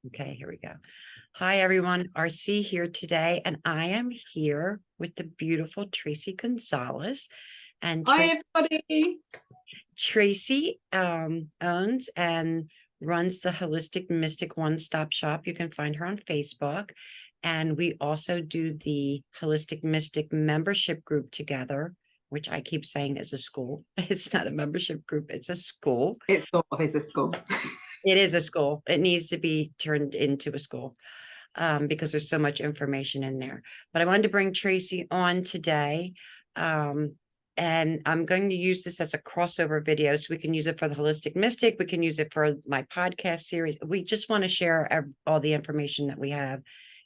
Okay, here we go. Hi, everyone. RC here today, and I am here with the beautiful Tracey Gonzalez. And Hi, everybody. Tracey owns and runs the Holistic Mystic One-Stop Shop. You can find her on Facebook. And we also do the Holistic Mystic membership group together, which I keep saying is a school. It's not a membership group, it's a school. It sort of is a school. It is a school. It needs to be turned into a school because there's so much information in there. But I wanted to bring Tracey on today. And I'm going to use this as a crossover video. So we can use it for the Holistic Mystic. We can use it for my podcast series. We just want to share all the information that we have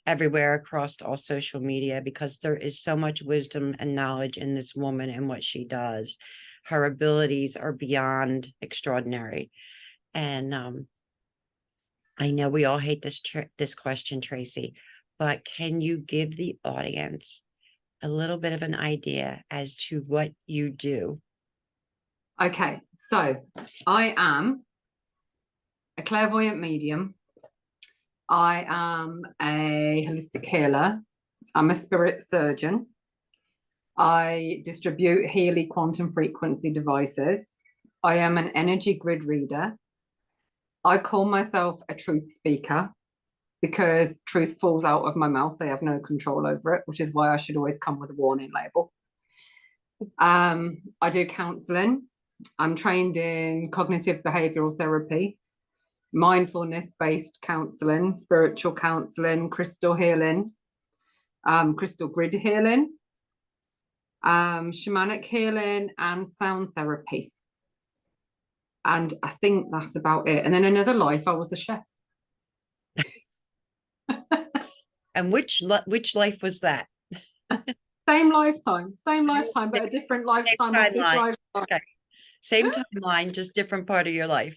everywhere across all social media, because there is so much wisdom and knowledge in this woman and what she does. Her abilities are beyond extraordinary. And I know we all hate this question, Tracey, but can you give the audience a little bit of an idea as to what you do? Okay, so I am a clairvoyant medium. I am a holistic healer. I'm a spirit surgeon. I distribute Healy quantum frequency devices. I am an energy grid reader. I call myself a truth speaker because truth falls out of my mouth. I have no control over it, which is why I should always come with a warning label. I do counseling. I'm trained in cognitive behavioral therapy, mindfulness-based counseling, spiritual counseling, crystal healing, crystal grid healing, shamanic healing, and sound therapy. And I think that's about it. And then another life, I was a chef. And which life was that? Same lifetime, but a different lifetime of this lifetime. Okay. Same timeline, just different part of your life.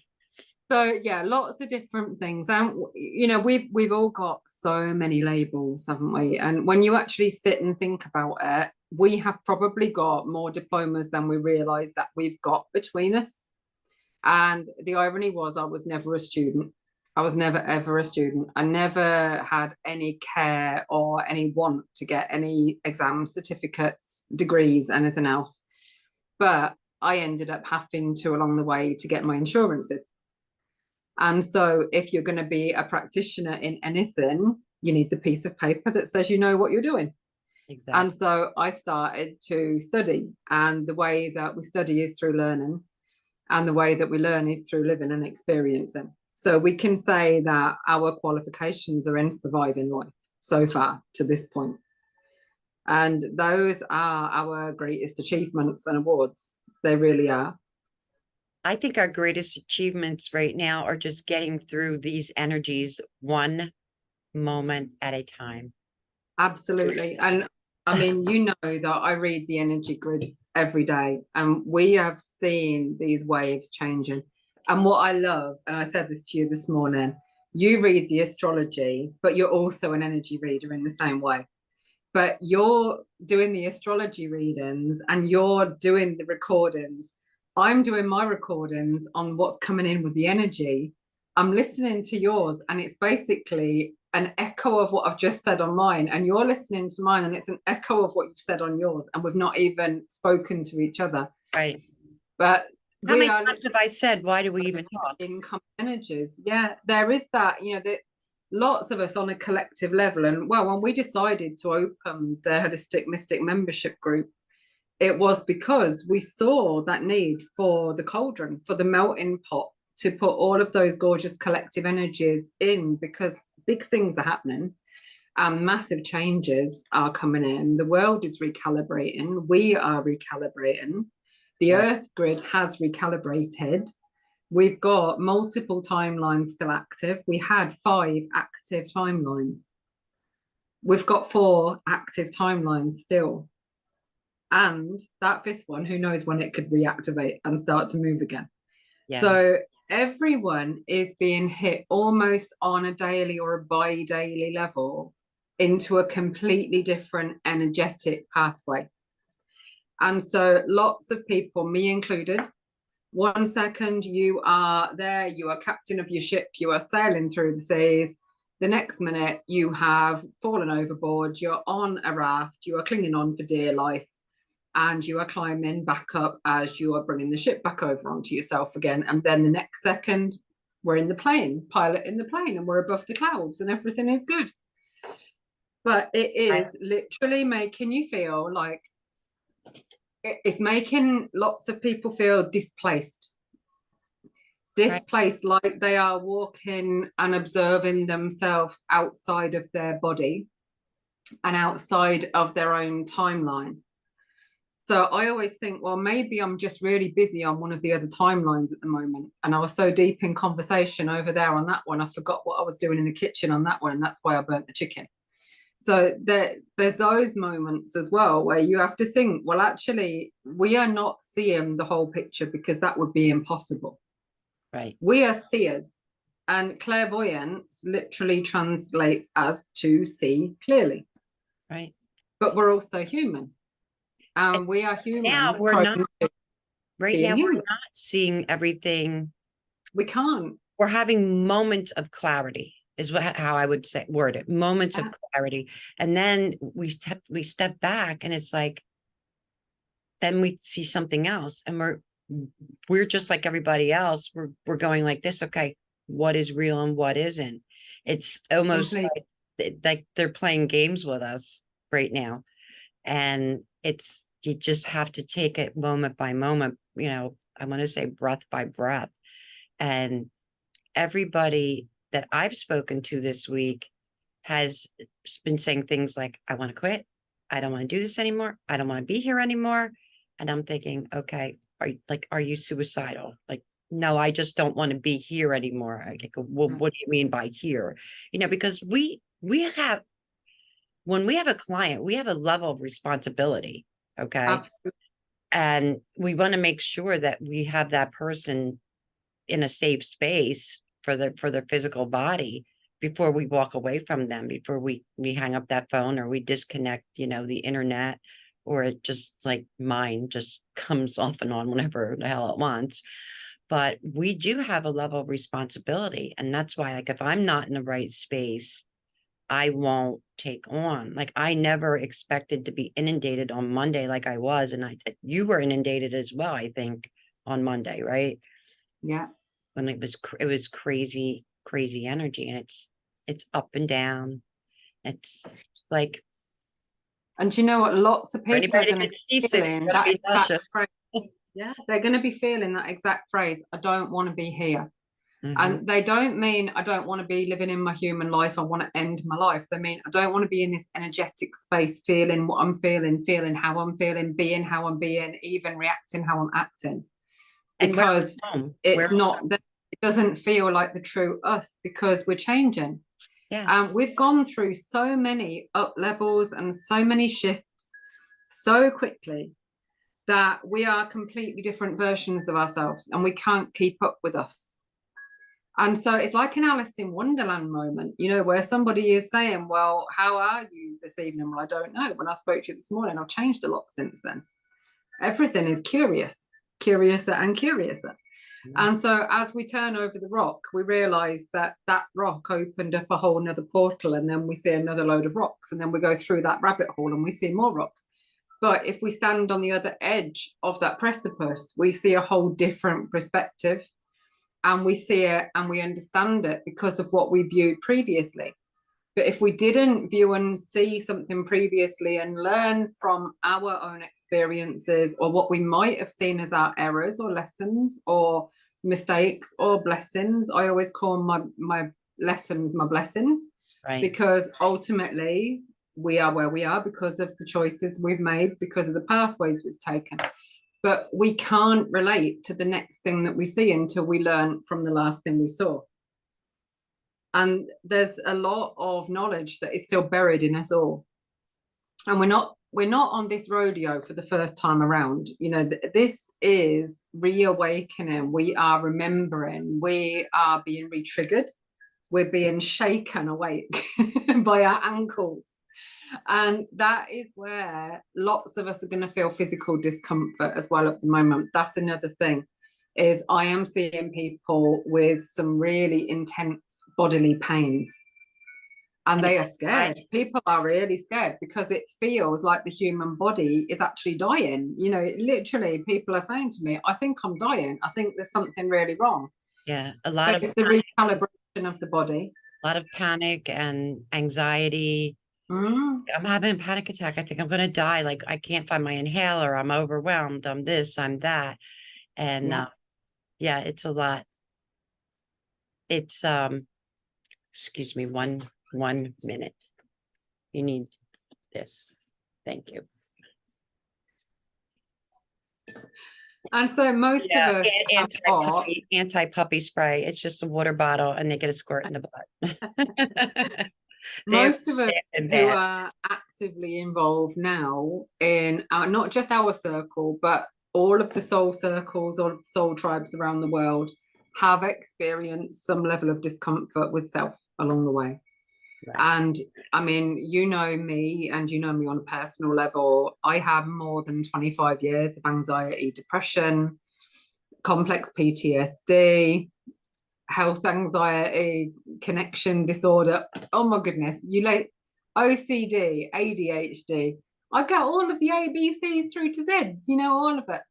So yeah, lots of different things. And you know, we've all got so many labels, haven't we? And when you actually sit and think about it, we have probably got more diplomas than we realize that we've got between us. And the irony was, I was never a student. I was never, ever a student. I never had any care or any want to get any exams, certificates, degrees, anything else. But I ended up having to, along the way, to get my insurances. And so if you're going to be a practitioner in anything, you need the piece of paper that says you know what you're doing. Exactly. And so I started to study. And the way that we study is through learning. And the way that we learn is through living and experiencing. So we can say that our qualifications are in surviving life so far to this point. And those are our greatest achievements and awards. They really are. I think our greatest achievements right now are just getting through these energies one moment at a time. Absolutely. And I mean, you know that I read the energy grids every day, and we have seen these waves changing. And what I love, and I said this to you this morning, you read the astrology, but you're also an energy reader in the same way. But you're doing the astrology readings and you're doing the recordings. I'm doing my recordings on what's coming in with the energy. I'm listening to yours, and it's basically an echo of what I've just said on mine, and you're listening to mine, and it's an echo of what you've said on yours, and we've not even spoken to each other. Right. But how many times have I said, why do we even talk? Income energies. Yeah, there is that, you know, that lots of us on a collective level. And well, when we decided to open the Holistic Mystic membership group, it was because we saw that need for the cauldron, for the melting pot, to put all of those gorgeous collective energies in, because big things are happening and massive changes are coming in. The world is recalibrating. We are recalibrating. The Earth grid has recalibrated. We've got multiple timelines still active. We had 5 active timelines. We've got 4 active timelines still. And that 5th one, who knows when it could reactivate and start to move again. Yeah. So everyone is being hit almost on a daily or a bi-daily level into a completely different energetic pathway. And so lots of people, me included, 1 second you are there, you are captain of your ship, you are sailing through the seas. The next minute you have fallen overboard, you're on a raft, you are clinging on for dear life, and you are climbing back up as you are bringing the ship back over onto yourself again. And then the next second, we're in the plane, piloting the plane, and we're above the clouds and everything is good. But it is literally making you feel like it's making lots of people feel displaced. Displaced, like they are walking and observing themselves outside of their body and outside of their own timeline. So I always think, well, maybe I'm just really busy on one of the other timelines at the moment. And I was so deep in conversation over there on that one, I forgot what I was doing in the kitchen on that one. And that's why I burnt the chicken. So there's those moments as well where you have to think, well, actually, we are not seeing the whole picture because that would be impossible. Right. We are seers, and clairvoyance literally translates as to see clearly. Right. But we're also human. And we are humans. Now we're not, right now human. we're not seeing everything. We can't. We're having moments of clarity is how I would say word it. Moments of clarity. And then we step back and it's like, then we see something else and we're just like everybody else. We're going like this. Okay, what is real and what isn't? It's almost like they're playing games with us right now. And you just have to take it moment by moment, I want to say breath by breath. And everybody that I've spoken to this week has been saying things like, I want to quit. I don't want to do this anymore. I don't want to be here anymore. And I'm thinking, okay, are you suicidal? Like, no, I just don't want to be here anymore. I go, well, what do you mean by here? Because we have, when we have a client, we have a level of responsibility. Okay. Absolutely. And we want to make sure that we have that person in a safe space for their physical body before we walk away from them, before we hang up that phone or we disconnect, the internet, or it just like mine just comes off and on whenever the hell it wants. But we do have a level of responsibility. And that's why, like, if I'm not in the right space, I won't take on. Like, I never expected to be inundated on Monday like I was. And you were inundated as well, I think, on Monday, right? Yeah. When it was crazy energy, and it's up and down. It's like, and you know what, lots of people are going to be feeling that exact phrase. Yeah, they're going to be feeling that exact phrase, I don't want to be here. And they don't mean I don't want to be living in my human life, I want to end my life. They mean I don't want to be in this energetic space, feeling what I'm feeling how I'm feeling, being how I'm being, even reacting how I'm acting. Because it's not that, it doesn't feel like the true us, because we're changing. Yeah. We've gone through so many up levels and so many shifts so quickly that we are completely different versions of ourselves and we can't keep up with us. And so it's like an Alice in Wonderland moment, where somebody is saying, well, how are you this evening? Well, I don't know. When I spoke to you this morning, I've changed a lot since then. Everything is curiouser and curiouser. And so as we turn over the rock, we realize that rock opened up a whole nother portal, and then we see another load of rocks, and then we go through that rabbit hole and we see more rocks. But if we stand on the other edge of that precipice, we see a whole different perspective, and we see it and we understand it because of what we viewed previously. But if we didn't view and see something previously and learn from our own experiences, or what we might have seen as our errors or lessons or mistakes or blessings, I always call my lessons my blessings, right? Because ultimately we are where we are because of the choices we've made, because of the pathways we've taken. But we can't relate to the next thing that we see until we learn from the last thing we saw. And there's a lot of knowledge that is still buried in us all. And we're not on this rodeo for the first time around. This is reawakening. We are remembering. We are being re-triggered. We're being shaken awake by our ankles. And that is where lots of us are going to feel physical discomfort as well at the moment. That's another thing, is I am seeing people with some really intense bodily pains. And they are scared. People are really scared because it feels like the human body is actually dying. You know, literally, people are saying to me, I think I'm dying. I think there's something really wrong. Yeah, a lot But of it's the recalibration of the body. panic and anxiety. Mm, I'm having a panic attack. I think I'm going to die. Like, I can't find my inhaler. I'm overwhelmed. I'm this, I'm that. And yeah. yeah, it's a lot. It's excuse me, one minute. You need this. Thank you. And so most of us have got Anti-puppy spray. It's just a water bottle and they get a squirt in the butt. most of us who are actively involved now in not just our circle, but all of the soul circles or soul tribes around the world have experienced some level of discomfort with self along the way. Right. And I mean, you know me and you know me on a personal level. I have more than 25 years of anxiety, depression, complex PTSD, health anxiety, connection disorder. Oh my goodness, you like OCD, ADHD. I get all of the ABCs through to Zs, you know, all of it.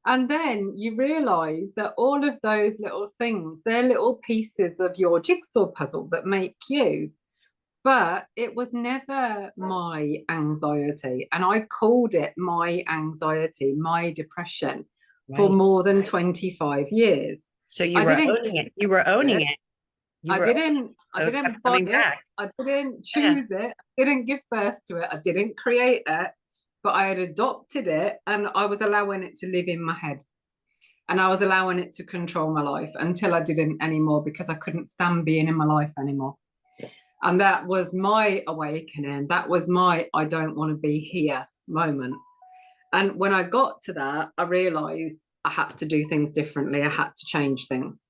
And then you realize that all of those little things, they're little pieces of your jigsaw puzzle that make you. But it was never my anxiety. And I called it my anxiety, my depression for more than 25 years. So you were owning it. You were owning it. I didn't buy it. I didn't choose it. I didn't give birth to it. I didn't create it, but I had adopted it and I was allowing it to live in my head. And I was allowing it to control my life until I didn't anymore because I couldn't stand being in my life anymore. And that was my awakening. That was my I don't want to be here moment. And when I got to that, I realized I had to do things differently. I had to change things.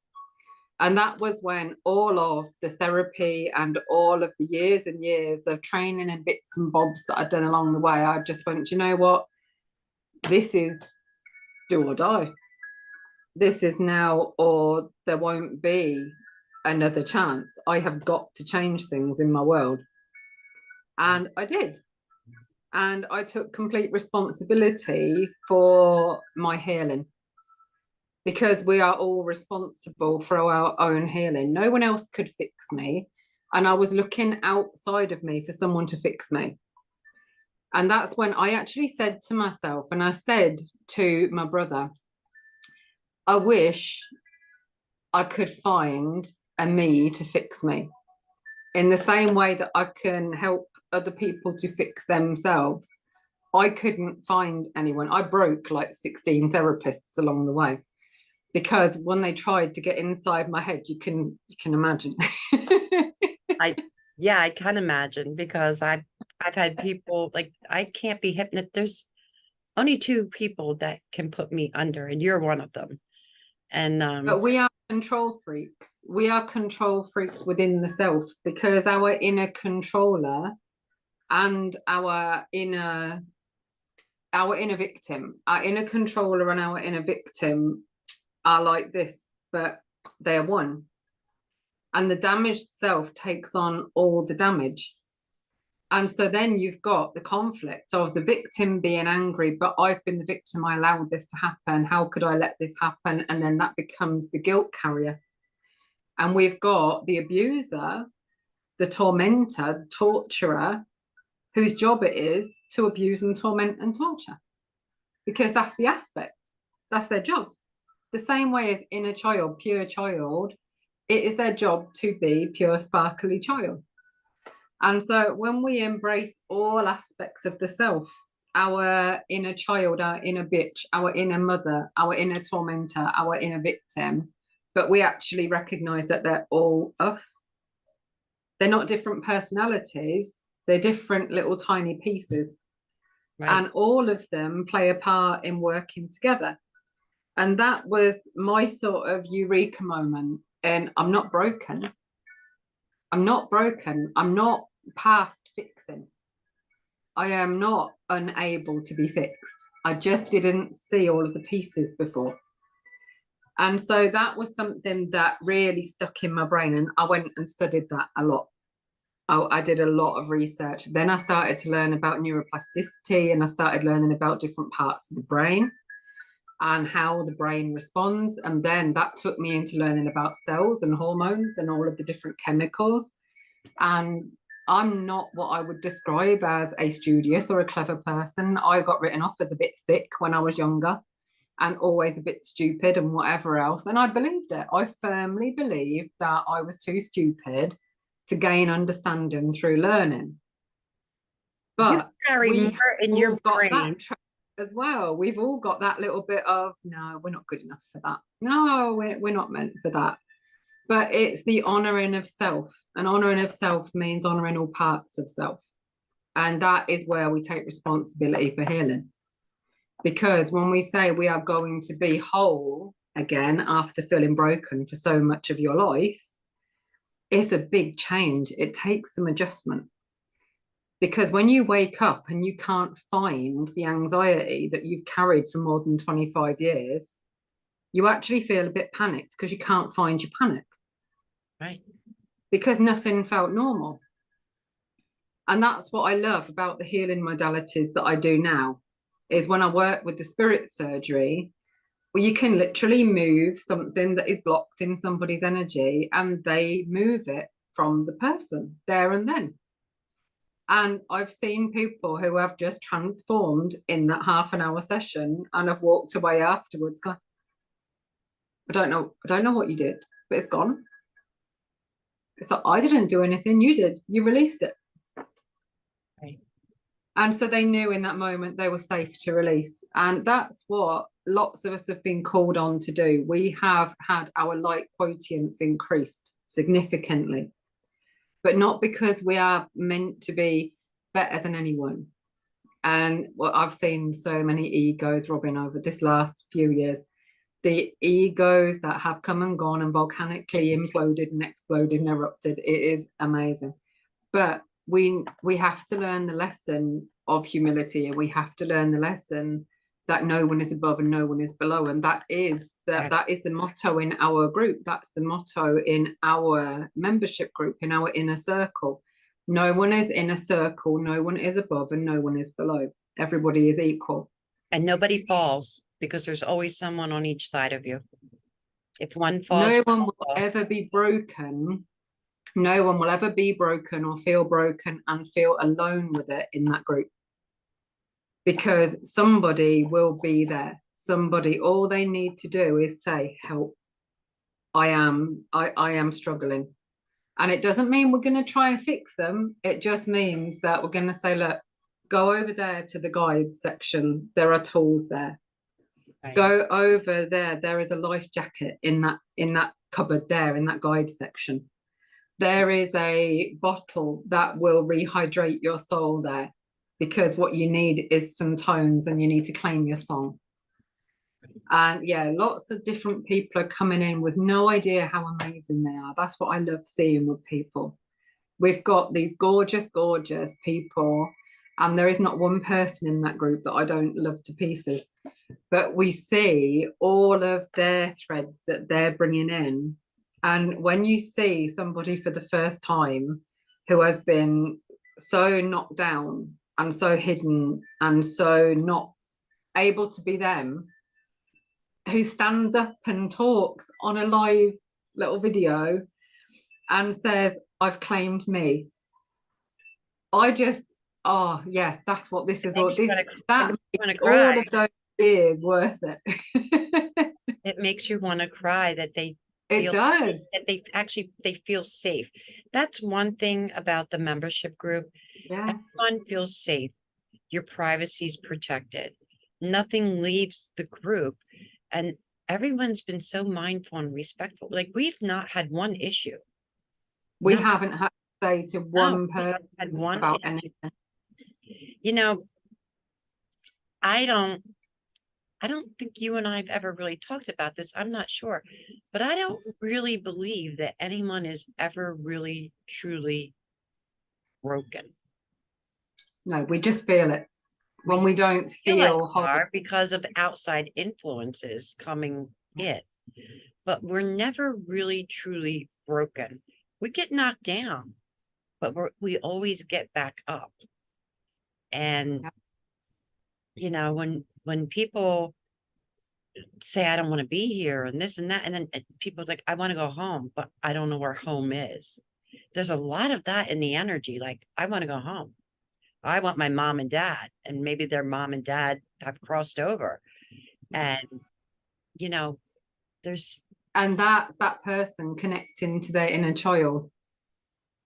And that was when all of the therapy and all of the years and years of training and bits and bobs that I'd done along the way, I just went, you know what? This is do or die. This is now or there won't be another chance. I have got to change things in my world. And I did. And I took complete responsibility for my healing because we are all responsible for our own healing. No one else could fix me. And I was looking outside of me for someone to fix me. And that's when I actually said to myself, and I said to my brother, I wish I could find a me to fix me in the same way that I can help other people to fix themselves. I couldn't find anyone. I broke like 16 therapists along the way because when they tried to get inside my head, you can imagine. I can imagine because I've had people like I can't be hypnotized. There's only 2 people that can put me under, and you're one of them. And but we are control freaks. We are control freaks within the self because our inner controller and our inner victim, our inner controller and our inner victim are like this, but they're one. And the damaged self takes on all the damage. And so then you've got the conflict of the victim being angry, but I've been the victim. I allowed this to happen. How could I let this happen? And then that becomes the guilt carrier. And we've got the abuser, the tormentor, the torturer, whose job it is to abuse and torment and torture. Because that's the aspect. That's their job. The same way as inner child, pure child, it is their job to be pure, sparkly child. And so when we embrace all aspects of the self, our inner child, our inner bitch, our inner mother, our inner tormentor, our inner victim, but we actually recognize that they're all us. They're not different personalities. They're different little tiny pieces. Right. And all of them play a part in working together. And that was my sort of eureka moment. And I'm not broken. I'm not broken. I'm not past fixing. I am not unable to be fixed. I just didn't see all of the pieces before. And so that was something that really stuck in my brain. And I went and studied that a lot. Oh, I did a lot of research. Then I started to learn about neuroplasticity, and I started learning about different parts of the brain and how the brain responds. And then that took me into learning about cells and hormones and all of the different chemicals. And I'm not what I would describe as a studious or a clever person. I got written off as a bit thick when I was younger and always a bit stupid and whatever else. And I believed it. I firmly believed that I was too stupid to gain understanding through learning. You But carry we more in all your got brain. that as well. We've all got that little bit of, no, we're not good enough for that. No, we're not meant for that. But it's the honoring of self. And honoring of self means honoring all parts of self. And that is where we take responsibility for healing. Because when we say we are going to be whole again after feeling broken for so much of your life, it's a big change. It takes some adjustment. Because when you wake up and you can't find the anxiety that you've carried for more than 25 years, you actually feel a bit panicked because you can't find your panic. Right. Because nothing felt normal. And that's what I love about the healing modalities that I do now, is when I work with the spirit surgery, where you can literally move something that is blocked in somebody's energy and they move it from the person there and then. And I've seen people who have just transformed in that half an hour session and have walked away afterwards going, I don't know what you did, but it's gone. So I didn't do anything, you did. You released it. Right. And so they knew in that moment they were safe to release. And that's what lots of us have been called on to do. We have had our light quotients increased significantly, but not because we are meant to be better than anyone. And what I've seen so many egos, Robin, over this last few years, the egos that have come and gone and volcanically imploded and exploded and erupted. It is amazing. But we have to learn the lesson of humility, and we have to learn the lesson that no one is above and no one is below. And that is the motto in our group. That's the motto in our membership group, in our inner circle. No one is in a circle, no one is above and no one is below. Everybody is equal. And nobody falls, because there's always someone on each side of you. If one falls, no one will ever be broken. No one will ever be broken or feel broken and feel alone with it in that group. Because somebody will be there. Somebody, all they need to do is say, help. I am struggling. And it doesn't mean we're going to try and fix them. It just means that we're going to say, look, go over there to the guide section. There are tools there. Right. Go over there. There is a life jacket in that cupboard there, in that guide section. There is a bottle that will rehydrate your soul there, because what you need is some tones and you need to claim your song. And yeah, lots of different people are coming in with no idea how amazing they are. That's what I love seeing with people. We've got these gorgeous, gorgeous people, and there is not one person in that group that I don't love to pieces. But we see all of their threads that they're bringing in. And when you see somebody for the first time who has been so knocked down and so hidden and so not able to be them, who stands up and talks on a live little video and says, I've claimed me. I just, oh yeah, that's what this is. All this, that all of those years worth it. It makes you want to cry that they it does. That they feel safe. That's one thing about the membership group. Yeah. Everyone feels safe. Your privacy is protected. Nothing leaves the group. And everyone's been so mindful and respectful. Like, we've not had one issue. We haven't had to say to one person about anything. You know, I don't think you and I have ever really talked about this. I'm not sure, but I don't really believe that anyone is ever really, truly broken. No, we just feel it. When we don't feel hard because of outside influences coming in, but we're never really, truly broken. We get knocked down, but we always get back up. And, you know, when people say, I don't want to be here and this and that, and then people's like, I want to go home, but I don't know where home is. There's a lot of that in the energy. Like, I want to go home. I want my mom and dad, and maybe their mom and dad have crossed over. And, you know, there's And that's that person connecting to their inner child.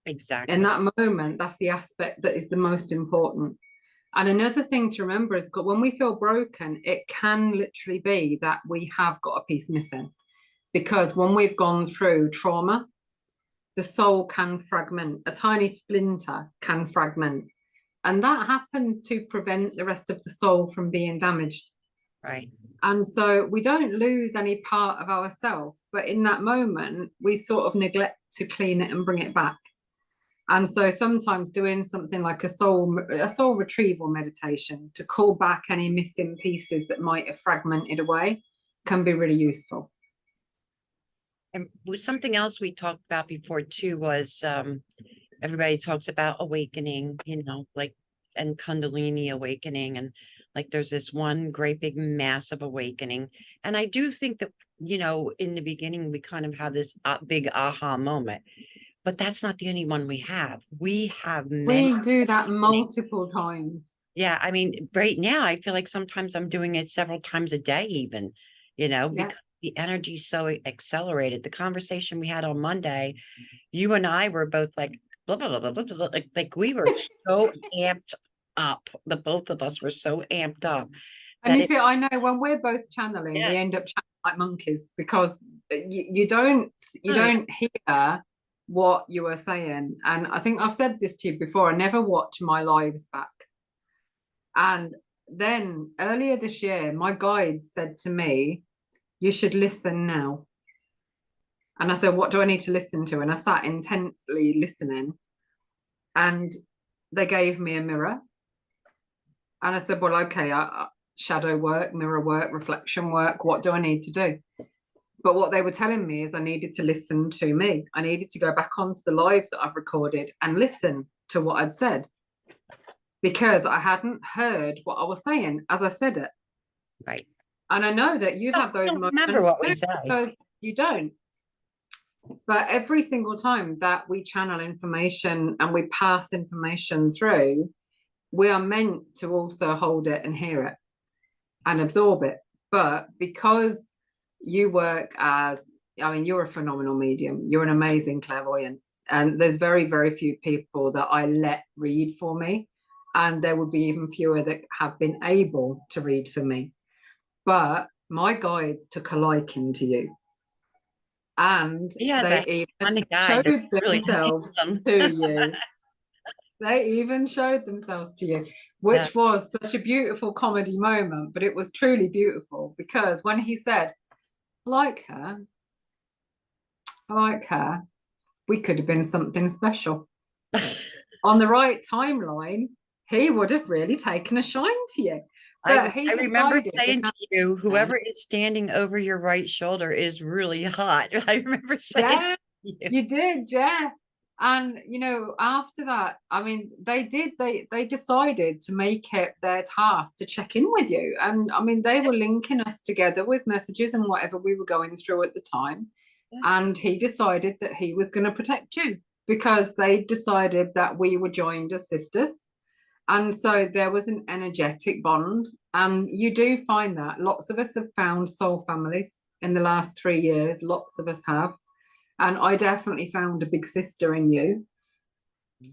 exactly In that moment, that's the aspect that is the most important. And another thing to remember is that when we feel broken, it can literally be that we have got a piece missing. Because when we've gone through trauma, the soul can fragment, a tiny splinter can fragment. And that happens to prevent the rest of the soul from being damaged. right. And so we don't lose any part of ourselves, but in that moment, we sort of neglect to clean it and bring it back. And so sometimes doing something like a soul retrieval meditation to call back any missing pieces that might have fragmented away can be really useful. And something else we talked about before too was everybody talks about awakening, you know, like, and Kundalini awakening, and like there's this one great big massive awakening. And I do think that, you know, in the beginning we kind of have this big aha moment, but that's not the only one we have. We have many. We do that multiple times. Yeah, I mean, right now I feel like sometimes I'm doing it several times a day, even, you know, Yeah. because the energy's so accelerated. The conversation we had on Monday, you and I were both like, blah, blah, blah, blah, blah, blah, like we were so amped up. The both of us were so amped up And that you see, I know when we're both channeling, yeah, we end up channeling like monkeys because you don't hear what you are saying. And I think I've said this to you before, I never watch my lives back. And then earlier this year, my guide said to me, you should listen now. And I said, what do I need to listen to? And I sat intently listening. And they gave me a mirror. And I said, well, okay, shadow work, mirror work, reflection work, what do I need to do? But what they were telling me is I needed to listen to me. I needed to go back onto the live that I've recorded and listen to what I'd said, because I hadn't heard what I was saying as I said it. right. And I know that you've had those moments Remember what we too, say. because you don't. But every single time that we channel information and we pass information through, we are meant to also hold it and hear it and absorb it. But because you work as, I mean, you're a phenomenal medium, you're an amazing clairvoyant, and there's very, very few people that I let read for me. And there would be even fewer that have been able to read for me. But my guides took a liking to you. And they even showed themselves to you. They even showed themselves to you, which was such a beautiful comedy moment, but it was truly beautiful because when he said, I like her, we could have been something special. On the right timeline, he would have really taken a shine to you. I remember saying to you, whoever is standing over your right shoulder is really hot. I remember saying, yeah, you did, yeah. And you know, after that, I mean, they decided to make it their task to check in with you. And I mean, they were linking us together with messages and whatever we were going through at the time. And he decided that he was going to protect you because they decided that we were joined as sisters. And so there was an energetic bond. And you do find that lots of us have found soul families in the last 3 years. Lots of us have. And I definitely found a big sister in you.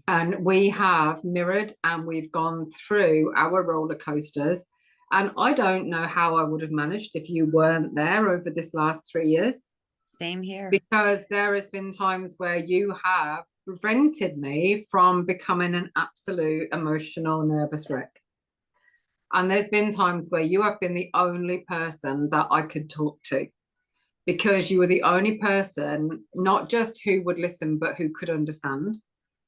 And we have mirrored and we've gone through our roller coasters. And I don't know how I would have managed if you weren't there over this last 3 years. Same here. Because there has been times where you have prevented me from becoming an absolute emotional nervous wreck. And there's been times where you have been the only person that I could talk to, because you were the only person, not just who would listen, but who could understand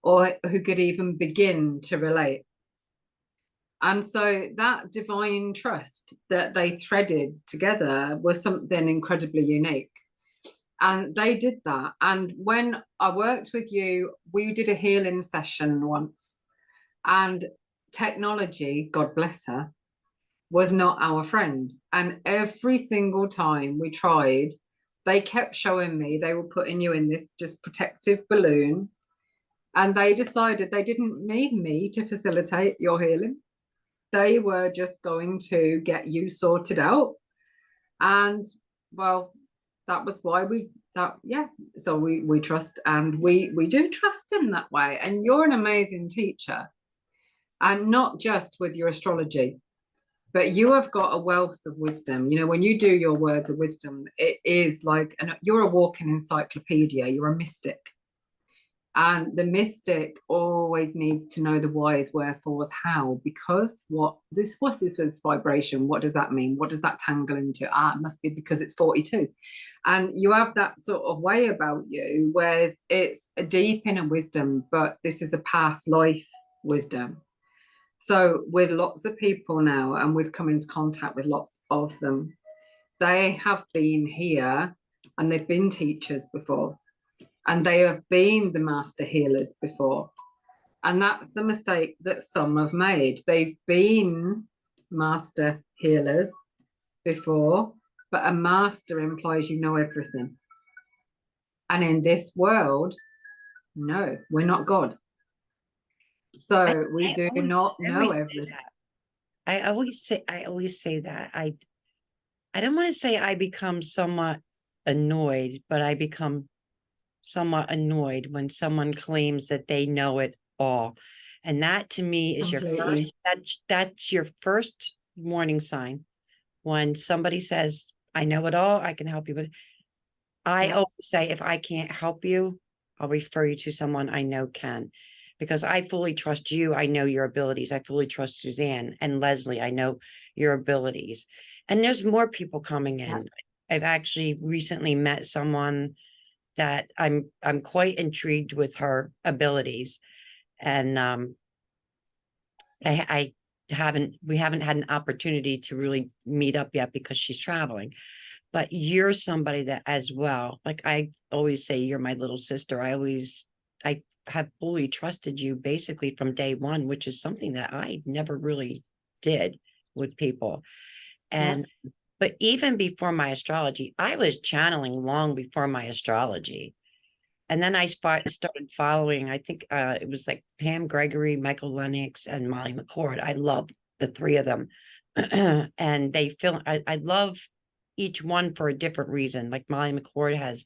or who could even begin to relate. And so that divine trust that they threaded together was something incredibly unique. And they did that. And when I worked with you, we did a healing session once. And technology, God bless her, was not our friend. And every single time we tried, they kept showing me they were putting you in this just protective balloon. And they decided they didn't need me to facilitate your healing. They were just going to get you sorted out. And well, that was why so we trust, and we do trust in that way. And you're an amazing teacher, and not just with your astrology, but you have got a wealth of wisdom. You know, when you do your words of wisdom, it is like, and you're a walking encyclopedia. You're a mystic. And the mystic always needs to know the whys, wherefores, how, because what's this vibration? What does that mean? What does that tangle into? It must be because it's 42. And you have that sort of way about you where it's a deep inner wisdom, but this is a past life wisdom. So with lots of people now, and we've come into contact with lots of them, they have been here and they've been teachers before. And they have been the master healers before. And that's the mistake that some have made. They've been master healers before, but a master implies you know everything. And in this world, no, we're not God. So we do not know everything. I always say that. I don't want to say I become somewhat annoyed, but I become somewhat annoyed when someone claims that they know it all. And that to me is that's your first warning sign. When somebody says, I know it all, I can help you with it. I always say, if I can't help you, I'll refer you to someone I know can, because I fully trust you. I know your abilities. I fully trust Suzanne and Leslie. I know your abilities. And there's more people coming in. I've actually recently met someone that I'm quite intrigued with her abilities. And we haven't had an opportunity to really meet up yet because she's traveling. But you're somebody that as well, like I always say, you're my little sister. I have fully trusted you basically from day one, which is something that I never really did with people. And but even before my astrology, I was channeling long before my astrology. And then I started following, I think it was like Pam Gregory, Michael Lennox, and Molly McCord. I love the three of them. And I love each one for a different reason. Like Molly McCord has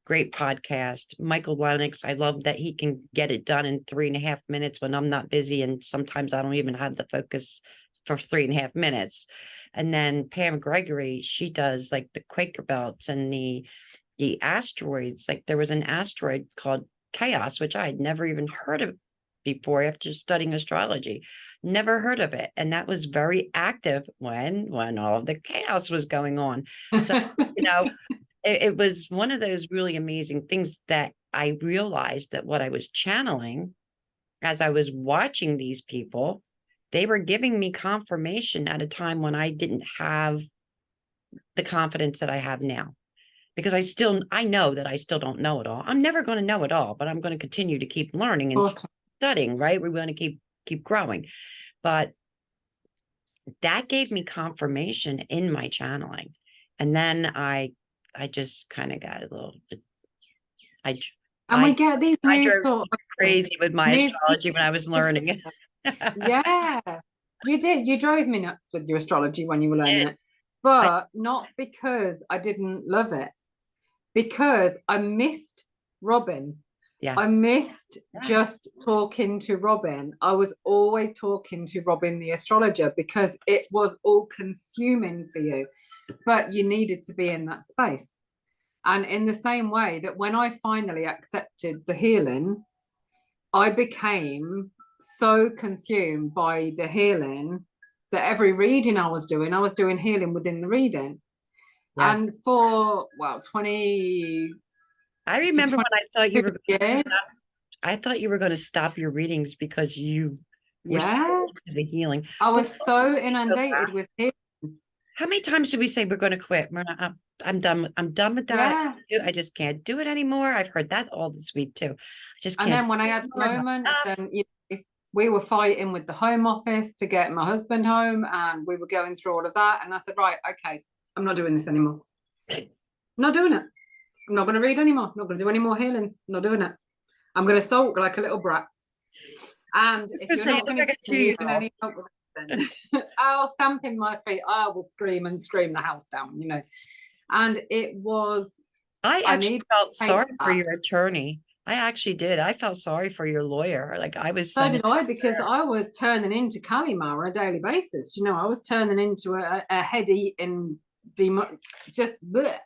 great podcast. Michael Lennox, I love that he can get it done in 3.5 minutes when I'm not busy. And sometimes I don't even have the focus for 3.5 minutes. And then Pam Gregory, she does like the Quaker belts and the asteroids. Like there was an asteroid called Chaos, which I had never even heard of before after studying astrology. Never heard of it. And that was very active when all of the chaos was going on. So, it was one of those really amazing things that I realized that what I was channeling as I was watching these people, they were giving me confirmation at a time when I didn't have the confidence that I have now. Because I know that I still don't know it all. I'm never going to know it all, but I'm going to continue to keep learning and studying, right? We're going to keep growing. But that gave me confirmation in my channeling. And then I just kind of got a little bit, we get these new sort of crazy with my astrology when I was learning. Yeah, you did. You drove me nuts with your astrology when you were learning it, but not because I didn't love it, because I missed Robin. Yeah. I missed just talking to Robin. I was always talking to Robin the astrologer because it was all consuming for you, but you needed to be in that space. And in the same way that when I finally accepted the healing, I became so consumed by the healing that every reading I was doing healing within the reading. Yeah. And for 20 I remember when I thought you were I thought you were going to stop your readings because you were so into the healing. I was so inundated with healings. How many times did we say we're going to quit? We're not. I'm done. I'm done with that. Yeah. I just can't do it anymore. I've heard that all this week too. I just And can't then do when I it had anymore. I've had moments, enough. then we were fighting with the Home Office to get my husband home, and we were going through all of that. And I said, right, okay, I'm not doing this anymore. I'm not doing it. I'm not going to read anymore. I'm not going to do any more healings. I'm not doing it. I'm going to sulk like a little brat. And Just if gonna you're say, you not look going like to a give me 2-year-old. any help with it, then I'll stamp in my feet. I will scream and scream the house down, you know. And it was, I I actually need to felt take sorry for that. your attorney. I actually did. I felt sorry for your lawyer. Like I was So sending. did I, because I was turning into Kalima on a daily basis. You know, I was turning into a head eating just bleh.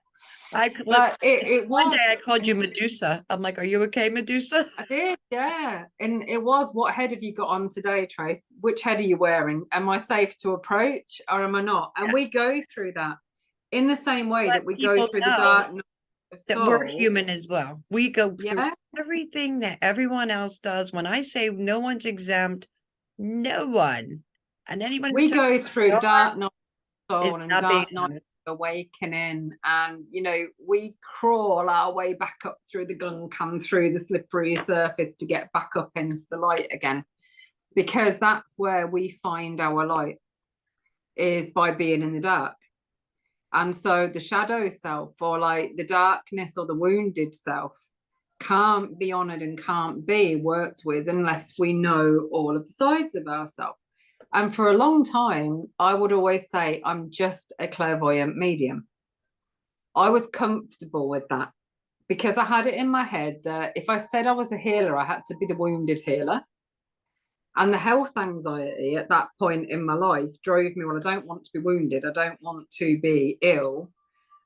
But it One day was, I called you Medusa. I'm like, are you okay, Medusa? I did, yeah. And it was, what head have you got on today, Trace? Which head are you wearing? Am I safe to approach or am I not? And we go through that in the same way Let that we go people through the know dark night of that we're soul. human as well. We go through Yeah. everything that everyone else does. When I say no one's exempt, no one. And anyone who We comes go through dark night is soul and not being dark night honest. awakening, and you know, we crawl our way back up through the gunk and through the slippery surface to get back up into the light again, because that's where we find our light, is by being in the dark. And so the shadow self, or like the darkness or the wounded self, can't be honored and can't be worked with unless we know all of the sides of ourselves. And for a long time, I would always say, I'm just a clairvoyant medium. I was comfortable with that because I had it in my head that if I said I was a healer, I had to be the wounded healer. And the health anxiety at that point in my life drove me, well, I don't want to be wounded. I don't want to be ill.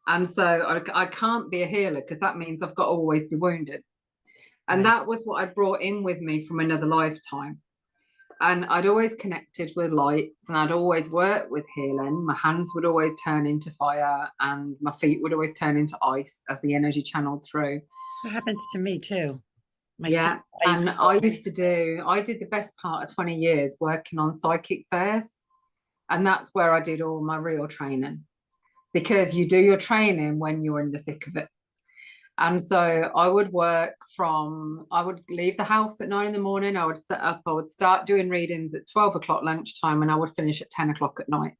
And so I can't be a healer because that means I've got to always be wounded. And Right. that was what I brought in with me from another lifetime. And I'd always connected with lights and I'd always worked with healing. My hands would always turn into fire and my feet would always turn into ice as the energy channeled through. That happens to me too. My feet Yeah. ice And cold. I did the best part of 20 years working on psychic fairs. And that's where I did all my real training, because you do your training when you're in the thick of it. And so I would leave the house at 9 in. I would set up, I would start doing readings at 12 o'clock lunchtime and I would finish at 10 o'clock at night.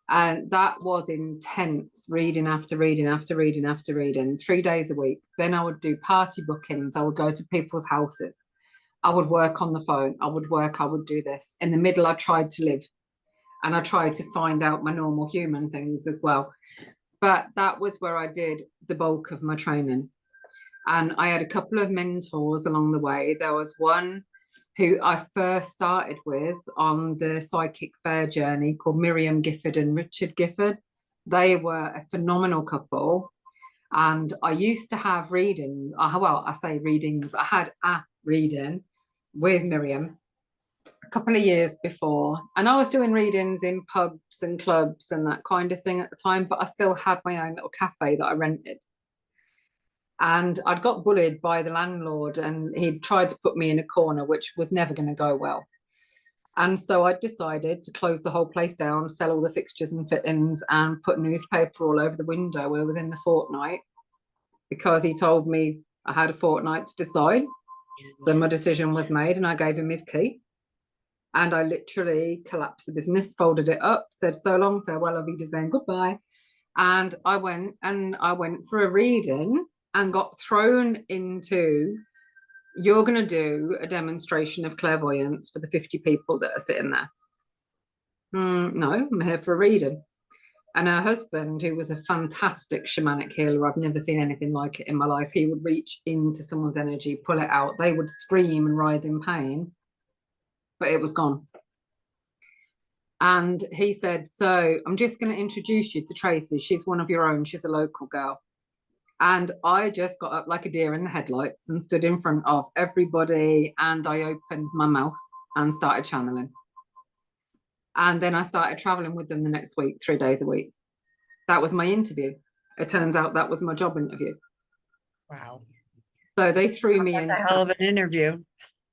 And that was intense, reading after reading after reading after reading, 3 days a week. Then I would do party bookings. I would go to people's houses. I would work on the phone. I would do this. In the middle, I tried to live and I tried to find out my normal human things as well. But that was where I did the bulk of my training. And I had a couple of mentors along the way. There was one who I first started with on the psychic fair journey called Miriam Gifford and Richard Gifford. They were a phenomenal couple. And I used to have readings. Well, I say readings. I had a reading with Miriam a couple of years before, and I was doing readings in pubs and clubs and that kind of thing at the time, but I still had my own little cafe that I rented. And I'd got bullied by the landlord and he'd tried to put me in a corner, which was never going to go well. And so I decided to close the whole place down, sell all the fixtures and fittings and put newspaper all over the window within the fortnight, because he told me I had a fortnight to decide. So my decision was made and I gave him his key. And I literally collapsed the business, folded it up, said so long, farewell, auf Wiedersehen, goodbye. And I went for a reading and got thrown into, you're going to do a demonstration of clairvoyance for the 50 people that are sitting there. No, I'm here for a reading. And her husband, who was a fantastic shamanic healer, I've never seen anything like it in my life. He would reach into someone's energy, pull it out. They would scream and writhe in pain, but it was gone. And he said, so I'm just going to introduce you to Tracey. She's one of your own. She's a local girl. And I just got up like a deer in the headlights and stood in front of everybody. And I opened my mouth and started channeling. And then I started traveling with them the next week, 3 days a week. That was my interview. It turns out that was my job interview. Wow. So they threw me That's into a hell of an interview.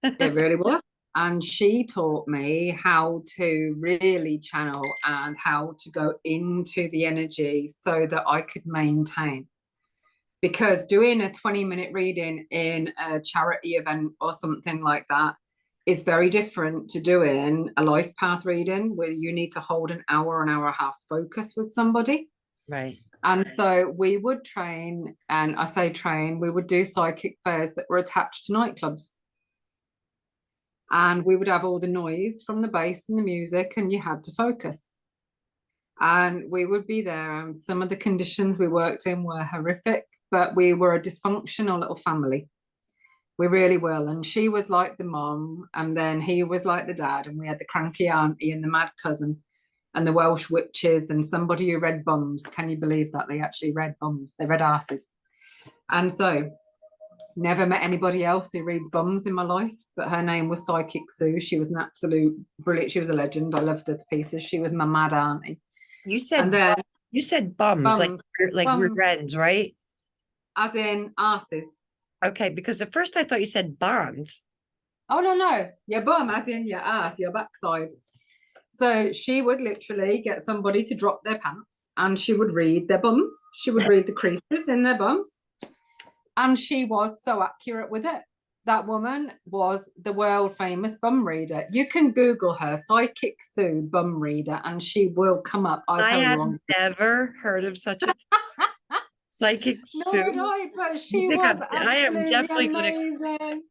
it really was. And she taught me how to really channel and how to go into the energy so that I could maintain. Because doing a 20-minute reading in a charity event or something like that is very different to doing a life path reading where you need to hold an hour and a half focus with somebody. Right. And so we would train, and I say train, we would do psychic fairs that were attached to nightclubs. And we would have all the noise from the bass and the music, and you had to focus. And we would be there, and some of the conditions we worked in were horrific, but we were a dysfunctional little family. We really were. And she was like the mom, and then he was like the dad, and we had the cranky auntie and the mad cousin and the Welsh witches and somebody who read bums. Can you believe that? They actually read bums. They read asses. And so never met anybody else who reads bums in my life, but her name was Psychic Sue. She was an absolute brilliant. She was a legend. I loved her to pieces. She was my mad auntie. You said And then you said bums, bums, like bums. rear ends, right? as in asses. Okay, because at first I thought you said bonds. Oh, no. Your bum, as in your ass, your backside. So she would literally get somebody to drop their pants and she would read their bums. She would read the creases in their bums. And she was so accurate with it. That woman was the world famous bum reader. You can Google her, Psychic Sue bum reader, and she will come up. I have never heard of such a Psychic Sue. No, but she was absolutely amazing.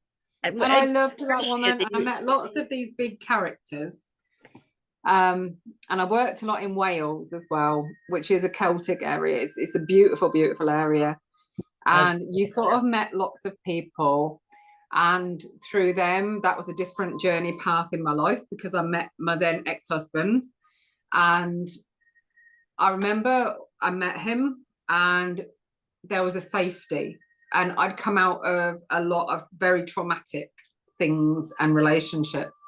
And I loved that woman. And I met lots of these big characters. And I worked a lot in Wales as well, which is a Celtic area. It's a beautiful, beautiful area. And you sort of met lots of people. And through them, that was a different journey path in my life because I met my then ex-husband. And I remember I met him and there was a safety. And I'd come out of a lot of very traumatic things and relationships.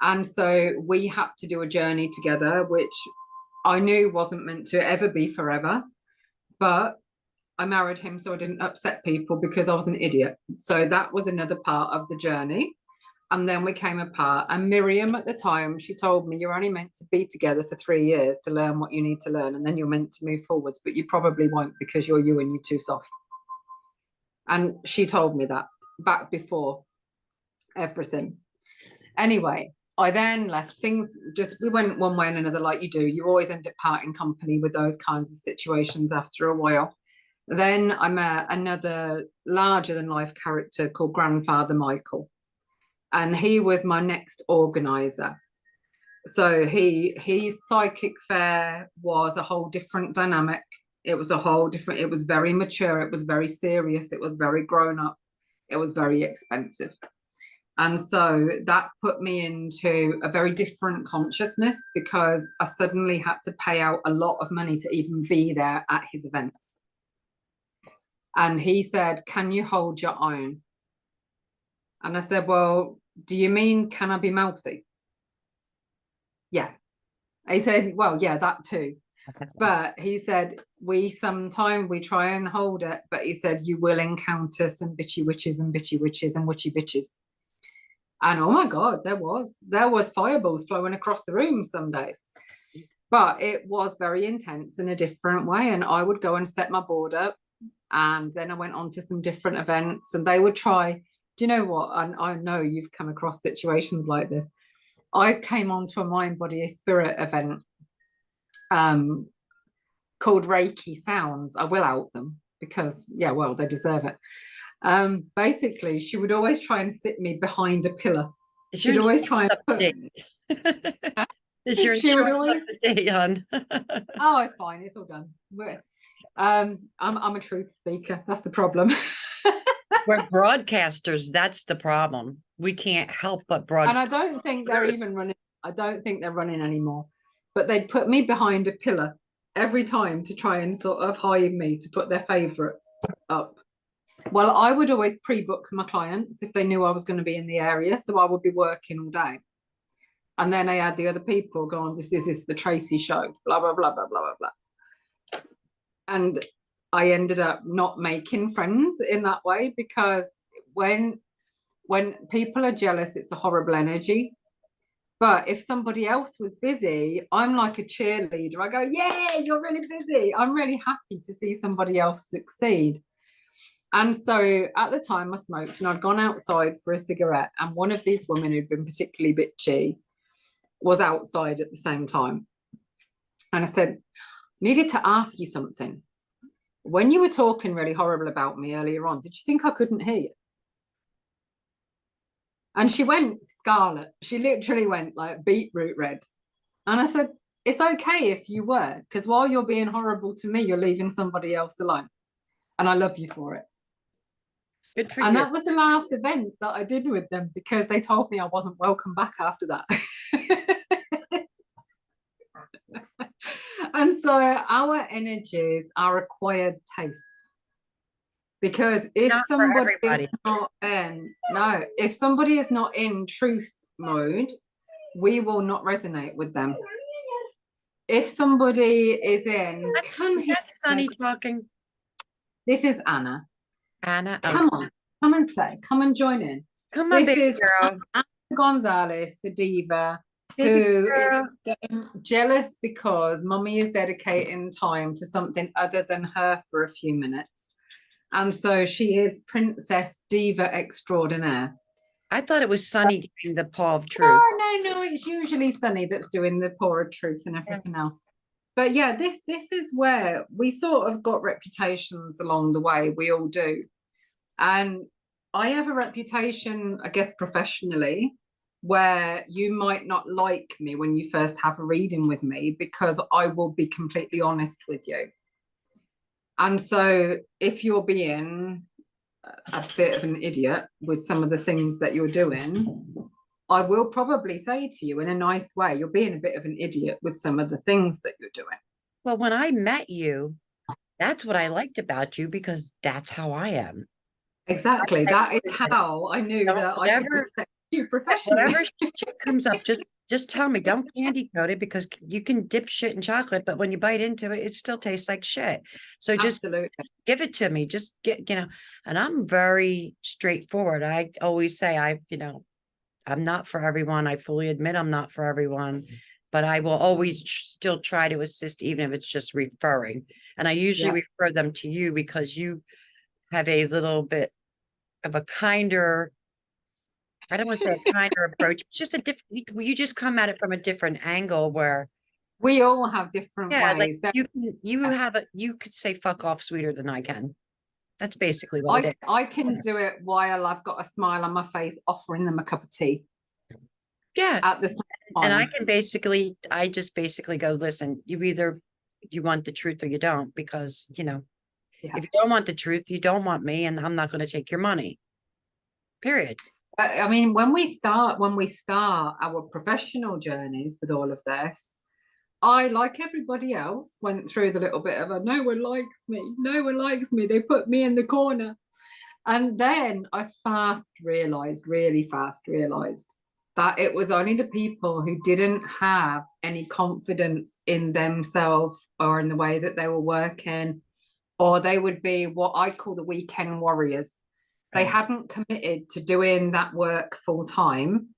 And so we had to do a journey together, which I knew wasn't meant to ever be forever. But I married him so I didn't upset people because I was an idiot. So that was another part of the journey. And then we came apart. And Miriam at the time, she told me, you're only meant to be together for 3 years to learn what you need to learn. And then you're meant to move forwards, but you probably won't because you're you and you're too soft. And she told me that back before everything. Anyway, I then left things we went one way and another like you do. You always end up parting company with those kinds of situations after a while. Then I met another larger than life character called Grandfather Michael. And he was my next organizer. So his psychic fair was a whole different dynamic. It was it was very mature. It was very serious. It was very grown up. It was very expensive. And so that put me into a very different consciousness because I suddenly had to pay out a lot of money to even be there at his events. And he said, can you hold your own? And I said, well, do you mean, can I be mouthy? Yeah. He said, well, yeah, that too. But he said, we try and hold it, but he said, you will encounter some bitchy witches and bitchy witches and witchy bitches. And oh my God, there was fireballs flowing across the room some days. But it was very intense in a different way. And I would go and set my board up. And then I went on to some different events and they would try, do you know what? And I know you've come across situations like this. I came onto a Mind, Body, Spirit event called Reiki Sounds. I will out them because, yeah, well, they deserve it. Basically, she would always try and sit me behind a pillar. She'd always try and put Is your insurance up to date, hon? Oh, it's fine. It's all done. I'm a truth speaker. That's the problem. We're broadcasters. That's the problem. We can't help but broadcast. And I don't think they're even running. I don't think they're running anymore. But they'd put me behind a pillar every time to try and sort of hide me to put their favourites up. Well, I would always pre-book my clients if they knew I was going to be in the area. So I would be working all day. And then I had the other people going, this is the Tracey show, blah, blah, blah, blah, blah, blah, blah. And I ended up not making friends in that way because when when people are jealous, it's a horrible energy. But if somebody else was busy, I'm like a cheerleader. I go, yeah, you're really busy. I'm really happy to see somebody else succeed. And so at the time I smoked and I'd gone outside for a cigarette, and one of these women who'd been particularly bitchy was outside at the same time. And I said, needed to ask you something. When you were talking really horrible about me earlier on, did you think I couldn't hear you? And she went scarlet. She literally went like beetroot red. And I said, it's okay if you were, because while you're being horrible to me, you're leaving somebody else alone. And I love you for it. Good for And you. that was the last event that I did with them, because they told me I wasn't welcome back after that. And so our energies are acquired tastes. Because if Not for somebody is everybody. not in, no, if somebody is not in truth mode, we will not resonate with them. If somebody is in, Is that Sunny talking? This is Anna. Anna, Come on, come and come and join in. come on, This baby is girl. Anna Gonzalez, the diva, Baby who girl. is getting jealous because mummy is dedicating time to something other than her for a few minutes. And so she is Princess Diva Extraordinaire. I thought it was Sunny doing the paw of truth. No, it's usually Sunny that's doing the paw of truth and everything else. But yeah, this is where we sort of got reputations along the way. We all do. And I have a reputation, I guess, professionally, where you might not like me when you first have a reading with me, because I will be completely honest with you. And so if you're being a bit of an idiot with some of the things that you're doing, I will probably say to you in a nice way, you're being a bit of an idiot with some of the things that you're doing. Well, when I met you, that's what I liked about you, because that's how I am. Exactly. That is how I knew that I could respect you professionally. Whatever shit comes up, just tell me. Don't candy coat it, because you can dip shit in chocolate, but when you bite into it, it still tastes like shit. So just give it to me. Just get, and I'm very straightforward. I always say I'm not for everyone. I fully admit I'm not for everyone, but I will always still try to assist, even if it's just referring. And I usually refer them to you, because you have a little bit of a kinder, I don't want to say a kinder approach. It's just a different, you just come at it from a different angle, where we all have different ways. Like you could say fuck off sweeter than I can. That's basically what it is. I can do it while I've got a smile on my face, offering them a cup of tea. Yeah. At the same time. And I just basically go, listen, you want the truth or you don't, because if you don't want the truth, you don't want me, and I'm not going to take your money. Period. I mean, when we start our professional journeys with all of this, I, like everybody else, went through the little bit of a no one likes me, they put me in the corner. And then I really fast realized that it was only the people who didn't have any confidence in themselves or in the way that they were working, or they would be what I call the weekend warriors. They hadn't committed to doing that work full time.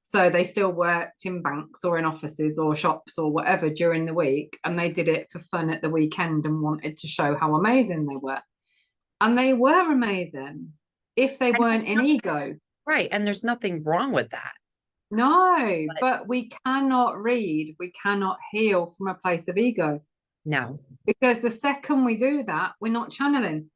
So they still worked in banks or in offices or shops or whatever during the week. And they did it for fun at the weekend and wanted to show how amazing they were. And they were amazing if they weren't in ego. Right. And there's nothing wrong with that. No, but we cannot heal from a place of ego. No. Because the second we do that, we're not channeling.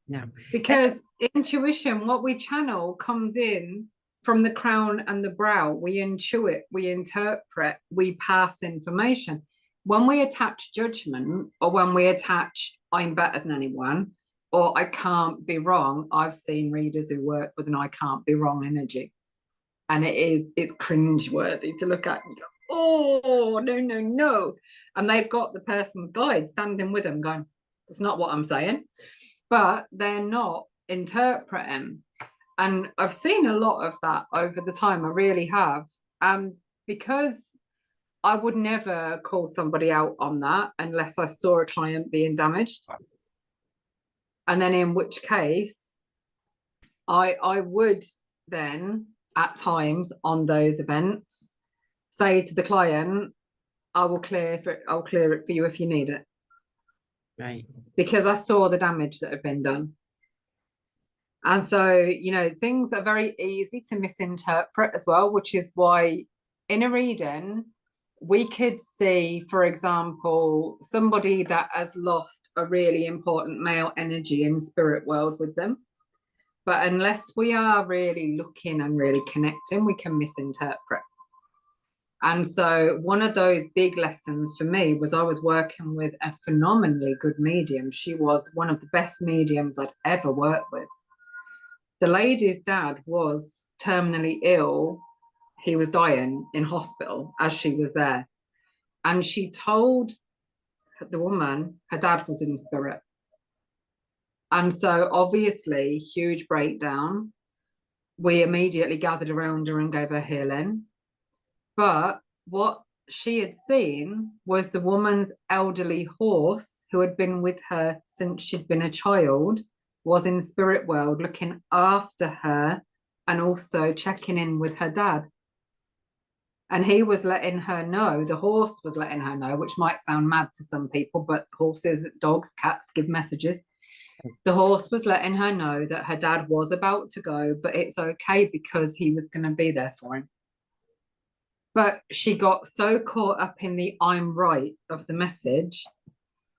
No. Because intuition, what we channel, comes in from the crown and the brow. We intuit, we interpret, we pass information. When we attach judgment, or when we attach I'm better than anyone, or I can't be wrong, I've seen readers who work with an I can't be wrong energy. And it's cringeworthy to look at and go, oh, no. And they've got the person's guide standing with them going, it's not what I'm saying. But they're not interpreting. And I've seen a lot of that over the time. I really have. Because I would never call somebody out on that unless I saw a client being damaged. And then in which case I would then at times on those events say to the client, I'll clear it for you if you need it. Right. Because I saw the damage that had been done. And so, you know, things are very easy to misinterpret as well, which is why in a reading, we could see, for example, somebody that has lost a really important male energy in spirit world with them. But unless we are really looking and really connecting, we can misinterpret. And so one of those big lessons for me was I was working with a phenomenally good medium. She was one of the best mediums I'd ever worked with. The lady's dad was terminally ill. He was dying in hospital as she was there. And she told the woman her dad was in spirit. And so obviously, huge breakdown. We immediately gathered around her and gave her healing. But what she had seen was the woman's elderly horse, who had been with her since she'd been a child, was in spirit world looking after her and also checking in with her dad. And he was letting her know, the horse was letting her know, which might sound mad to some people, but horses, dogs, cats give messages. The horse was letting her know that her dad was about to go, but it's okay because he was going to be there for him. But she got so caught up in the I'm right of the message,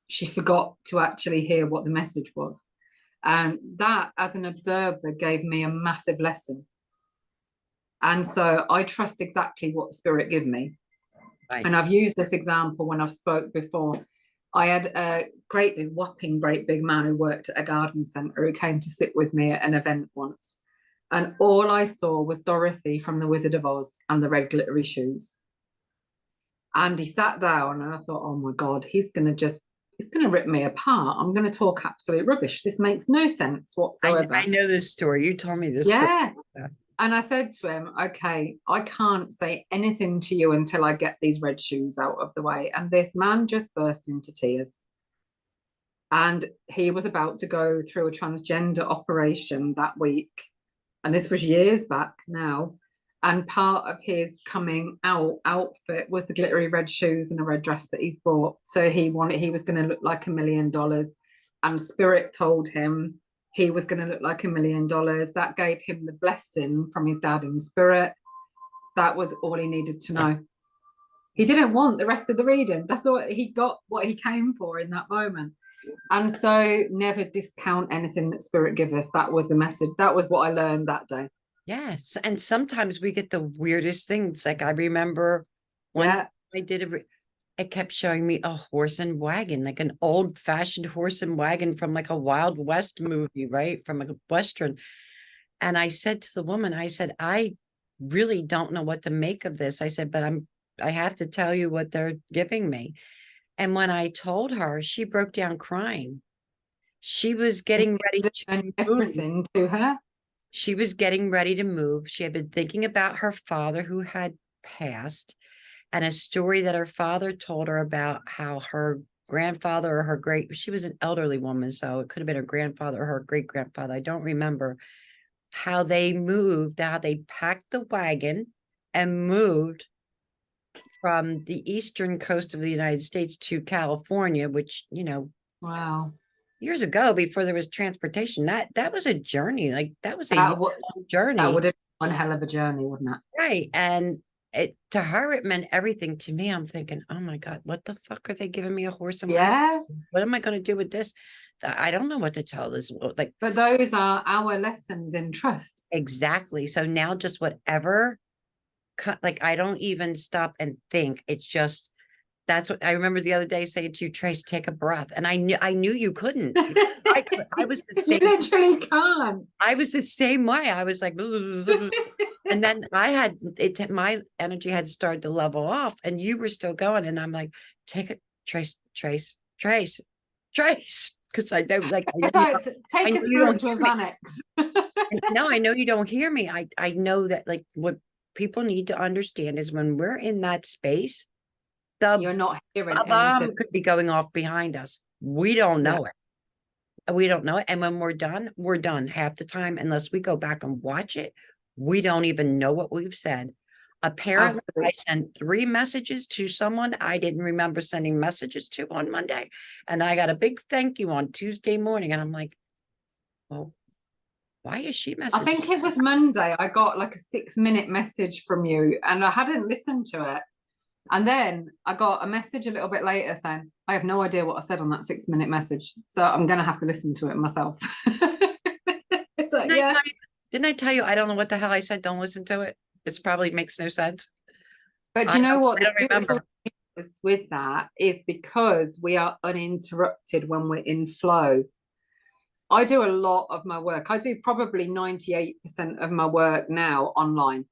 she forgot to actually hear what the message was. And that, as an observer, gave me a massive lesson. And so I trust exactly what spirit give me. Right. And I've used this example when I've spoke before. I had a great big, whopping, great big man who worked at a garden centre who came to sit with me at an event once. And all I saw was Dorothy from The Wizard of Oz and the red glittery shoes. And he sat down and I thought, oh my God, he's going to rip me apart. I'm going to talk absolute rubbish. This makes no sense whatsoever. I know this story. You told me this story. Yeah. And I said to him, okay, I can't say anything to you until I get these red shoes out of the way. And this man just burst into tears. And he was about to go through a transgender operation that week. And this was years back now. And part of his coming out outfit was the glittery red shoes and a red dress that he's bought. So he was going to look like $1 million. And spirit told him he was going to look like $1 million. That gave him the blessing from his dad in spirit. That was all he needed to know. He didn't want the rest of the reading. That's all he got, what he came for in that moment. And so never discount anything that spirit gives us. That was the message. That was what I learned that day. Yes. And sometimes we get the weirdest things. Like I remember once I did it kept showing me a horse and wagon, like an old fashioned horse and wagon from like a Wild West movie, right? From like a Western. And I said to the woman, I said, I really don't know what to make of this. I said, but I have to tell you what they're giving me. And when I told her, she broke down crying. She was getting ready to everything to her. She was getting ready to move. She had been thinking about her father who had passed, and a story that her father told her about how her grandfather or she was an elderly woman, so it could have been her grandfather or her great grandfather. I don't remember how they moved, how they packed the wagon and moved from the eastern coast of the United States to California, which, you know, wow, years ago before there was transportation. That was a journey. Like that was a journey. That would have been one hell of a journey, wouldn't it? Right. And to her, it meant everything. To me, I'm thinking, oh my God, what the fuck are they giving me a horse and wagon? What am I going to do with this? I don't know what to tell this. Like, but those are our lessons in trust. Exactly. So now just whatever, like, I don't even stop and think. It's just, that's what I remember the other day saying to you, Trace, take a breath. And I knew you couldn't. I was the same. You literally can't. I was the same way. I was like, and then my energy had started to level off and you were still going. And I'm like, take it, Trace. Cause I know, like, take a spiritual Xanax. No, I know you don't hear me. I know that, like, what people need to understand is when we're in that space, you're not hearing a bomb could be going off behind us. We don't know it. We don't know it. And when we're done half the time, unless we go back and watch it, We don't even know what we've said. Apparently, I Absolutely. sent 3 messages to someone I didn't remember sending messages to on Monday. And I got a big thank you on Tuesday morning. And I'm like, well, why is she I messaging? think it was Monday. I got like a 6-minute message from you and I hadn't listened to it. And then I got a message a little bit later saying, I have no idea what I said on that 6-minute message. So I'm going to have to listen to it myself. It's like, Didn't I yeah. tell you, didn't I tell you I don't know what the hell I said? Don't listen to it. It's probably makes no sense. But you know what? I The don't beautiful remember. thing is with that is because we are uninterrupted when we're in flow. I do a lot of my work. I do probably 98% of my work now online.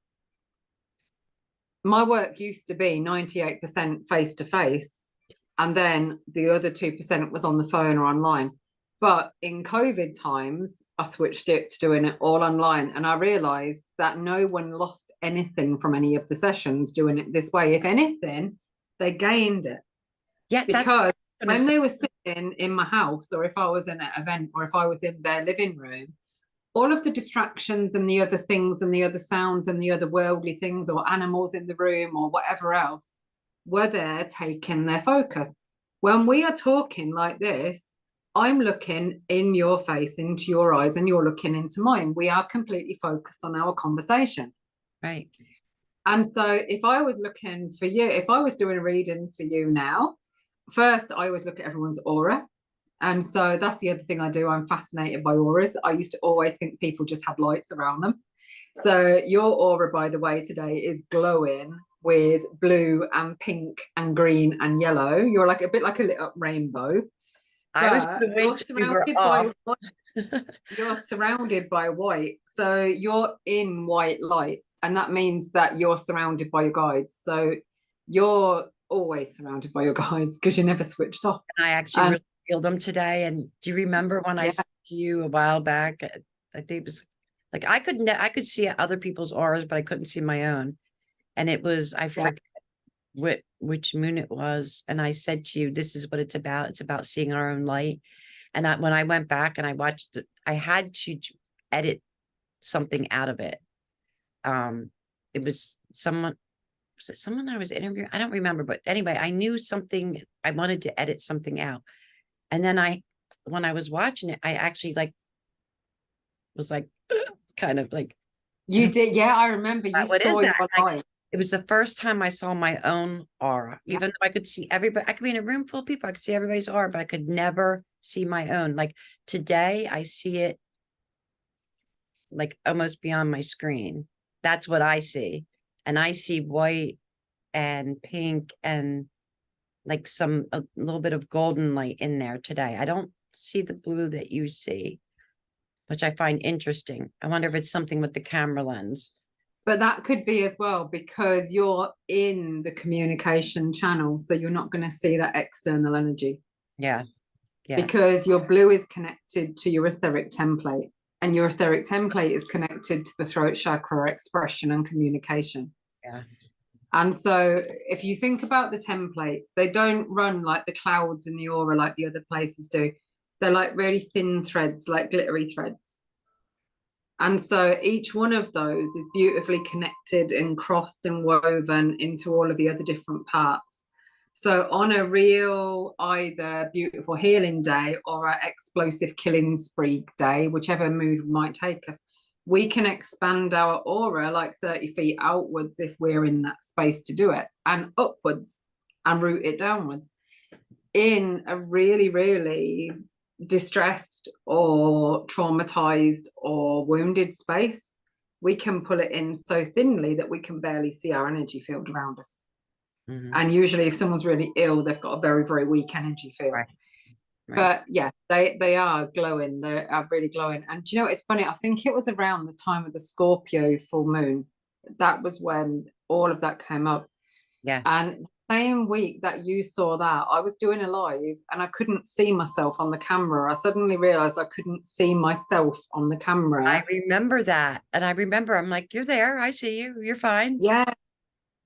My work used to be 98% face to face, and then the other 2% was on the phone or online. But in COVID times, I switched it to doing it all online. And I realized that no one lost anything from any of the sessions doing it this way. If anything, they gained it. Yeah, that's what Because I'm gonna when say. they were sitting in my house, or if I was in an event, or if I was in their living room, all of the distractions and the other things and the other sounds and the other worldly things or animals in the room or whatever else were there taking their focus. When we are talking like this, I'm looking in your face, into your eyes, and you're looking into mine. We are completely focused on our conversation. Right. And so if I was looking for you, if I was doing a reading for you now, first I always look at everyone's aura. And so that's the other thing I do. I'm fascinated by auras. I used to always think people just had lights around them. So your aura, by the way, today is glowing with blue and pink and green and yellow. You're like a bit like a lit up rainbow, I was but gonna wait you're till we were surrounded by off. you're surrounded by white. So you're in white light. And that means that you're surrounded by your guides. So you're always surrounded by your guides because you're never switched off. And I actually And really feel them today. And do you remember when I yeah, said to you a while back? I think it was like I could see other people's auras, but I couldn't see my own. And it was I yeah. forget which moon it was. And I said to you, this is what it's about. It's about seeing our own light. And when I went back and I watched it, I had to edit something out of it. It was it someone I was interviewing? I don't remember, but anyway, I knew something. I wanted to edit something out. And then when I was watching it, I actually was like, kind of like, You did, yeah, I remember you what is saw that? your Like, light. it was the first time I saw my own aura, Yeah. even though I could see everybody. I could be in a room full of people. I could see everybody's aura, but I could never see my own. Like today, I see it like almost beyond my screen. That's what I see. And I see white and pink and like a little bit of golden light in there today. I don't see the blue that you see, which I find interesting. I wonder if it's something with the camera lens. But that could be as well because you're in the communication channel. So you're not going to see that external energy Yeah. Yeah. because your blue is connected to your etheric template and your etheric template is connected to the throat chakra expression and communication. Yeah. And so if you think about the templates, they don't run like the clouds in the aura like the other places do. They're like really thin threads, like glittery threads. And so each one of those is beautifully connected and crossed and woven into all of the other different parts. So on a real either beautiful healing day or an explosive killing spree day, whichever mood might take us, we can expand our aura like 30 feet outwards if we're in that space to do it, and upwards and root it downwards. In a really, really distressed or traumatized or wounded space, we can pull it in so thinly that we can barely see our energy field around us. Mm-hmm. And usually if someone's really ill, they've got a very, very weak energy field. Right. Right. But yeah, they are glowing. They are really glowing. And you know, it's funny. I think it was around the time of the Scorpio full moon. That was when all of that came up. Yeah. And same week that you saw that, I was doing a live and I couldn't see myself on the camera. I suddenly realized I couldn't see myself on the camera. I remember that. And I remember I'm like, you're there. I see you. You're fine. Yeah.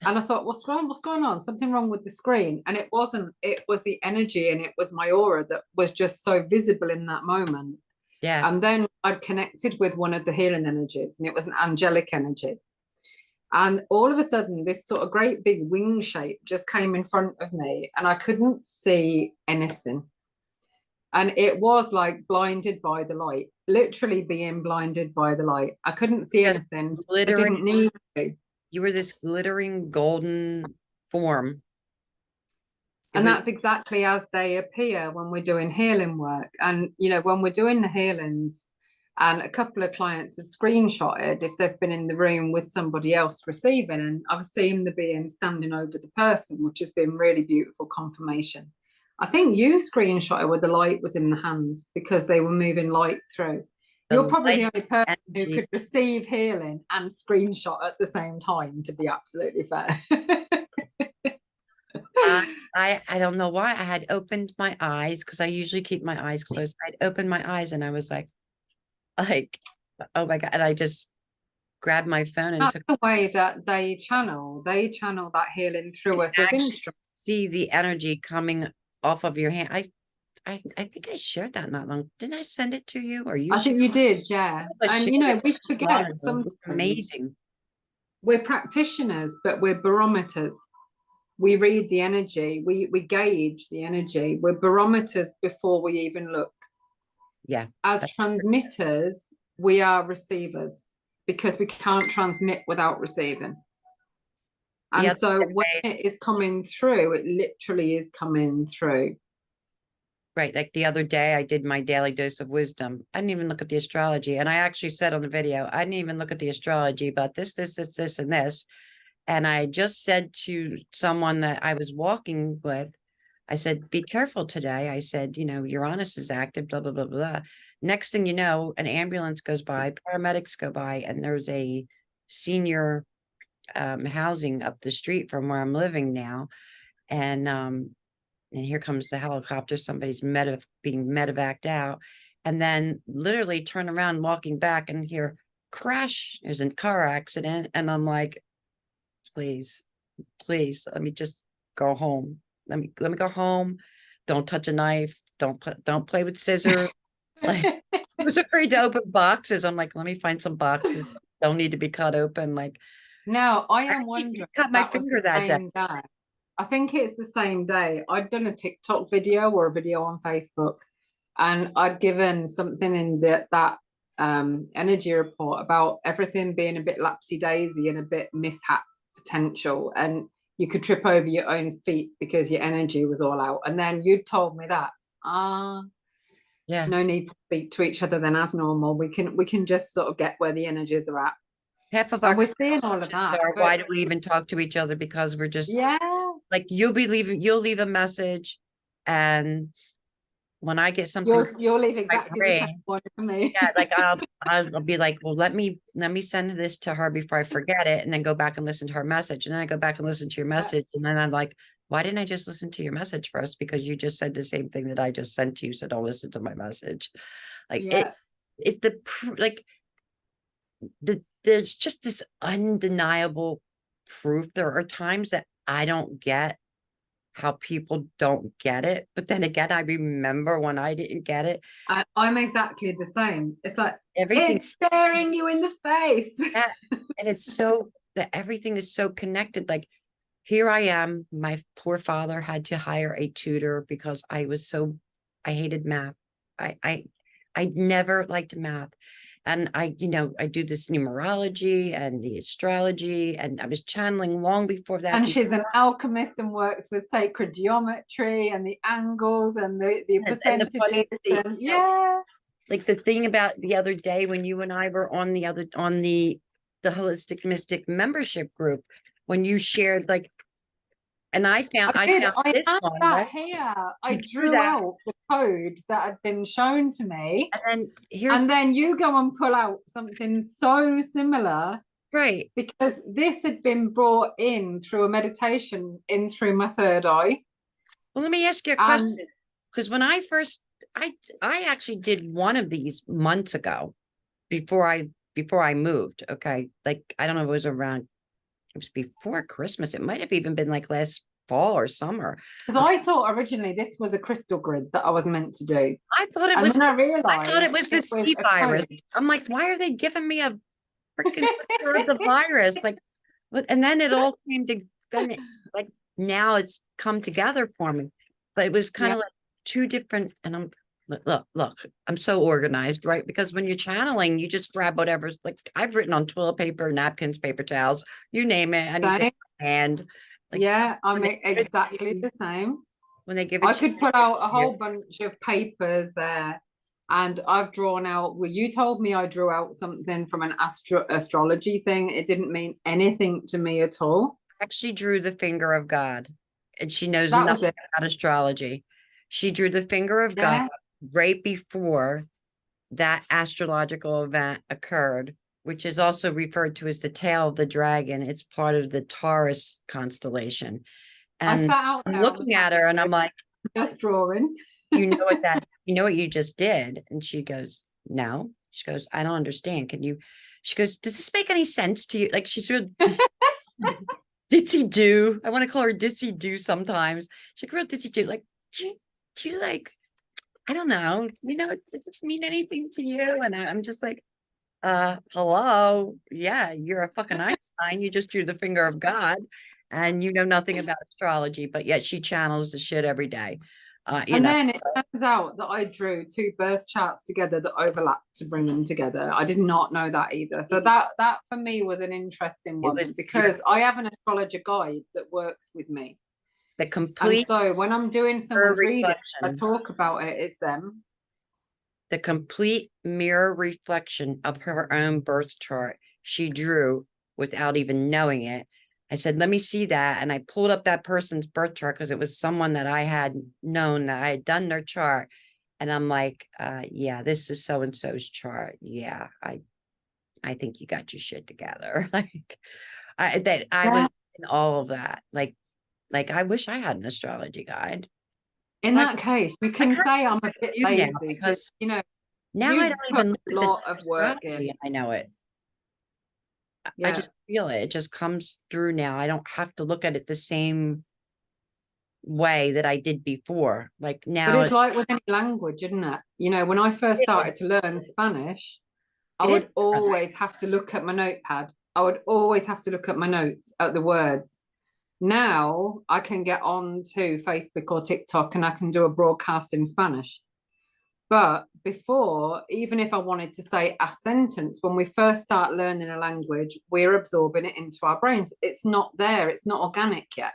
And I thought, what's wrong? What's going on? Something wrong with the screen. And it wasn't, it was the energy and it was my aura that was just so visible in that moment. Yeah. And then I'd connected with one of the healing energies, and it was an angelic energy. And all of a sudden, this sort of great big wing shape just came in front of me, and I couldn't see anything. And it was like blinded by the light, literally being blinded by the light. I couldn't see anything. I didn't need to. You were this glittering golden form. And that's exactly as they appear when we're doing healing work. And, you know, when we're doing the healings, and a couple of clients have screenshotted if they've been in the room with somebody else receiving, and I've seen the being standing over the person, which has been really beautiful confirmation. I think you screenshotted where the light was in the hands because they were moving light through. You're probably the only person who could receive healing and screenshot at the same time, to be absolutely fair. I don't know why. I had opened my eyes because I usually keep my eyes closed. I'd opened my eyes and I was like, oh my God. And I just grabbed my phone and that's took the way that they channel that healing through us as instruments. See the energy coming off of your hand. I think I shared that not long. Didn't I send it to you? Or you? I think you did, yeah. And you know, we forget sometimes. Amazing. We're practitioners, but we're barometers. We read the energy, we gauge the energy. We're barometers before we even look. Yeah. As transmitters, we are receivers because we can't transmit without receiving. And so when it is coming through, it literally is coming through. Right. Like the other day, I did my daily dose of wisdom. I didn't even look at the astrology. And I actually said on the video, I didn't even look at the astrology, but this, and this. And I just said to someone that I was walking with, I said, be careful today. I said, you know, Uranus is active, blah, blah, blah, blah. Next thing you know, an ambulance goes by, paramedics go by, and there's a senior housing up the street from where I'm living now. And here comes the helicopter. Somebody's being medevaced out. And then literally turn around walking back and hear crash. There's a car accident. And I'm like, please, let me just go home. Let me go home. Don't touch a knife. Don't play with scissors. Like, I was afraid to open boxes. I'm like, let me find some boxes. Don't need to be cut open. Like, now I am wondering. Cut my finger that day. I think it's the same day. I'd done a TikTok video or a video on Facebook, and I'd given something in that energy report about everything being a bit lapsy daisy and a bit mishap potential, and you could trip over your own feet because your energy was all out. And then you told me that yeah, no need to speak to each other then as normal. We can just sort of get where the energies are at. Half of our we're seeing all of that. Why do we even talk to each other? Because we're just like, you'll leave a message, and when I get something, you'll leave exactly the same one for me. Yeah, like I'll be like, well, let me send this to her before I forget it, and then go back and listen to her message, and then I go back and listen to your message, and then I'm like, why didn't I just listen to your message first? Because you just said the same thing that I just sent to you, so don't listen to my message. Like it's there's just this undeniable proof. There are times that I don't get how people don't get it, but then again, I remember when I didn't get it. I'm exactly the same. It's like everything's staring you in the face. Yeah. And it's so that everything is so connected. Like, here I am, my poor father had to hire a tutor because I hated math. I never liked math. And I do this numerology and the astrology, and I was channeling long before that. And she's an alchemist and works with sacred geometry and the angles and the percentages. Like the thing about the other day when you and I were on the Holistic Mystic membership group, when you shared, like, and I found this one that here. I drew out the code that had been shown to me, and then you go and pull out something so similar, right? Because this had been brought in through a meditation in through my third eye. Well, let me ask you a question, because when I first, I actually did one of these months ago, before I moved. Okay, like I don't know if it was around. It was before Christmas. It might have even been like last fall or summer. Because I thought originally this was a crystal grid that I was meant to do. I thought it And was, then I I thought it realized was the it was C a virus. code. I'm like, why are they giving me a freaking picture of the virus? Like, and then it all came to, then like now it's come together for me. But it was kind Yeah. of like two different, and I'm look, I'm so organized, right? Because when you're channeling, you just grab whatever's like I've written on toilet paper, napkins, paper towels, you name it, anything. Same. And like Yeah, I'm when they give it to exactly you- the same. when they give it I to could put out a you, whole bunch of papers there, and I've drawn out. Well, you told me I drew out something from an astrology thing. It didn't mean anything to me at all. actually drew the finger of God, and she knows That was nothing it. about astrology. She drew the finger of God Yeah. right before that astrological event occurred, which is also referred to as the tail of the dragon. It's part of the Taurus constellation. I And sat out I'm there on the looking at her and I'm like, just drawing. you know what that, you know what you just did? And she goes, no. She goes, I don't understand. Can you, she goes, does this make any sense to you? Like she's real ditzy do. I want to call her ditzy do sometimes. She's like real ditzy do. Like, do you like, I don't know, does this mean anything to you? And I'm just like, hello. Yeah, you're a fucking Einstein. You just drew the finger of God and you know nothing about astrology, but yet she channels the shit every day. And then it turns out that I drew two birth charts together that overlapped to bring them together. I did not know that either. So that for me was an interesting one because I have an astrologer guide that works with me. The And complete so when I'm doing someone's reading, I reflection, talk about it, it's them. the complete mirror reflection of her own birth chart she drew without even knowing it. I said, let me see that. And I pulled up that person's birth chart because it was someone that I had known, that I had done their chart. And I'm like, yeah, this is so-and-so's chart. Yeah, I think you got your shit together. Like I was in all of that. Like I wish I had an astrology guide. In that case, we can say I'm a bit Now lazy because because now I you don't put even look a at the lot of work astrology, in. I know it. I Yeah. just feel it. It just comes through now. I don't have to look at it the same way that I did before. Like But now it's like with any language, isn't it? You know, when I first started to learn Spanish, I it is would always have to look at my notepad. I would always have to look at my notes, at the words. Now I can get on to Facebook or TikTok and I can do a broadcast in Spanish. But before, even if I wanted to say a sentence, when we first start learning a language, we're absorbing it into our brains. It's not there, it's not organic yet.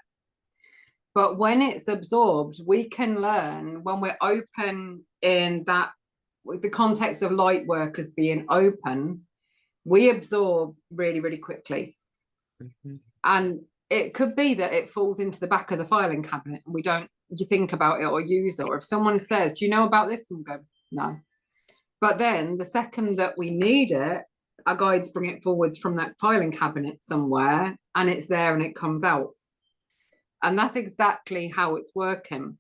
But when it's absorbed, we can learn when we're open in that, with the context of light workers being open, we absorb really, really quickly. Mhm. And it could be that it falls into the back of the filing cabinet and we don't you think about it or use it. Or if someone says, do you know about this? And we go, no. But then the second that we need it, our guides bring it forwards from that filing cabinet somewhere and it's there and it comes out. And that's exactly how it's working.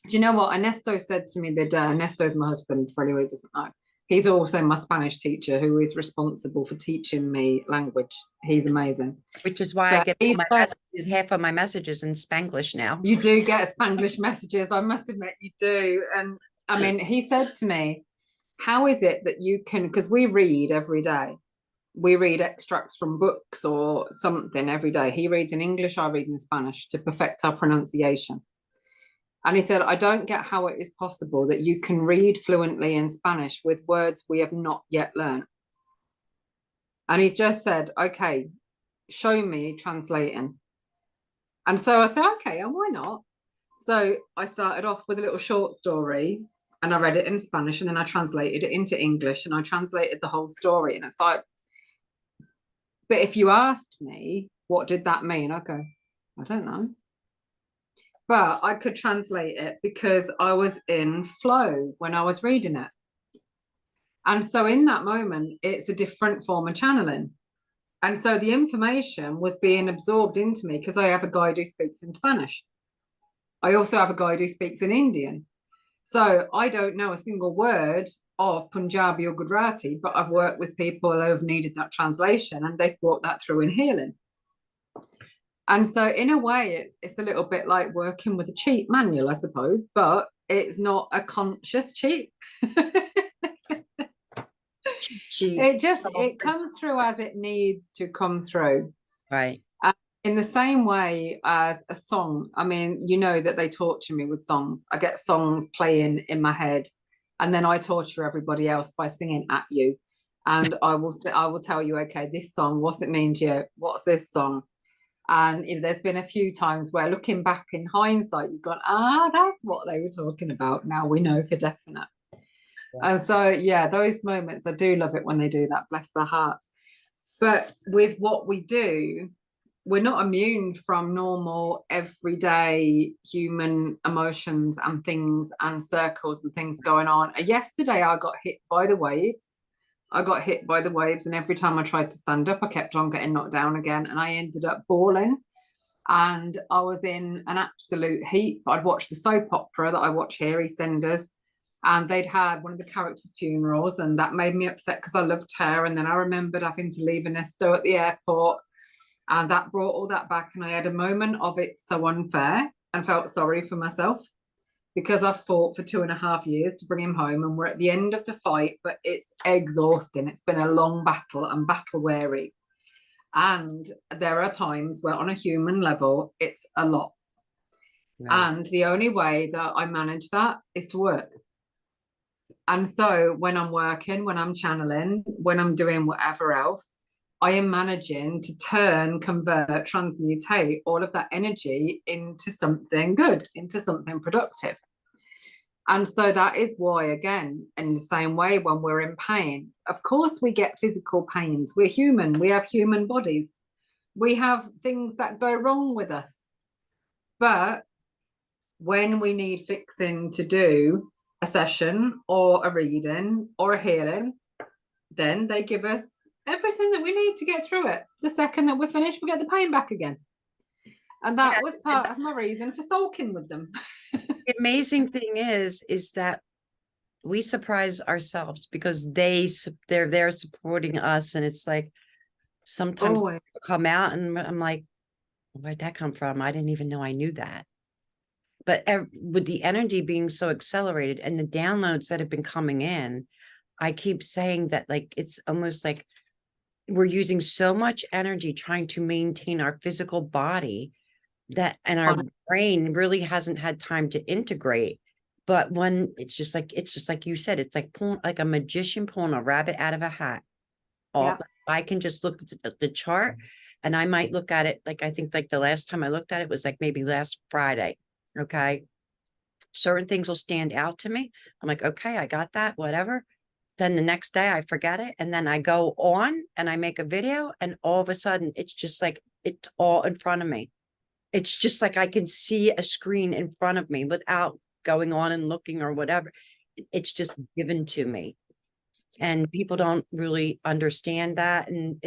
Do you know what Ernesto said to me the other day? Ernesto is my husband, for anyone who doesn't know. He's also my Spanish teacher who is responsible for teaching me language. He's amazing. Which is why I get all my messages, half of my messages in Spanglish now. You do get Spanglish messages, I must admit you do. And I mean, he said to me, how is it that you can, because we read every day, we read extracts from books or something every day. He reads in English, I read in Spanish to perfect our pronunciation. And he said, I don't get how it is possible that you can read fluently in Spanish with words we have not yet learned. And he's just said, okay, show me translating. And so I said, okay, and why not? So I started off with a little short story and I read it in Spanish and then I translated it into English and I translated the whole story. And it's like, but if you asked me, what did that mean? I go, I don't know. But I could translate it because I was in flow when I was reading it. And so in that moment, it's a different form of channeling. And so the information was being absorbed into me because I have a guide who speaks in Spanish. I also have a guide who speaks in Indian. So I don't know a single word of Punjabi or Gujarati, but I've worked with people who have needed that translation and they've brought that through in healing. And so in a way, it's a little bit like working with a cheat manual, I suppose, but it's not a conscious cheat. She, It comes through as it needs to come through. right. In the same way as a song. I mean, you know that they torture me with songs. I get songs playing in my head, and then I torture everybody else by singing at you. And I will tell you, okay, this song, what's it mean to you? What's this song? And there's been a few times where looking back in hindsight, you've gone, that's what they were talking about. Now we know for definite. Yeah. And so, yeah, those moments, I do love it when they do that, bless their hearts. But with what we do, we're not immune from normal, everyday human emotions and things and circles and things going on. Yesterday, I got hit by the waves. And every time I tried to stand up, I kept on getting knocked down again. And I ended up bawling. And I was in an absolute heap. I'd watched a soap opera that I watch here, EastEnders, and they'd had one of the characters' funerals, and that made me upset because I loved her. And then I remembered having to leave Ernesto at the airport, and that brought all that back. And I had a moment of it's so unfair and felt sorry for myself because I've fought for 2.5 years to bring him home, and we're at the end of the fight, but it's exhausting. It's been a long battle. I'm battle weary. And there are times where on a human level, it's a lot. Right. And the only way that I manage that is to work. And so when I'm working, when I'm channeling, when I'm doing whatever else, I am managing to turn, convert, transmutate all of that energy into something good, into something productive. And so that is why, again, in the same way, when we're in pain, of course, we get physical pains. We're human. We have human bodies. We have things that go wrong with us. But when we need fixing to do a session or a reading or a healing, then they give us everything that we need to get through it. The second that we're finished, we get the pain back again. And that was part of my reason for sulking with them. The amazing thing is that we surprise ourselves because they're there supporting us, and it's like sometimes Always. come out and I'm like, where'd that come from? I didn't even know I knew that. But with the energy being so accelerated and the downloads that have been coming in, I keep saying that, like, it's almost like we're using so much energy trying to maintain our physical body that, and our brain really hasn't had time to integrate. But when it's just like you said, it's like pulling, like a magician pulling a rabbit out of a hat. Yeah. I can just look at the chart, and I might look at it, like, I think like the last time I looked at it was like maybe last Friday. Okay. Certain things will stand out to me. I'm like, okay, I got that, whatever. Then the next day I forget it. And then I go on and I make a video, and all of a sudden it's just like, it's all in front of me. It's just like I can see a screen in front of me without going on and looking or whatever. It's just given to me. And people don't really understand that. And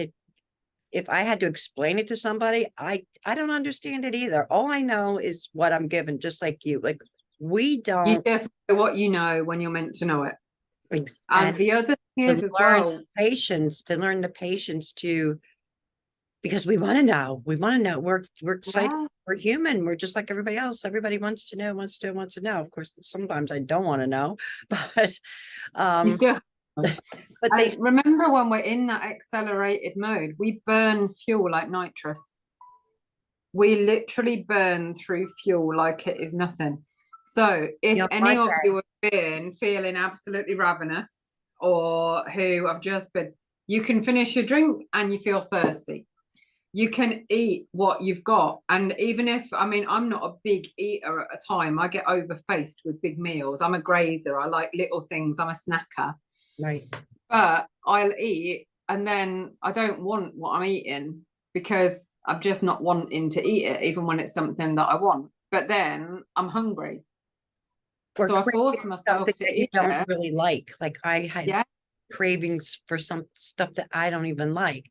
if I had to explain it to somebody, I don't understand it either. All I know is what I'm given, just like you. Like, we You don't. just know what you know when you're meant to know it. And And the other thing is to as learn well, patience, to learn the patience to, because we want to know. We want to know. We're excited. yeah, We're human. We're just like everybody else. Everybody wants to know, wants to know. Of course, sometimes I don't want to know, but you um, still. but they And remember when we're in that accelerated mode, we burn fuel like nitrous. We literally burn through fuel like it is nothing. So if on any of Monday, you have been feeling absolutely ravenous, or who have just been, you can finish your drink and you feel thirsty. You can eat what you've got. And even if, I mean, I'm not a big eater at a time, I get overfaced with big meals. I'm a grazer. I like little things. I'm a snacker. right? But I'll eat and then I don't want what I'm eating because I'm just not wanting to eat it, even when it's something that I want. But then I'm hungry. Or So I force craving myself something to that you eat don't it. really like. Like, I had Yeah. cravings for some stuff that I don't even like.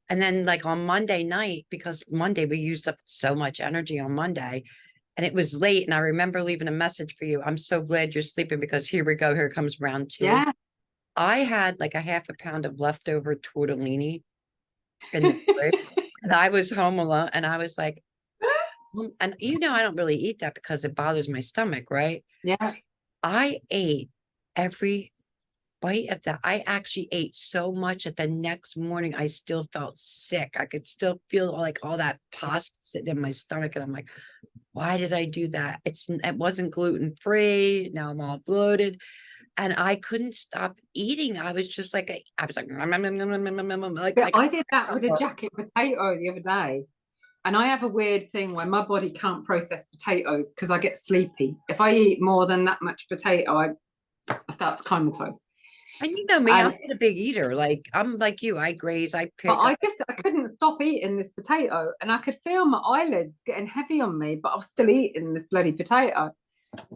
And then, like, on Monday night, because Monday we used up so much energy on Monday, and it was late, and I remember leaving a message for you. I'm so glad you're sleeping, because here we go. Here comes round two. Yeah. I had like a half a pound of leftover tortellini in the fridge, and I was home alone, and I was like, And you know, I don't really eat that because it bothers my stomach, right? Yeah. I ate every bite of that. I actually ate so much that the next morning I still felt sick. I could still feel like all that pasta sitting in my stomach. And I'm like, why did I do that? It wasn't gluten free. Now I'm all bloated. And I couldn't stop eating. I was just like, I was like, But like, I did that with a jacket potato the other day. And I have a weird thing where my body can't process potatoes because I get sleepy. If I eat more than that much potato, I start to comatose. and you know me, I'm And not a big eater. Like, I'm like you, I graze, I but pick up. I couldn't stop eating this potato, and I could feel my eyelids getting heavy on me, but I was still eating this bloody potato.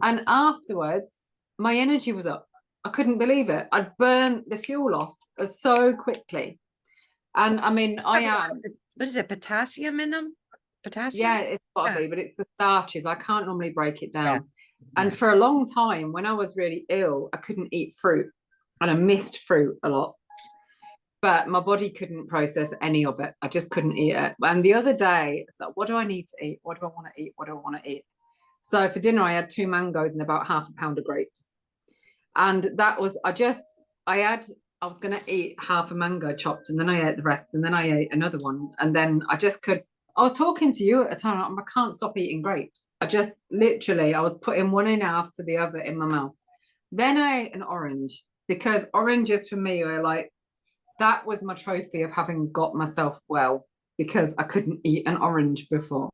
And afterwards, my energy was up. I couldn't believe it. I'd burnt the fuel off so quickly. And I mean, I am, What is it? Potassium in them? yeah, Potassium? it's got to Yeah. be, but it's the starches. I can't normally break it Yeah. down. And for a long time, when I was really ill, I couldn't eat fruit and I missed fruit a lot. But my body couldn't process any of it. I just couldn't eat it. And the other day, so what do I need to eat? What do I want to eat? What do I want to eat? So for dinner, I had 2 mangoes and about half a pound of grapes. And that was, I was going to eat half a mango chopped and then I ate the rest and then I ate another one. And then I was talking to you at a time, I can't stop eating grapes. I was putting one in after the other in my mouth. Then I ate an orange because oranges for me are like, that was my trophy of having got myself well because I couldn't eat an orange before.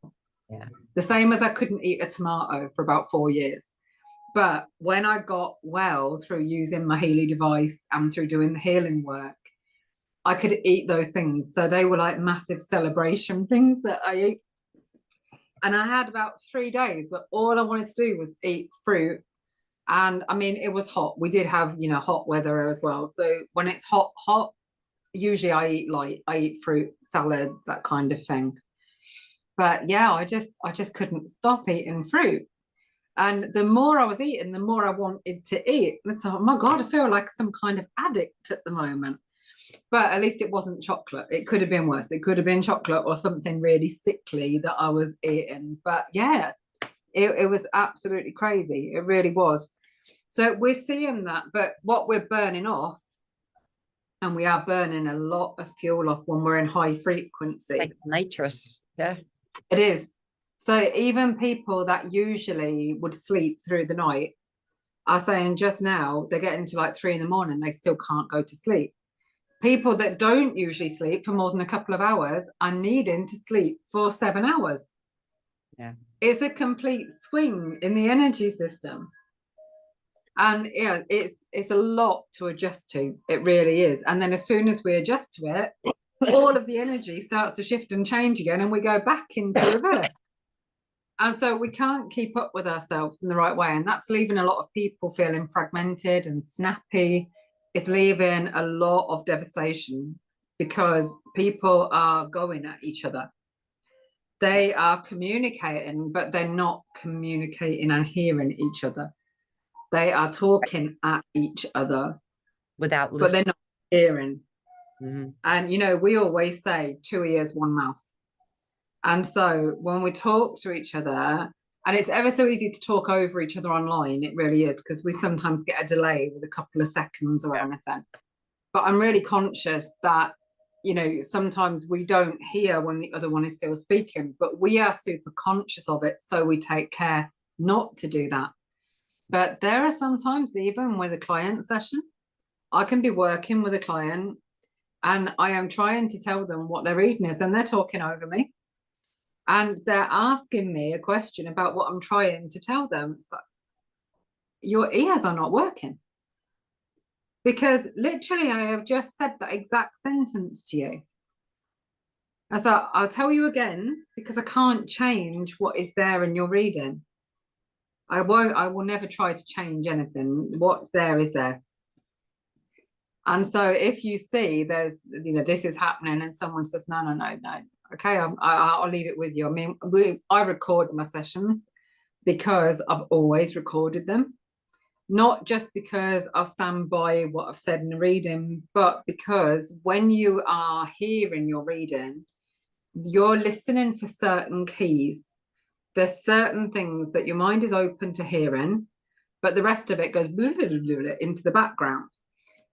Yeah. The same as I couldn't eat a tomato for about 4 years. But when I got well through using my Healy device and through doing the healing work, I could eat those things. So they were like massive celebration things that I ate. And I had about 3 days where all I wanted to do was eat fruit. And I mean, it was hot. We did have, hot weather as well. So when it's hot, usually I eat light. I eat fruit, salad, that kind of thing. But yeah, I just couldn't stop eating fruit. And the more I was eating, the more I wanted to eat. And so, oh my God, I feel like some kind of addict at the moment. But at least it wasn't chocolate. It could have been worse. It could have been chocolate or something really sickly that I was eating. But yeah, it was absolutely crazy. It really was. So we're seeing that. But what we're burning off, and we are burning a lot of fuel off when we're in high frequency. Like nitrous. Yeah. It is. So even people that usually would sleep through the night are saying just now they're getting to like 3 in the morning, they still can't go to sleep. People that don't usually sleep for more than a couple of hours are needing to sleep for 7 hours. Yeah. It's a complete swing in the energy system. And yeah, it's a lot to adjust to. It really is. And then as soon as we adjust to it, all of the energy starts to shift and change again, and we go back into reverse. And so we can't keep up with ourselves in the right way. And that's leaving a lot of people feeling fragmented and snappy. It's leaving a lot of devastation because people are going at each other. They are communicating, but they're not communicating and hearing each other. They are talking at each other Without but they're listening. not hearing. Mm-hmm. And we always say 2 ears, one mouth. And so when we talk to each other, and it's ever so easy to talk over each other online, it really is, because we sometimes get a delay with a couple of seconds or anything. But I'm really conscious that, sometimes we don't hear when the other one is still speaking, but we are super conscious of it. So we take care not to do that. But there are sometimes, even with a client session, I can be working with a client and I am trying to tell them what their reading is, and they're talking over me. And they're asking me a question about what I'm trying to tell them. It's like, your ears are not working. Because literally, I have just said that exact sentence to you. And so I'll tell you again, because I can't change what is there in your reading. I will never try to change anything. What's there is there. And so if you see there's, this is happening and someone says, no, okay, I'll leave it with you. I mean, I record my sessions because I've always recorded them, not just because I'll stand by what I've said in the reading, but because when you are hearing your reading, you're listening for certain keys. There's certain things that your mind is open to hearing, but the rest of it goes blah, blah, blah, blah, into the background.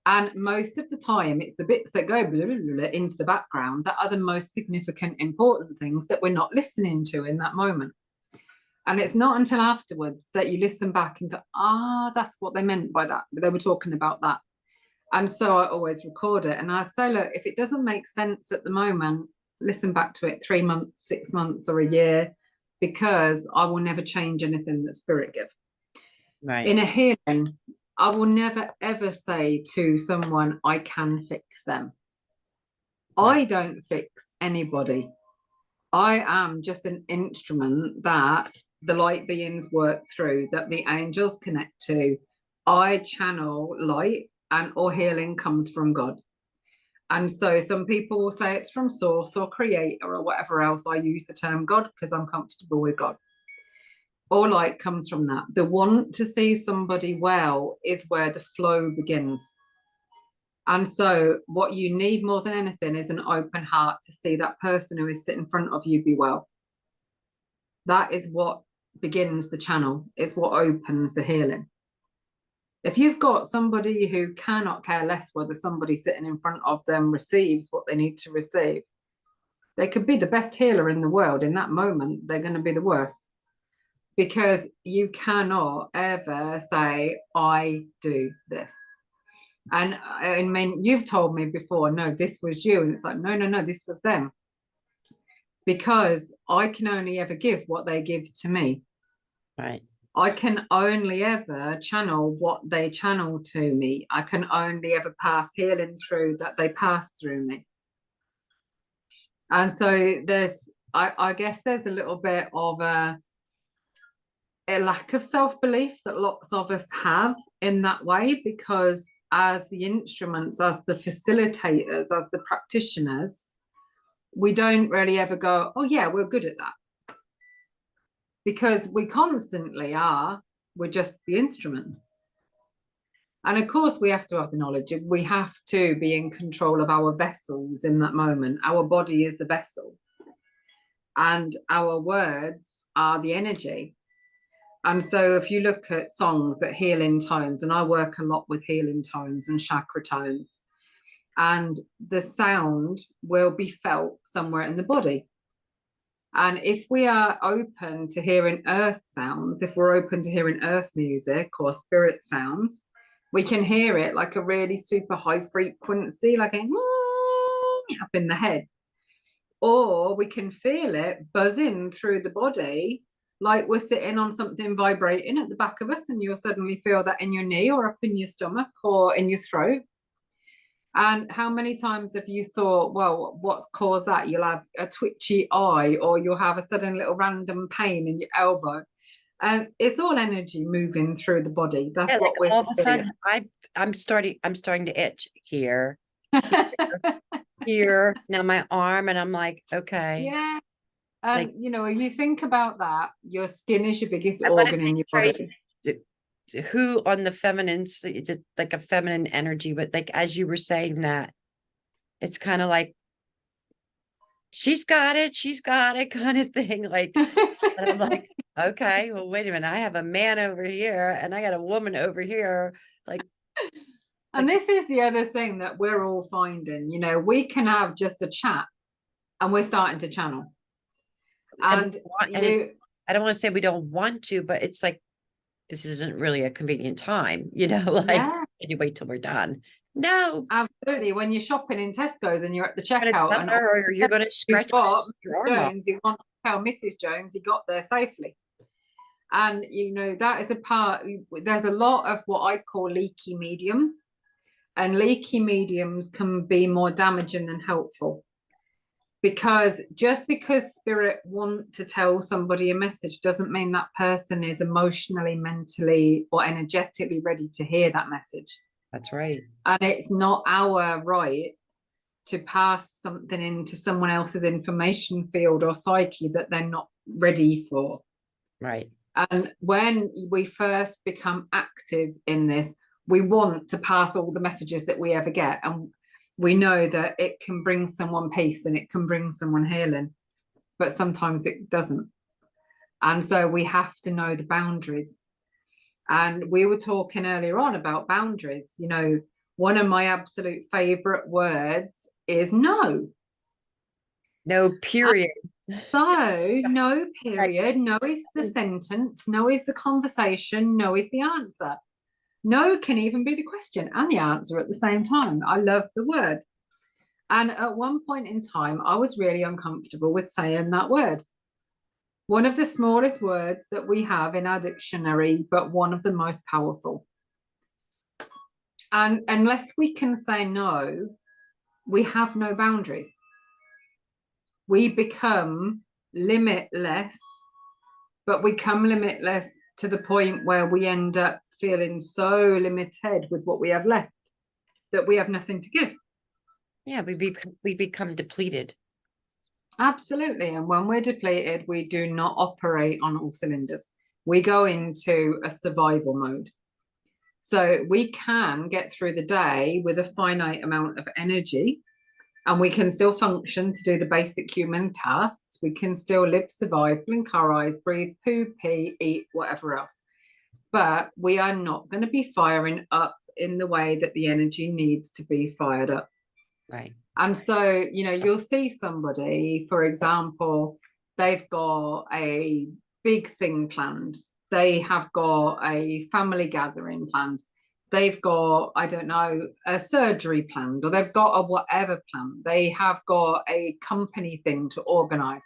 And most of the time, it's the bits that go blah, blah, blah, into the background that are the most significant, important things that we're not listening to in that moment. And it's not until afterwards that you listen back and go, that's what they meant by that. They were talking about that. And so I always record it. And I say, look, if it doesn't make sense at the moment, listen back to it 3 months, 6 months, or a year, because I will never change anything that spirit give. Right. In a healing, I will never, ever say to someone, I can fix them. Right. I don't fix anybody. I am just an instrument that the light beings work through, that the angels connect to. I channel light, and all healing comes from God. And so some people will say it's from source or creator or whatever else. I use the term God because I'm comfortable with God. All light comes from that. The want to see somebody well is where the flow begins. And so what you need more than anything is an open heart to see that person who is sitting in front of you be well. That is what begins the channel. It's what opens the healing. If you've got somebody who cannot care less whether somebody sitting in front of them receives what they need to receive, they could be the best healer in the world. In that moment, they're going to be the worst. Because you cannot ever say, I do this. And I mean, you've told me before, no, this was you. And it's like, no, this was them. Because I can only ever give what they give to me. Right. I can only ever channel what they channel to me. I can only ever pass healing through that they pass through me. And so I guess there's a little bit of a lack of self-belief that lots of us have in that way, because as the instruments, as the facilitators, as the practitioners, we don't really ever go, oh yeah, we're good at that. Because we constantly are, we're just the instruments. And of course we have to have the knowledge. We have to be in control of our vessels in that moment. Our body is the vessel. And our words are the energy. And so if you look at songs at healing tones, and I work a lot with healing tones and chakra tones, and the sound will be felt somewhere in the body. And if we are open to hearing earth sounds, if we're open to hearing earth music or spirit sounds, we can hear it like a really super high frequency, like a up in the head. Or we can feel it buzzing through the body, like we're sitting on something vibrating at the back of us, and you'll suddenly feel that in your knee or up in your stomach or in your throat. And how many times have you thought, well, what's caused that? You'll have a twitchy eye, or you'll have a sudden little random pain in your elbow. And it's all energy moving through the body. That's what we're all of a sudden I'm starting to itch here, here, now my arm, and I'm like, okay. Yeah. And like, you know, when you think about that, your skin is your biggest I wanna organ say, in your Tracey, body. who on the feminine, just like a feminine energy, but like as you were saying that, it's kind of like she's got it kind of thing. Like, and I'm like, okay, well, wait a minute, I have a man over here and I got a woman over here. Like, And this is the other thing that we're all finding, you know, we can have just a chat and we're starting to channel. And I don't want to say we don't want to, but it's like, this isn't really a convenient time, you know, like, yeah, can you wait till we're done? No. absolutely. When you're shopping in Tesco's and you're at the checkout and or you're going to scratch your arm off. Jones, you want to tell Mrs. Jones he got there safely. And, you know, that is a part, there's a lot of what I call leaky mediums. And leaky mediums can be more damaging than helpful. Because just because spirit want to tell somebody a message doesn't mean that person is emotionally, mentally, or energetically ready to hear that message. That's right. And it's not our right to pass something into someone else's information field or psyche that they're not ready for. Right. And when we first become active in this, we want to pass all the messages that we ever get. And we know that it can bring someone peace and it can bring someone healing, but sometimes it doesn't. And so we have to know the boundaries. And we were talking earlier on about boundaries. You know, one of my absolute favorite words is no. No, period. So, no, period. No is the sentence. No is the conversation. No is the answer. No can even be the question and the answer at the same time. I love the word. And at one point in time, I was really uncomfortable with saying that word. One of the smallest words that we have in our dictionary, but one of the most powerful. And unless we can say no, we have no boundaries. We become limitless, but we come limitless to the point where we end up feeling so limited with what we have left that we have nothing to give. Yeah, we become depleted. Absolutely. And when we're depleted, we do not operate on all cylinders. We go into a survival mode. So we can get through the day with a finite amount of energy, and we can still function to do the basic human tasks. We can still live, survive, blink our eyes, breathe, poo, pee, eat, whatever else. But we are not going to be firing up in the way that the energy needs to be fired up. Right. And so, you know, you'll see somebody, for example, they've got a big thing planned. They have got a family gathering planned. They've got, I don't know, a surgery planned, or they've got a whatever plan. They have got a company thing to organize.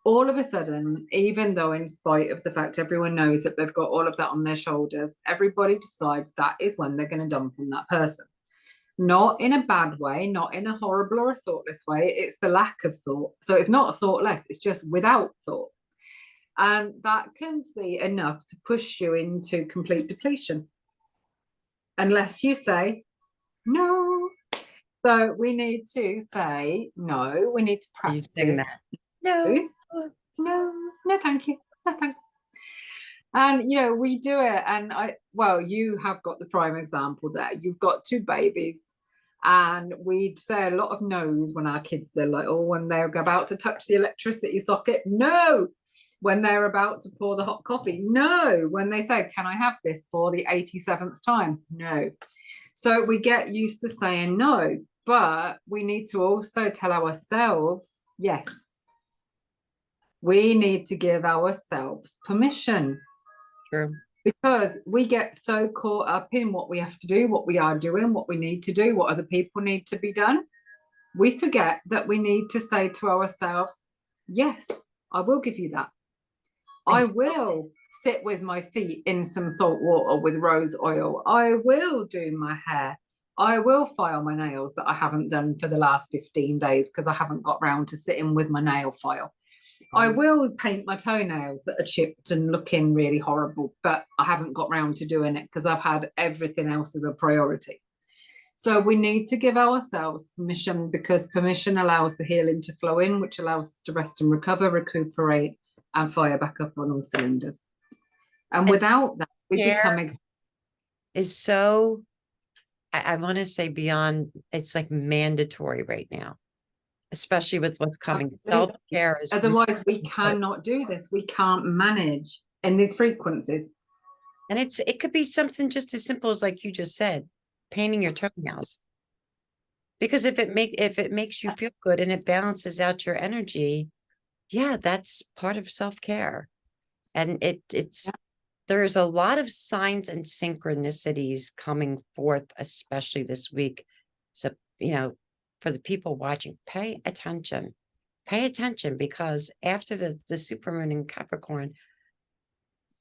All of a sudden, even though in spite of the fact everyone knows that they've got all of that on their shoulders, everybody decides that is when they're going to dump on that person. Not in a bad way, not in a horrible or a thoughtless way. It's the lack of thought. So it's not thoughtless, it's just without thought. And that can be enough to push you into complete depletion. Unless you say no. So we need to say no. We need to practice. You sing that. No. No, no, thank you. No, thanks. And you know, we do it, and well, you have got the prime example there. You've got two babies, and we say a lot of no's when our kids are little, when they're about to touch the electricity socket, no. When they're about to pour the hot coffee, no. When they say, can I have this for the 87th time? No. So we get used to saying no, but we need to also tell ourselves yes. We need to give ourselves permission. True. Because we get so caught up in what we have to do, what we are doing, what we need to do, what other people need to be done. We forget that we need to say to ourselves, yes, I will give you that. I will sit with my feet in some salt water with rose oil. I will do my hair. I will file my nails that I haven't done for the last 15 days because I haven't got round to sitting with my nail file. I will paint my toenails that are chipped and looking really horrible, but I haven't got round to doing it because I've had everything else as a priority. So we need to give ourselves permission, because permission allows the healing to flow in, which allows us to rest and recover, recuperate, and fire back up on all cylinders. And without that, we become is so, I want to say beyond, it's like mandatory right now, especially with what's coming. Self-care is otherwise we cannot do this. We can't manage in these frequencies. And it could be something just as simple as, like you just said, painting your toenails. Because if it makes you feel good and it balances out your energy, yeah, that's part of self-care. And there's a lot of signs and synchronicities coming forth, especially this week. So, you know, for the people watching, pay attention, because after the supermoon in Capricorn,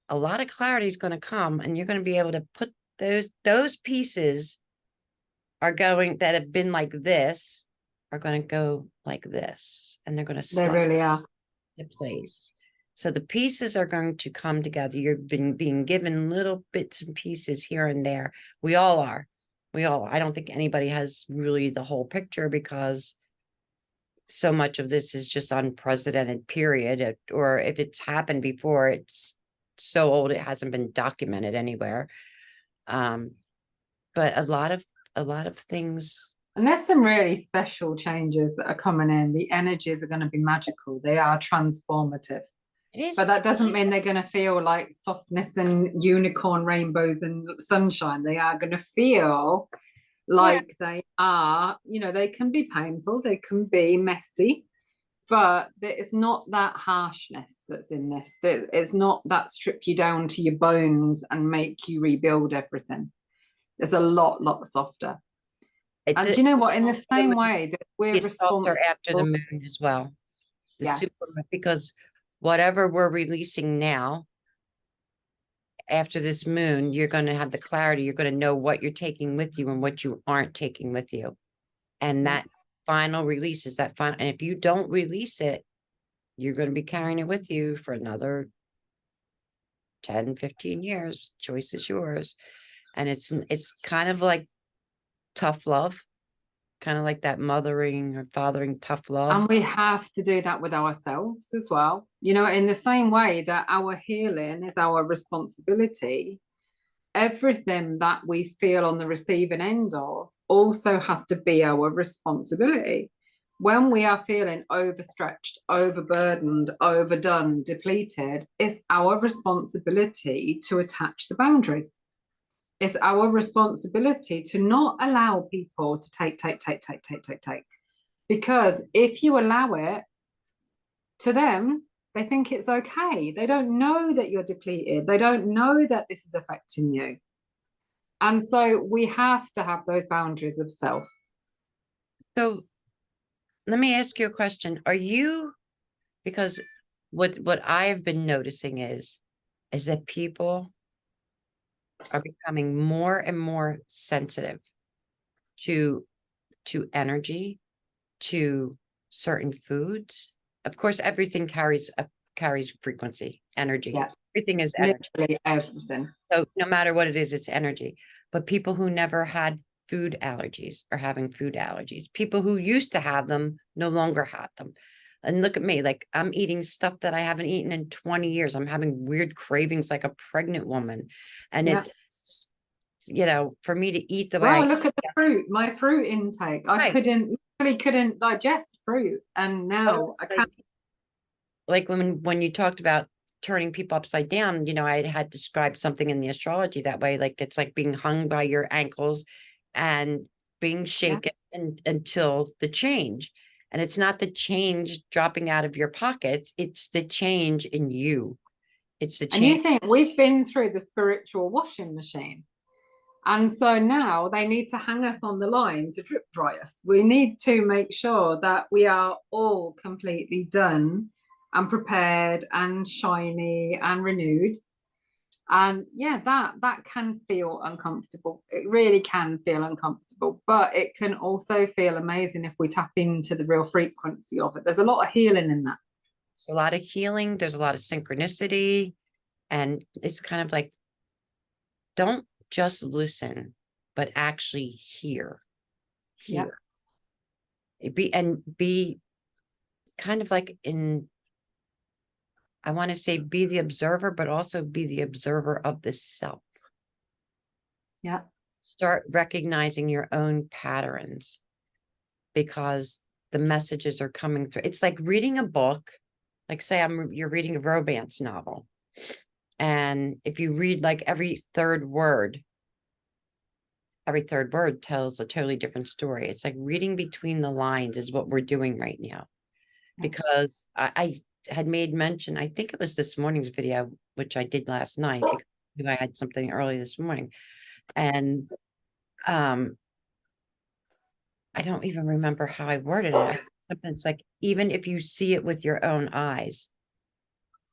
a lot of clarity is going to come, and you're going to be able to put those pieces that have been like this are going to go like this, and they're going to they really are to place. So the pieces are going to come together. You've been being given little bits and pieces here and there. We all are. I don't think anybody has really the whole picture, because so much of this is just unprecedented period, or if it's happened before, it's so old it hasn't been documented anywhere. But a lot of things. And there's some really special changes that are coming in. The energies are going to be magical. They are transformative. It is. But that doesn't mean they're going to feel like softness and unicorn rainbows and sunshine. They are going to feel Yeah. like they are, they can be painful, they can be messy, but it's not that harshness that's in this. It's not that strip you down to your bones and make you rebuild everything. It's a lot softer. And do you know what? In the same way that we're It's softer responsible, after the moon as well. The yeah, super, because whatever we're releasing now, after this moon, you're going to have the clarity. You're going to know what you're taking with you and what you aren't taking with you. And that final release is that final. And if you don't release it, you're going to be carrying it with you for another 10, 15 years. Choice is yours. And it's kind of like tough love, kind of like that mothering or fathering tough love. and we have to do that with ourselves as well. In the same way that our healing is our responsibility, everything that we feel on the receiving end of also has to be our responsibility. When we are feeling overstretched, overburdened, overdone, depleted, it's our responsibility to attach the boundaries. It's our responsibility to not allow people to take. Because if you allow it, to them, they think it's okay. They don't know that you're depleted. They don't know that this is affecting you. And so we have to have those boundaries of self. So let me ask you a question. Are you, because what I've been noticing is that people are becoming more and more sensitive to energy, to certain foods. Of course, everything carries frequency, energy. Yeah. Everything is energy. Literally everything. So no matter what it is, it's energy. But people who never had food allergies are having food allergies. People who used to have them no longer have them. And look at me, like I'm eating stuff that I haven't eaten in 20 years. I'm having weird cravings like a pregnant woman. And Yeah. it's just, for me to eat the way Well, look at the fruit, my fruit intake. I Right. couldn't digest fruit. And now I can. Like when you talked about turning people upside down, I had described something in the astrology that way. Like it's like being hung by your ankles and being shaken until the change. And it's not the change dropping out of your pockets, it's the change in you. It's the And you change. think we've been through the spiritual washing machine. And so now they need to hang us on the line to drip dry us. We need to make sure that we are all completely done and prepared and shiny and renewed. And yeah, that can feel uncomfortable. It really can feel uncomfortable, but it can also feel amazing if we tap into the real frequency of it. There's a lot of healing in that. It's a lot of healing, there's a lot of synchronicity, and it's kind of like, don't just listen, but actually hear. Be kind of like I want to say be the observer, but also be the observer of the self. Yeah. Start recognizing your own patterns because the messages are coming through. It's like reading a book, like say you're reading a romance novel. And if you read like every third word tells a totally different story. It's like reading between the lines is what we're doing right now. Because I had made mention, I think it was this morning's video, which I did last night because I had something early this morning. And I don't even remember how I worded it. Something's like, even if you see it with your own eyes,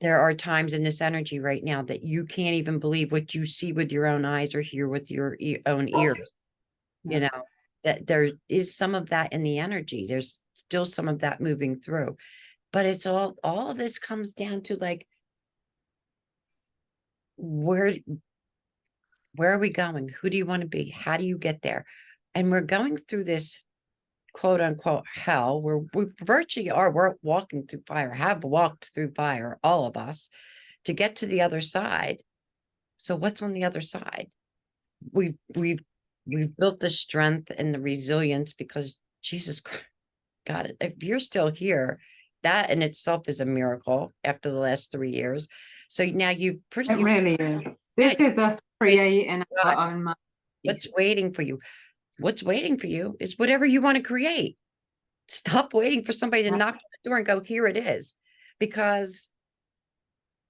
there are times in this energy right now that you can't even believe what you see with your own eyes or hear with your own ears. That there is some of that in the energy. There's still some of that moving through. But it's all of this comes down to like, where are we going? Who do you want to be? How do you get there? And we're going through this quote unquote hell where we virtually are. We're walking through fire, have walked through fire, all of us, to get to the other side. So what's on the other side? We've built the strength and the resilience because Jesus Christ, God, if you're still here, that in itself is a miracle after the last 3 years. So now It really is. yeah, This is us creating God, our own what's masterpiece. waiting for you? What's waiting for you is whatever you want to create. Stop waiting for somebody to Yeah. knock on the door and go, here it is, because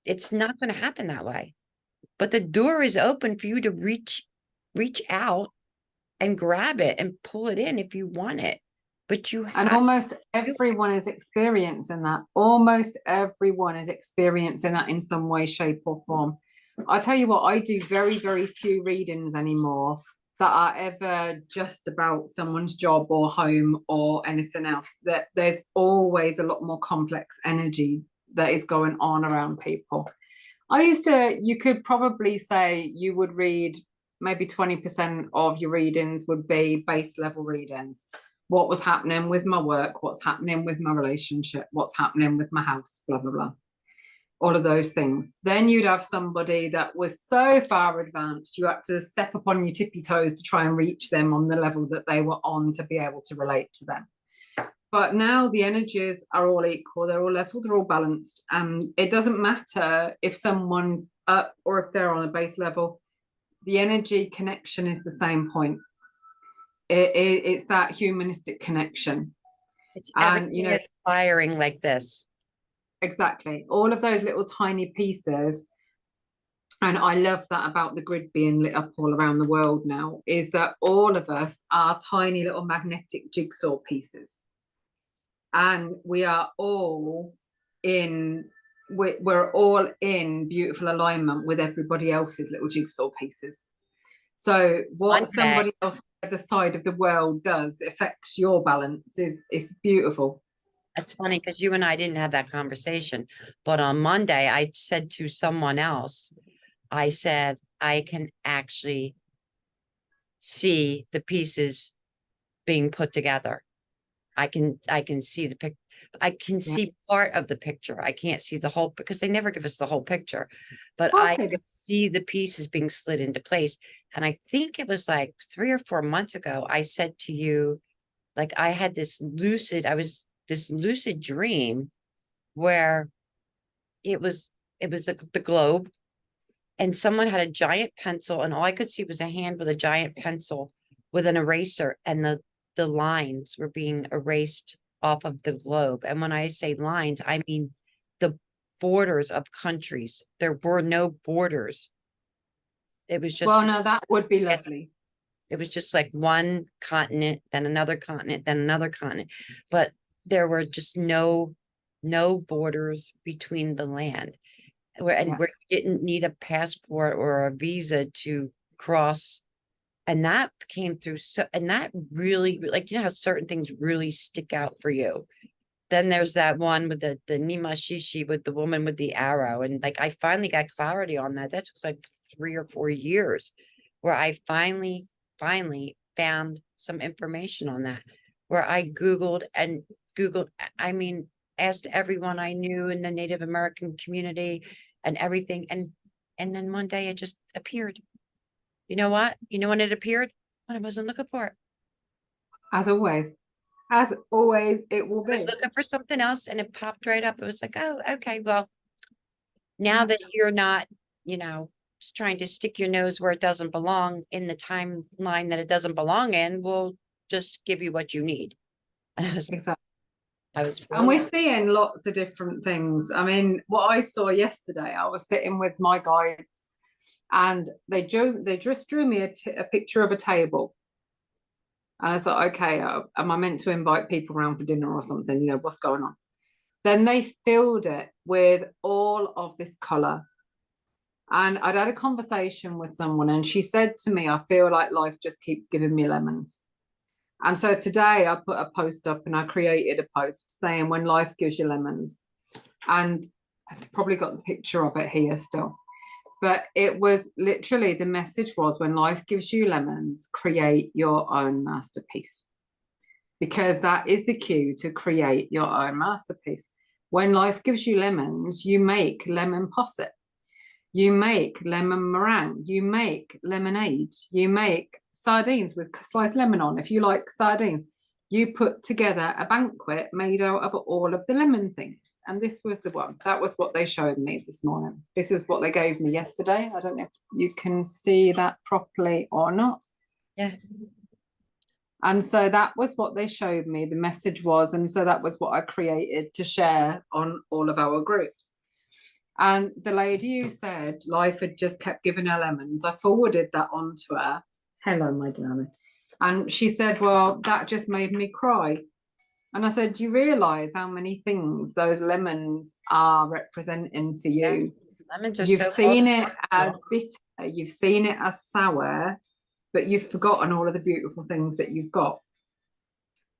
it's not going to happen that way. But the door is open for you to reach out and grab it and pull it in if you want it. But you And have almost to do it. everyone is experiencing that. Almost everyone is experiencing that in some way, shape, or form. I tell you what, I do very, very few readings anymore that are ever just about someone's job or home or anything else. That there's always a lot more complex energy that is going on around people. You could probably say you would read maybe 20% of your readings would be base level readings. What was happening with my work, what's happening with my relationship, what's happening with my house, blah, blah, blah. All of those things. Then you'd have somebody that was so far advanced, you had to step upon your tippy toes to try and reach them on the level that they were on to be able to relate to them. But now the energies are all equal, they're all level, they're all balanced. It doesn't matter if someone's up or if they're on a base level, the energy connection is the same point. It's that humanistic connection. It's And everything is firing like this. exactly, all of those little tiny pieces. And I love that about the grid being lit up all around the world now, is that all of us are tiny little magnetic jigsaw pieces. And we are all we're all in beautiful alignment with everybody else's little jigsaw pieces. So what somebody else on the other side of the world does affects your balance is beautiful. That's funny because you and I didn't have that conversation. But on Monday, I said to someone else, I said, I can actually see the pieces being put together. I can see the pic. I can Yeah. see part of the picture. I can't see the whole because they never give us the whole picture. But I Okay. could see the pieces being slid into place. And I think it was like 3 or 4 months ago, I said to you, like I had this lucid dream where it was the globe and someone had a giant pencil and all I could see was a hand with a giant pencil with an eraser and the lines were being erased off of the globe. And when I say lines, I mean the borders of countries. There were no borders. It was just Well, no, that would be yes, lovely. it was just like one continent, then another continent, then another continent. But there were just no borders between the land. Where Yeah. where you didn't need a passport or a visa to cross. And that came through and that really like how certain things really stick out for you. Then there's that one with the Nimashishi with the woman with the arrow. And like I finally got clarity on that. That took like 3 or 4 years where I finally found some information on that. Where I Googled, I mean, asked everyone I knew in the Native American community and everything. And then one day it just appeared. You know what? You know when it appeared? When I wasn't looking for it. As always, it will I was be. looking for something else and it popped right up. It was like, oh, okay, well, now that you're not, just trying to stick your nose where it doesn't belong in the timeline that it doesn't belong in, we'll just give you what you need. And Exactly. I was And really we're seeing lots of different things. I mean, what I saw yesterday, I was sitting with my guides and they just drew me a picture of a table. And I thought, okay, am I meant to invite people around for dinner or something? What's going on? Then they filled it with all of this color. And I'd had a conversation with someone and she said to me, I feel like life just keeps giving me lemons. And so today I put a post up and I created a post saying when life gives you lemons. And I've probably got the picture of it here still. But it was literally the message was when life gives you lemons, create your own masterpiece. Because that is the cue to create your own masterpiece. When life gives you lemons, you make lemon posset. You make lemon meringue, you make lemonade, you make sardines with sliced lemon on if you like sardines. you put together a banquet made out of all of the lemon things. And this was the one. That was what they showed me this morning. This is what they gave me yesterday. I don't know if you can see that properly or not. Yeah. And so that was what they showed me. The message was, and so that was what I created to share on all of our groups. And the lady who said life had just kept giving her lemons, I forwarded that on to her. Hello, my darling. And she said, well, that just made me cry. And I said, do you realise how many things those lemons are representing for you? Yeah. Lemons are You've so seen it as bitter, you've seen it as sour, but you've forgotten all of the beautiful things that you've got.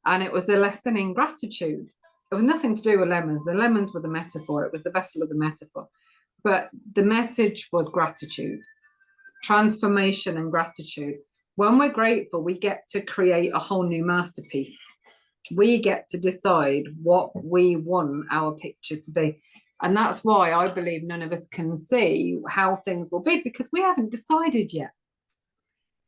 And it was a lesson in gratitude. It was nothing to do with lemons. The lemons were the metaphor. It was the vessel of the metaphor. But the message was gratitude, transformation and gratitude. When we're grateful, we get to create a whole new masterpiece. We get to decide what we want our picture to be. And that's why I believe none of us can see how things will be, because we haven't decided yet.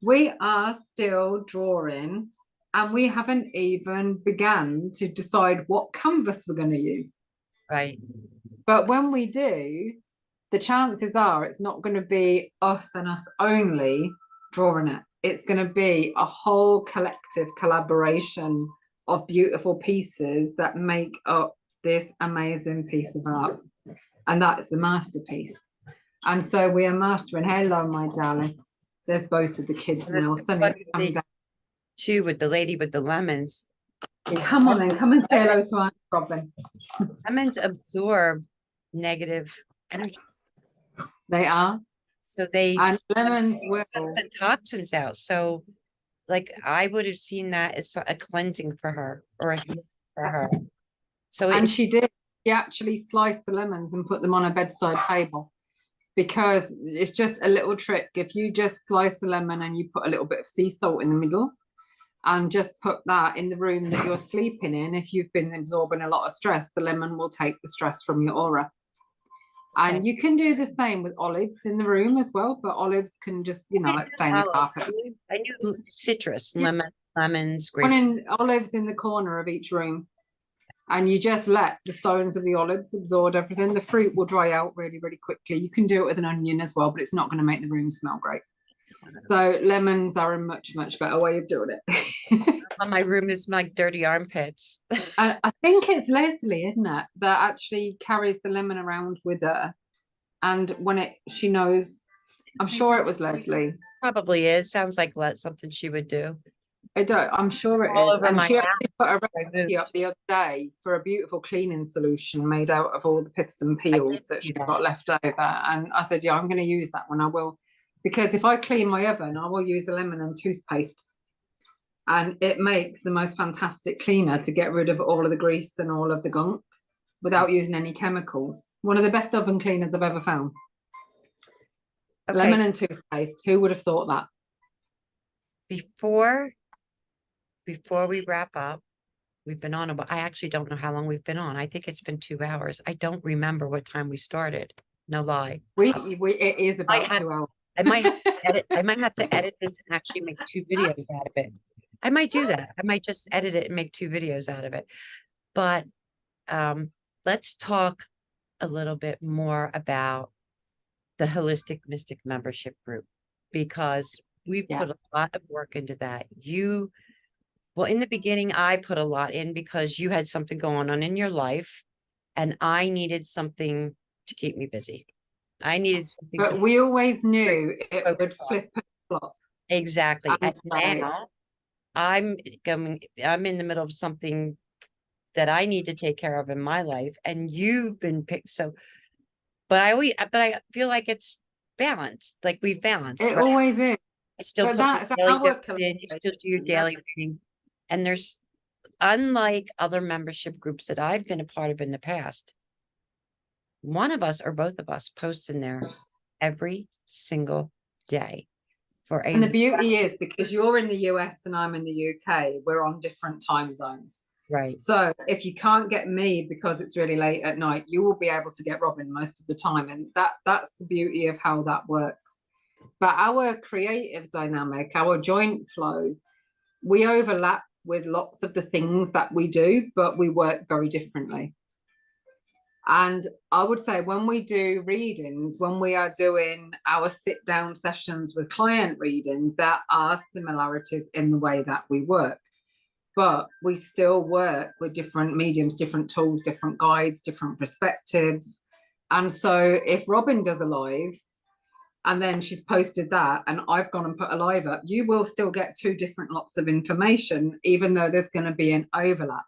We are still drawing, and we haven't even begun to decide what canvas we're going to use. Right. But when we do, the chances are it's not going to be us and us only drawing it. It's going to be a whole collective collaboration of beautiful pieces that make up this amazing piece of art. And that's the masterpiece. And so we are mastering. Hello, my darling. There's both of the kids now. Sonny, come down. Too, with the lady with the lemons. Come on and come and say hello to Aunt Robin. Lemons absorb negative energy. They are. So they And lemons suck will. the toxins out. So like I would have seen that as a cleansing for her, or a healing for her. So And she did. She actually sliced the lemons and put them on a bedside table, because it's just a little trick. If you just slice a lemon and you put a little bit of sea salt in the middle and just put that in the room that you're sleeping in, if you've been absorbing a lot of stress, the lemon will take the stress from your aura. And Okay. you can do the same with olives in the room as well, but olives can just, like stain the carpet. I knew citrus, Yeah. lemons, One grapes. in olives in the corner of each room. And you just let the stones of the olives absorb everything. The fruit will dry out really, really quickly. You can do it with an onion as well, but it's not going to make the room smell great. So lemons are a much, much better way of doing it. My room is like dirty armpits. I think it's Leslie, isn't it, that actually carries the lemon around with her. And when she knows, I'm sure it was Leslie. Probably is. Sounds like something she would do. I'm sure it All is. over And my she house. actually put a recipe up the other day for a beautiful cleaning solution made out of all the pits and peels that she got left over. And I said, yeah, I'm going to use that one. I will. Because if I clean my oven, I will use a lemon and toothpaste. And it makes the most fantastic cleaner to get rid of all of the grease and all of the gunk without using any chemicals. One of the best oven cleaners I've ever found. Okay. Lemon and toothpaste. Who would have thought that? Before we wrap up, we've been on I actually don't know how long we've been on. I think it's been 2 hours. I don't remember what time we started. No lie. It is about 2 hours. I might have to edit this and actually make 2 videos out of it. I might do that. I might just edit it and make 2 videos out of it. But let's talk a little bit more about the Holistic Mystic membership group, because we put a lot of work into that. Well, in the beginning, I put a lot in because you had something going on in your life and I needed something to keep me busy. I needed something. But we always knew it would flip and flop. Exactly. And now I'm in the middle of something that I need to take care of in my life, and you've been picked. So, but I feel like it's balanced. Like we've balanced. It always is. I still put my daily dose in, you still do your daily reading. And there's, unlike other membership groups that I've been a part of in the past, one of us or both of us posts in there every single day. And the beauty is, because you're in the US and I'm in the UK, we're on different time zones. Right. So if you can't get me because it's really late at night, you will be able to get Robin most of the time. And that's the beauty of how that works. But our creative dynamic, our joint flow, we overlap with lots of the things that we do, but we work very differently. And I would say when we do readings, when we are doing our sit down sessions with client readings, there are similarities in the way that we work. But we still work with different mediums, different tools, different guides, different perspectives. And so if Robin does a live and then she's posted that and I've gone and put a live up, you will still get two different lots of information, even though there's going to be an overlap.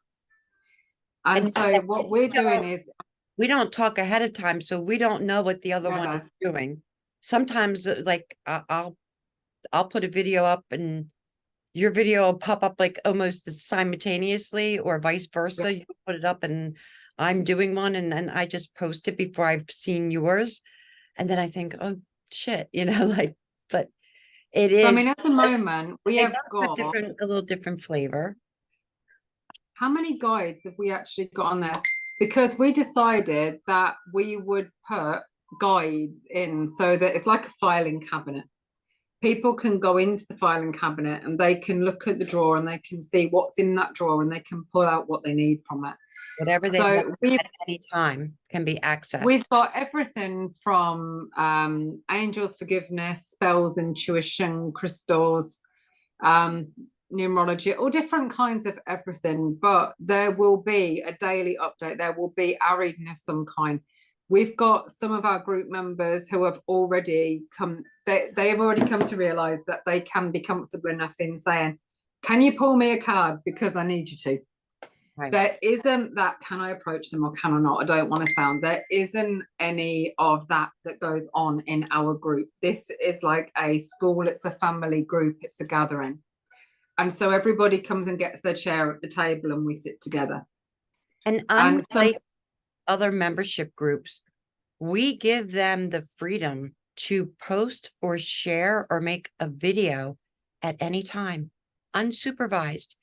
And so what we're doing is, we don't talk ahead of time, so we don't know what the other one is doing. Sometimes, like I'll put a video up and your video will pop up like almost simultaneously, or vice versa. You put it up and I'm doing one, and then I just post it before I've seen yours, and then I think, oh shit, like. But it is. I mean, at the moment we have got a little different flavor. How many guides have we actually got on there? Because we decided that we would put guides in so that it's like a filing cabinet. People can go into the filing cabinet and they can look at the drawer and they can see what's in that drawer and they can pull out what they need from it. Whatever they want at any time can be accessed. We've got everything from angels, forgiveness, spells, intuition, crystals, numerology, all different kinds of everything. But there will be a daily update. There will be a reading of some kind. We've got some of our group members who have already come, they have already come to realize that they can be comfortable enough in saying, can you pull me a card because I need you to? Right. There isn't that, can I approach them or can I not? I don't want to sound, there isn't any of that goes on in our group. This is like a school, it's a family group, it's a gathering. And so everybody comes and gets their chair at the table and we sit together. And unlike other membership groups, we give them the freedom to post or share or make a video at any time, unsupervised.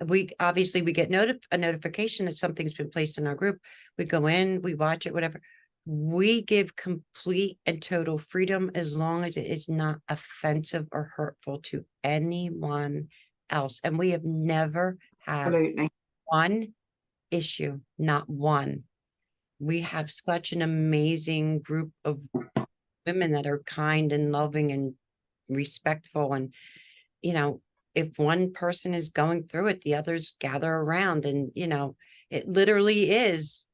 We obviously get a notification that something's been placed in our group. We go in, we watch it, whatever. We give complete and total freedom as long as it is not offensive or hurtful to anyone else. And we have never had one issue, not one. We have such an amazing group of women that are kind and loving and respectful. And, if one person is going through it, the others gather around, and, it literally is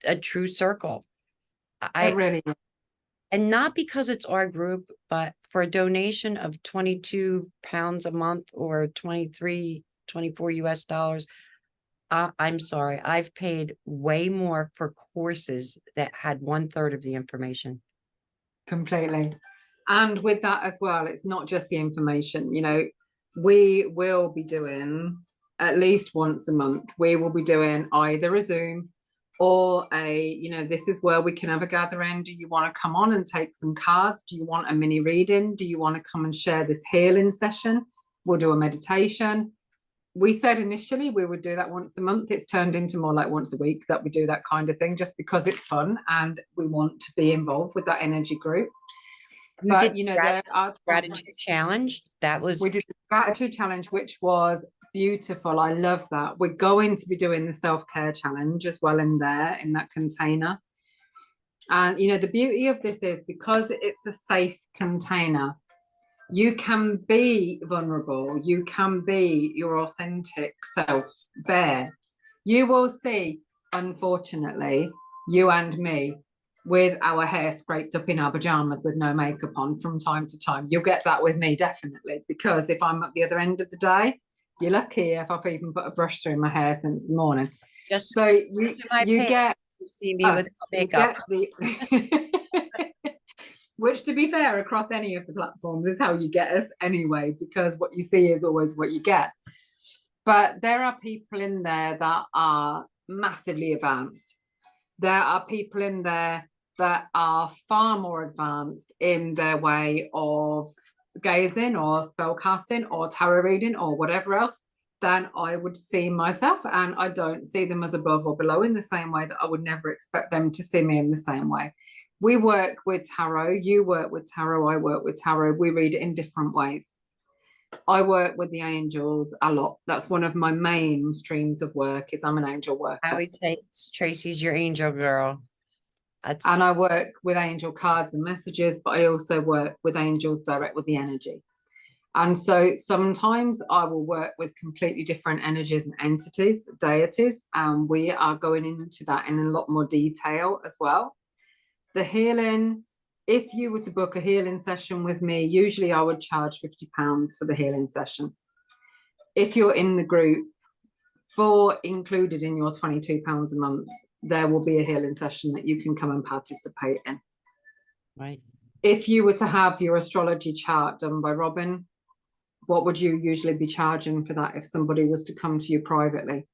a true circle. It really is. And not because it's our group, but for a donation of £22 a month or 24 US dollars. I'm sorry, I've paid way more for courses that had 1/3 of the information. Completely. And with that as well, it's not just the information, we will be doing at least once a month, we will be doing either a Zoom or this is where we can have a gathering. Do you want to come on and take some cards? Do you want a mini reading? Do you want to come and share this healing session? We'll do a meditation. We said initially we would do that once a month. It's turned into more like once a week that we do that kind of thing, just because it's fun and we want to be involved with that energy group. But there are gratitude challenge. We did the gratitude challenge, which was beautiful. I love that. We're going to be doing the self-care challenge as well in that container. And the beauty of this is because it's a safe container, you can be vulnerable, you can be your authentic self, bare. You will see, unfortunately, you and me with our hair scraped up in our pajamas with no makeup on from time to time. You'll get that with me, definitely, because if I'm at the other end of the day, you're lucky if I've even put a brush through my hair since the morning. Just so you get to see me with makeup. Which, to be fair, across any of the platforms is how you get us anyway, because what you see is always what you get. But there are people in there that are massively advanced. There are people in there that are far more advanced in their way of gazing or spell casting or tarot reading or whatever else than I would see myself. And I don't see them as above or below in the same way that I would never expect them to see me in the same way. We work with tarot, you work with tarot, I work with tarot, we read it in different ways. I work with the angels a lot. That's one of my main streams of work, is I'm an angel I worker. always say Tracy's your angel girl. That's And I work with angel cards and messages, but I also work with angels direct with the energy. And so sometimes I will work with completely different energies and entities, deities, and we are going into that in a lot more detail as well. The healing, if you were to book a healing session with me, usually I would charge £50 for the healing session. If you're in the group, for included in your £22 a month, there will be a healing session that you can come and participate in. right. If you were to have your astrology chart done by Robin, what would you usually be charging for that if somebody was to come to you privately?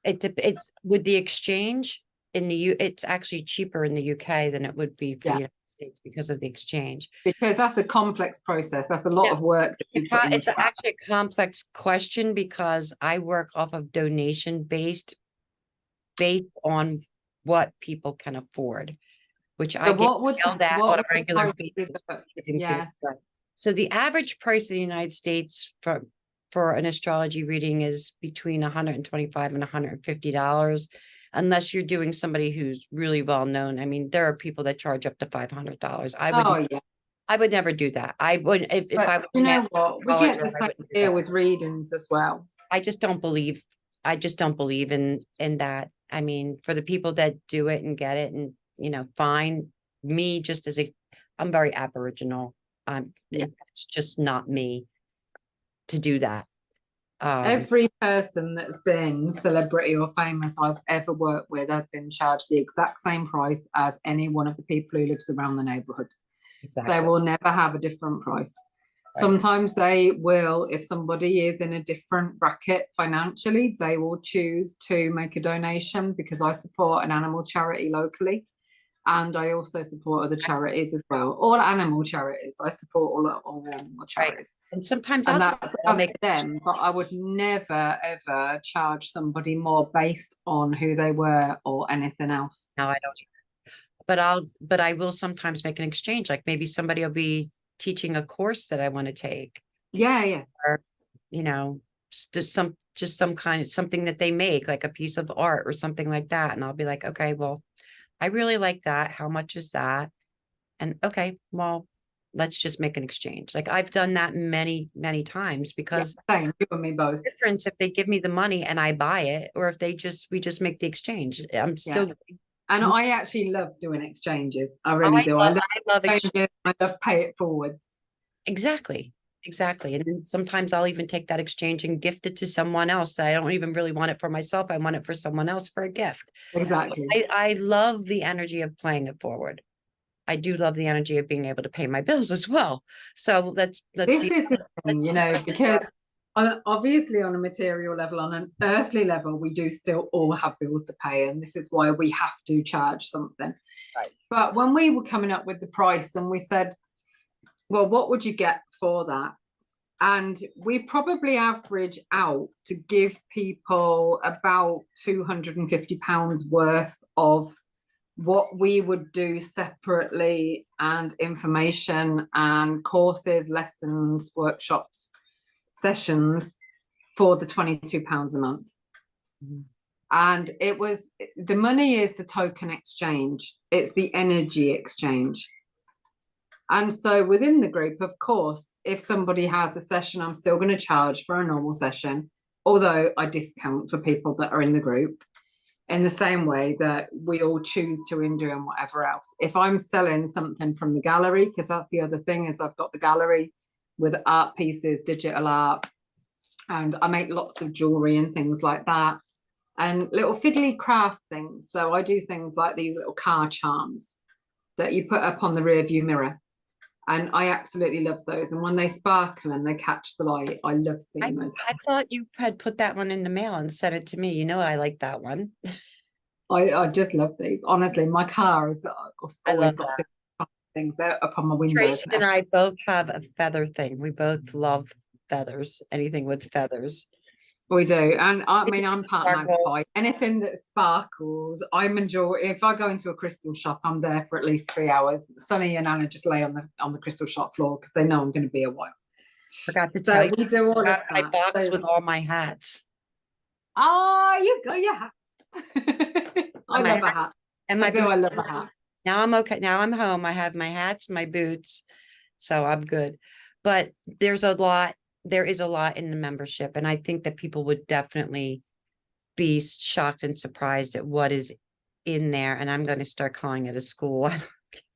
It's with the exchange in the it's actually cheaper in the UK than it would be for the Yeah. United States because of the exchange. Because that's a complex process. That's a lot of work that you put It's into that. actually a complex question because I work off of donation based on what people can afford, which I So get what would yelled at what on a would the regular price be basis. yeah. So the average price in the United States for an astrology reading is between $125 and $150, unless you're doing somebody who's really well known. I mean, there are people that charge up to $500. Oh yeah. I would never do that. I would if I But was you an know what? We get astrologer, the I same wouldn't do here that. with readings as well. I just don't believe in that. I mean, for the people that do it and get it and fine. Me just as I'm very Aboriginal. Yeah. It's just not me to do that. Every person that's been celebrity or famous I've ever worked with has been charged the exact same price as any one of the people who lives around the neighborhood. Exactly. They will never have a different price. Right. Sometimes they will, if somebody is in a different bracket financially, they will choose to make a donation, because I support an animal charity locally. And I also support other charities as well. All animal charities. I support all animal charities. Right. And sometimes And I'll that's I'll up make to them, but I would never ever charge somebody more based on who they were or anything else. no, I don't. But I will sometimes make an exchange. Like maybe somebody will be teaching a course that I want to take, Yeah, yeah. or just some kind of something that they make, like a piece of art or something like that. And I'll be like, okay, well, I really like that. How much is that? And okay, well, let's just make an exchange. Like I've done that many, many times because Same, you and me both. difference if they give me the money and I buy it, or if we just make the exchange. I'm still And I actually love doing exchanges. I really do. I love exchanges. I love pay it forwards. exactly. Exactly. And then sometimes I'll even take that exchange and gift it to someone else. I don't even really want it for myself. I want it for someone else for a gift. Exactly. I love the energy of playing it forward. I do love the energy of being able to pay my bills as well. So let's This is the thing, because obviously on a material level, on an earthly level, we do still all have bills to pay, and this is why we have to charge something. Right. But when we were coming up with the price and we said, well, what would you get for that? And we probably average out to give people about £250 worth of what we would do separately, and information and courses, lessons, workshops, sessions for the £22 a month. Mm-hmm. And it was, the money is the token exchange, it's the energy exchange. And so within the group, of course, if somebody has a session, I'm still going to charge for a normal session, although I discount for people that are in the group, in the same way that we all choose to in doing whatever else. If I'm selling something from the gallery, because that's the other thing, is I've got the gallery with art pieces, digital art, and I make lots of jewelry and things like that, and little fiddly craft things. So I do things like these little car charms that you put up on the rear view mirror. And I absolutely love those. And when they sparkle and they catch the light, I love seeing those. I thought you had put that one in the mail and sent it to me. I like that one. I just love these. Honestly, my car has always got things there up on my windows. Tracy and I both have a feather thing. We both love feathers, anything with feathers. We do. And I mean, I'm Anything part magpie. sparkles. Anything that sparkles, I'm enjoy. If I go into a crystal shop, I'm there for at least 3 hours. Sonny and Anna just lay on the crystal shop floor because they know I'm going to be a while. Forgot to tell So you, we do all of my that. box So, with all my hats. oh, you go, your hat. I And my love a hats hat. and I my do. boots. I love a hat. Now I'm okay. Now I'm home. I have my hats, my boots, so I'm good. But there is a lot in the membership, and I think that people would definitely be shocked and surprised at what is in there. And I'm going to start calling it a school. I don't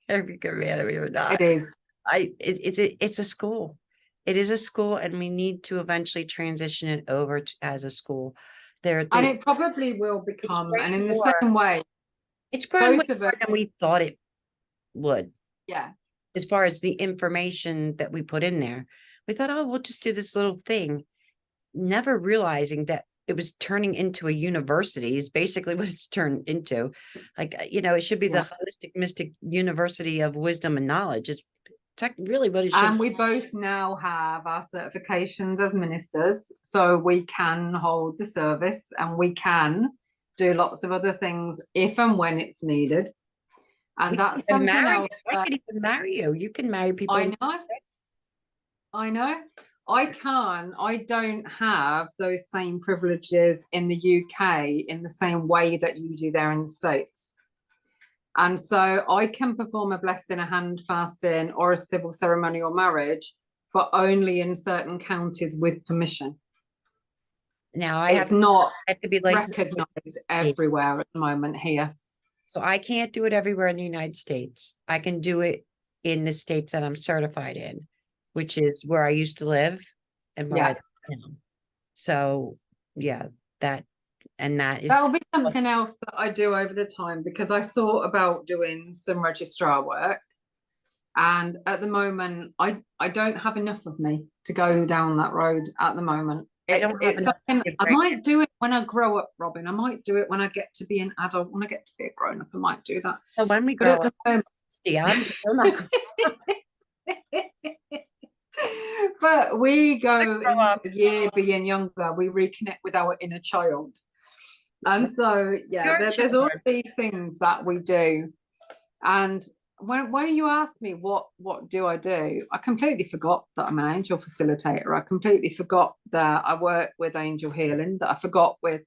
care if you get mad at me or It not. is. It's a school. It is a school, and we need to eventually transition it over as a school. And it probably will It's become, and way in the more. same way, It's grown way both of more us, than we thought it would, yeah. as far as the information that we put in there. We thought, oh, we'll just do this little thing, never realizing that it was turning into a university is basically what it's turned into. Like, it should be the Yeah. holistic mystic university of wisdom and knowledge. It's really what it should And be. we both now have our certifications as ministers, so we can hold the service and we can do lots of other things if and when it's needed. We And can that's even something marry you. else I that could even marry you. You can marry people. I know. I know. I don't have those same privileges in the UK in the same way that you do there in the States. And so I can perform a blessing, a hand fasting, or a civil ceremonial marriage, but only in certain counties with permission. Now It's not I have to be licensed. recognized everywhere at the moment here. So I can't do it everywhere in the United States. I can do it in the states that I'm certified in, which is where I used to live and where I Yeah. live now. So yeah, that is That'll be something else that I do over the time because I thought about doing some registrar work. And at the moment, I don't have enough of me to go down that road at the moment. I don't have It's enough something to I bring might do it when I grow up, Robin. I might do it when I get to be an adult, when I get to be a grown up, I might do that. So when we But grow at the up, moment, 60, I'm still not but we go grow into up. the year being younger, we reconnect with our inner child. And so, yeah, Your there's all children. these things that we do. And when you ask me what do I do, I completely forgot that I'm an angel facilitator. I completely forgot that I work with angel healing, that I forgot that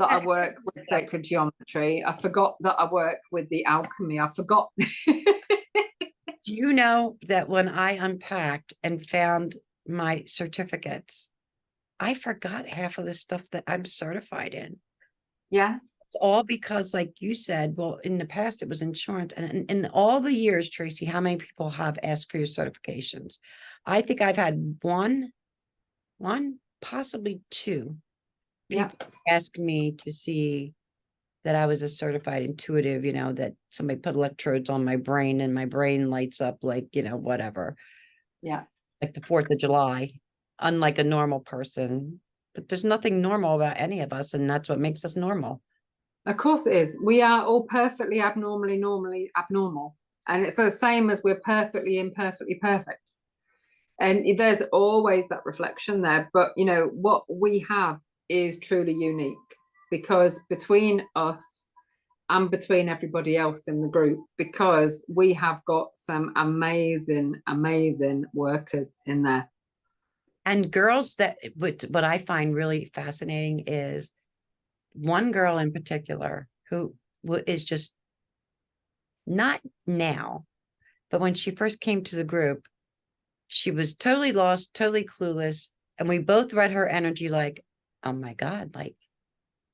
I work with sacred geometry. I forgot that I work with the alchemy. I forgot. Do you know that when I unpacked and found my certificates, I forgot half of the stuff that I'm certified in? Yeah. It's all because, like you said, well, in the past it was insurance. And in all the years, Tracy, how many people have asked for your certifications? I think I've had one, possibly two Yeah. people ask me to see that I was a certified intuitive, that somebody put electrodes on my brain and my brain lights up like, whatever, Yeah. like the 4th of July, unlike a normal person. But there's nothing normal about any of us, and that's what makes us normal. Of course it is. We are all perfectly normally abnormal. And it's the same as we're perfectly imperfectly perfect. And there's always that reflection there. But what we have is truly unique because between us and between everybody else in the group, because we have got some amazing, amazing workers in there. And girls, what I find really fascinating is one girl in particular who is just not now, but when she first came to the group, she was totally lost, totally clueless. And we both read her energy like, oh my God, like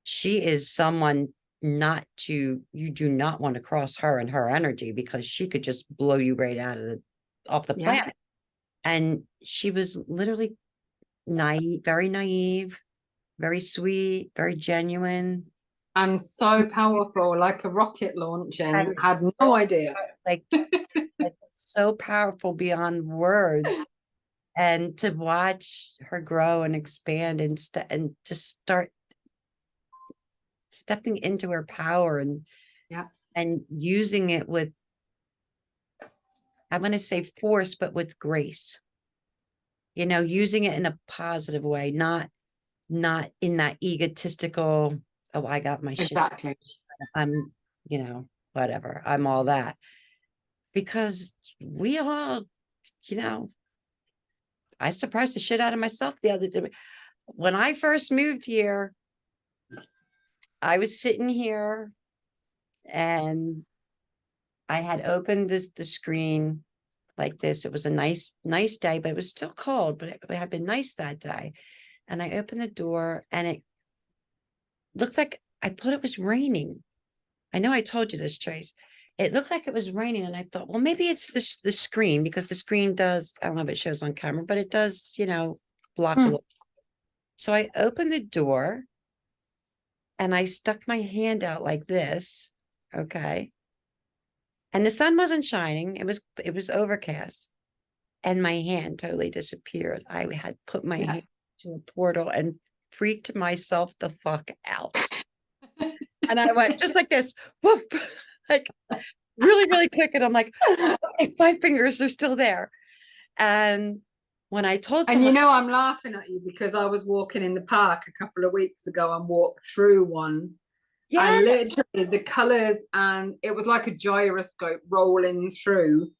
she is someone you do not want to cross her and her energy because she could just blow you right off the planet. And she was literally naive, very sweet, very genuine. And so powerful, like a rocket launching. And Had no idea. Like so powerful beyond words. And to watch her grow and expand and just start stepping into her power and using it with, I want to say force, but with grace, using it in a positive way, not not in that egotistical, oh, I got my shit, Exactly. I'm, whatever, I'm all that. Because we all, you know, I surprised the shit out of myself the other day. When I first moved here, I was sitting here and I had opened the screen like this. It was a nice day, but it was still cold, but it had been nice that day. And I opened the door and it looked like, I thought it was raining. I know I told you this, Trace. It looked like it was raining, and I thought, well, maybe it's the screen, because the screen does, I don't know if it shows on camera, but it does, block a little. So I opened the door and I stuck my hand out like this. Okay. And the sun wasn't shining. It was overcast. And my hand totally disappeared. I had put my hand to a portal and freaked myself the fuck out. And I went just like this, whoop, like really, really quick. And I'm like, okay, 5 fingers are still there. And when I told someone, And I'm laughing at you because I was walking in the park a couple of weeks ago and walked through one. yeah, And literally the colors, and it was like a gyroscope rolling through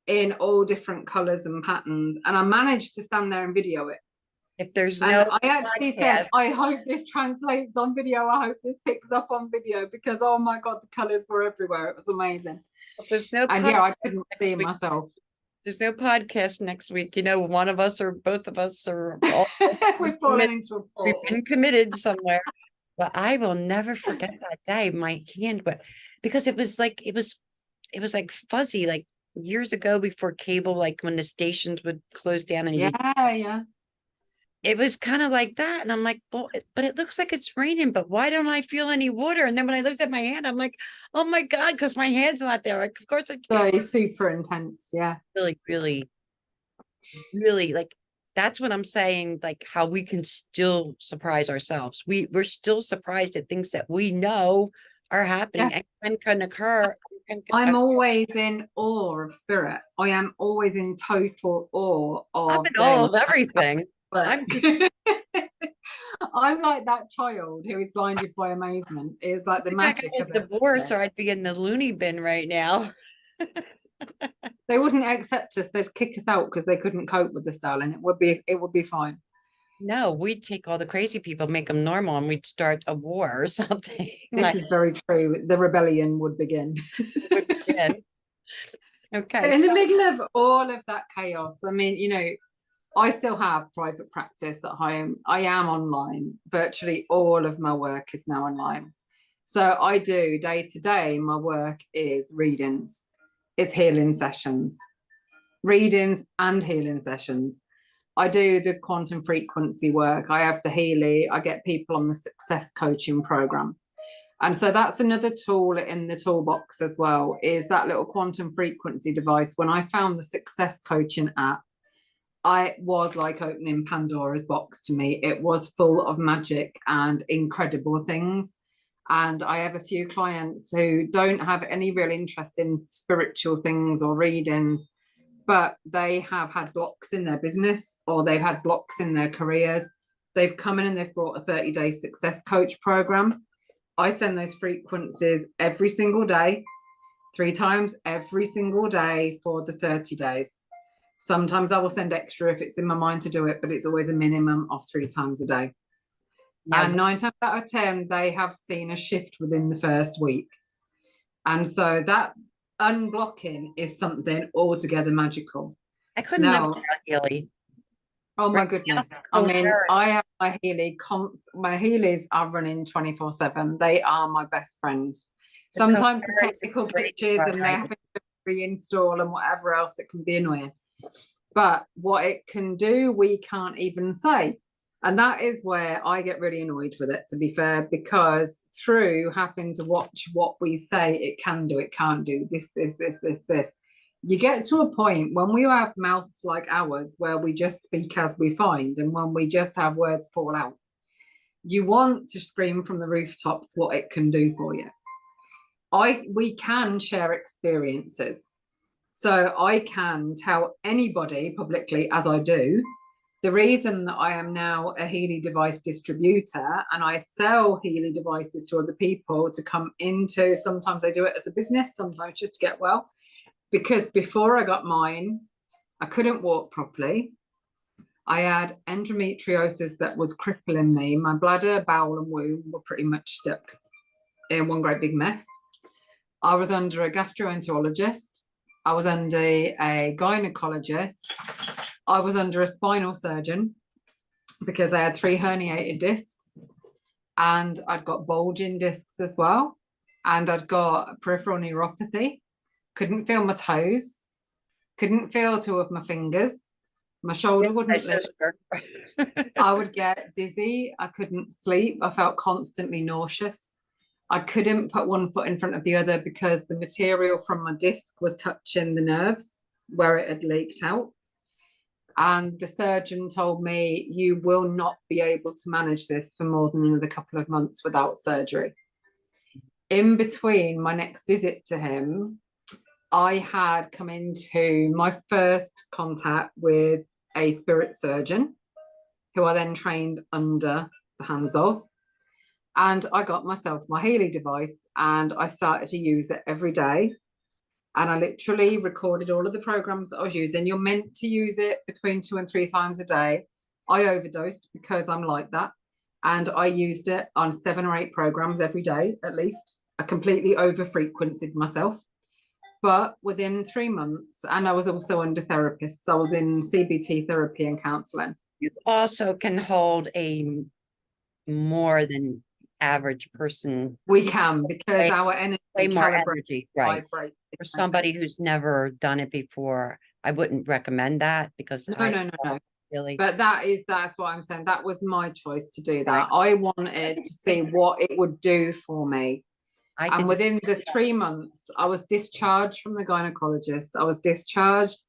in all different colors and patterns. And I managed to stand there and video it. if there's And no I actually said, I hope this translates on video. I hope this picks up on video, because oh my God, the colors were everywhere. It was amazing. if there's no And podcast I couldn't next see week, myself. there's no podcast next week. One of us or both of us are all We've fallen into a we've portal. been committed somewhere. But I will never forget that day. My hand went, because it was like like fuzzy, like years ago before cable, like when the stations would close down and Yeah. it was kind of like that. And I'm like, well, but it looks like it's raining, but why don't I feel any water? And then when I looked at my hand, I'm like, oh my God, because my hand's not there. Like, of course, So super intense. Yeah. really, really, really, like, that's what I'm saying, like how we can still surprise ourselves. We're still surprised at things that we know are happening and can occur. I'm always in awe of spirit. I am always in total awe I'm of in awe of them. everything. I'm just I'm like that child who is blinded by amazement. It's like the magic I of got a it. divorce, or I'd be in the loony bin right now. They wouldn't accept us. They'd kick us out because they couldn't cope with the style, and it would be fine. No, we'd take all the crazy people, make them normal, and we'd start a war or something. This is very true. The rebellion would begin. Would begin. Okay. But in the middle of all of that chaos, I mean, I still have private practice at home. I am online. Virtually all of my work is now online. So I do day to day, my work is readings, it's healing sessions, readings and healing sessions. I do the quantum frequency work. I have the Healy. I get people on the success coaching program. And so that's another tool in the toolbox as well, is that little quantum frequency device. When I found the success coaching app, I was like opening Pandora's box to me. It was full of magic and incredible things. And I have a few clients who don't have any real interest in spiritual things or readings, but they have had blocks in their business, or they've had blocks in their careers. They've come in and they've brought a 30-day success coach program. I send those frequencies every single day, 3 times every single day for the 30 days. Sometimes I will send extra if it's in my mind to do it, but it's always a minimum of 3 times a day. Now, and 9 times out of 10, they have seen a shift within the first week. And so that unblocking is something altogether magical. I couldn't live without Healy. Oh my goodness. I mean, I have my Healy, my Healys are running 24/7. They are my best friends. Sometimes the technical glitches and they're having to reinstall and whatever else, it can be annoying. But what it can do, we can't even say. And that is where I get really annoyed with it, to be fair, because through having to watch what we say, it can do, it can't do, this, you get to a point when we have mouths like ours, where we just speak as we find, and when we just have words fall out, you want to scream from the rooftops what it can do for you. We can share experiences. So I can tell anybody publicly, as I do, The reason that I am now a Healy device distributor and I sell Healy devices to other people to come into, sometimes they do it as a business, sometimes just to get well, because before I got mine, I couldn't walk properly. I had endometriosis that was crippling me. My bladder, bowel, and womb were pretty much stuck in one great big mess. I was under a gastroenterologist. I was under a gynecologist. I was under a spinal surgeon because I had 3 herniated discs and I'd got bulging discs as well. And I'd got peripheral neuropathy. Couldn't feel my toes. Couldn't feel 2 of my fingers. My shoulder wouldn't lift. I would get dizzy. I couldn't sleep. I felt constantly nauseous. I couldn't put one foot in front of the other because the material from my disc was touching the nerves where it had leaked out. And the surgeon told me, you will not be able to manage this for more than another couple of months without surgery. In between my next visit to him, I had come into my first contact with a spirit surgeon, who I then trained under the hands of. And I got myself my Healy device and I started to use it every day. And I literally recorded all of the programs that I was using. You're meant to use it between 2 and 3 times a day. I overdosed because I'm like that. And I used it on 7 or 8 programs every day, at least. I completely over frequented myself. But within 3 months, and I was also under therapists, I was in CBT therapy and counseling. You also can hold a more than average person. We can, because our energy way more energy, right? vibrate. For somebody who's never done it before, I wouldn't recommend that because No. Really, but that's what I'm saying. That was my choice to do that. I wanted to see what it would do for me. And within the 3 months, I was discharged from the gynecologist. I was discharged.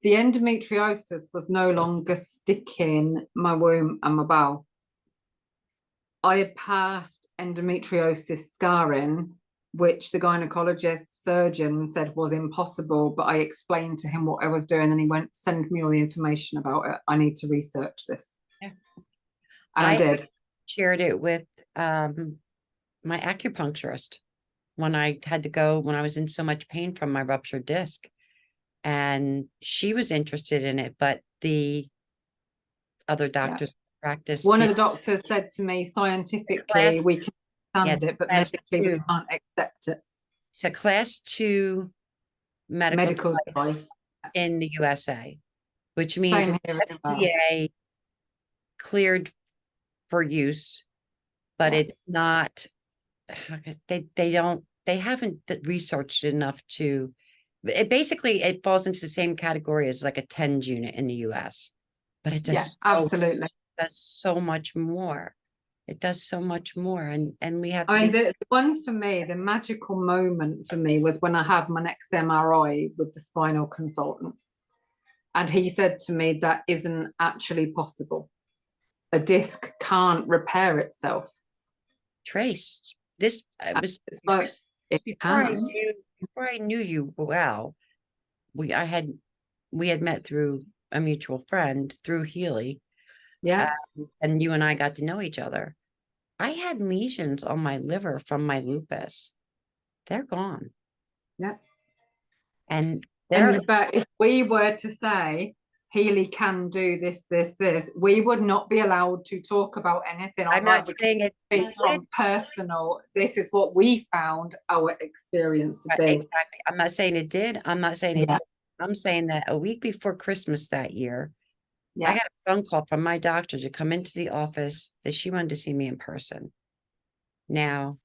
The endometriosis was no longer sticking my womb and my bowel. I had passed endometriosis scarring, which the gynecologist surgeon said was impossible, but I explained to him what I was doing and he went, send me all the information about it. I need to research this. Yeah. And I did. Shared it with my acupuncturist when I had to go, when I was in so much pain from my ruptured disc. And she was interested in it, but the other doctors practice. One of the doctors said to me, scientifically, we can understand it, but medically we can't accept it. It's a class 2 medical device in the USA, which means it's FDA cleared for use, but it's not, they haven't researched enough to, it falls into the same category as like a TENS unit in the US, but it does absolutely. Does so much more. It does so much more, and we have. I mean, the one for me, the magical moment for me was when I had my next MRI with the spinal consultant, and he said to me, "That isn't actually possible. A disc can't repair itself." Trace, this was like before I knew you well. We had met through a mutual friend through Healy. Yeah. And you and I got to know each other. I had lesions on my liver from my lupus. They're gone. Yeah. And but if we were to say Healy can do this, we would not be allowed to talk about anything. I'm not saying it personal. This is what we found our experience to be. Exactly. I'm not saying it did. I'm not saying it did. I'm saying that a week before Christmas that year, I got a phone call from my doctor to come into the office that she wanted to see me in person. Now,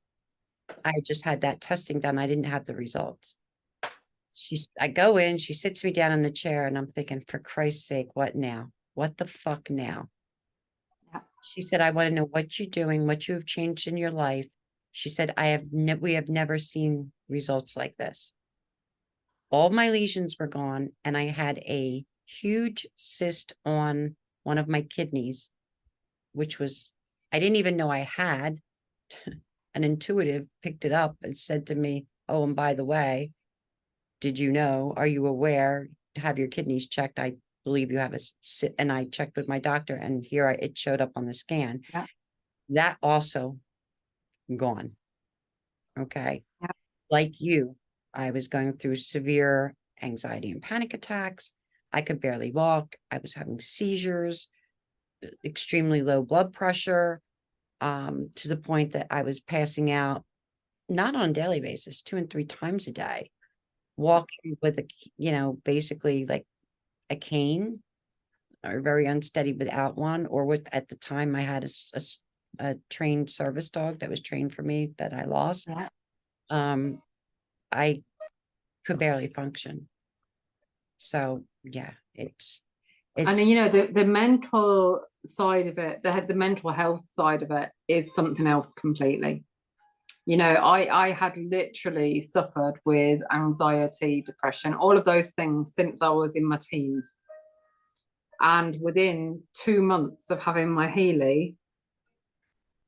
I just had that testing done. I didn't have the results. I go in, she sits me down in the chair, and I'm thinking, for Christ's sake, what now? What the fuck now? Yeah. She said, I want to know what you're doing, what you have changed in your life. She said, we have never seen results like this. All my lesions were gone, and I had a huge cyst on one of my kidneys, which was, I didn't even know I had. An intuitive picked it up and said to me, oh, and by the way, did you know, are you aware, have your kidneys checked? I believe you have and I checked with my doctor, and here it showed up on the scan. Yeah. That also gone. Okay. Yeah. Like you, I was going through severe anxiety and panic attacks. I could barely walk. I was having seizures, extremely low blood pressure, to the point that I was passing out, not on a daily basis, 2 and 3 times a day, walking with basically like a cane, or very unsteady without one, or with, at the time I had a trained service dog that was trained for me that I lost. Yeah. I could barely function. So yeah, And you know, the mental side of it, the mental health side of it is something else completely. You know, I had literally suffered with anxiety, depression, all of those things since I was in my teens. And within 2 months of having my Healy,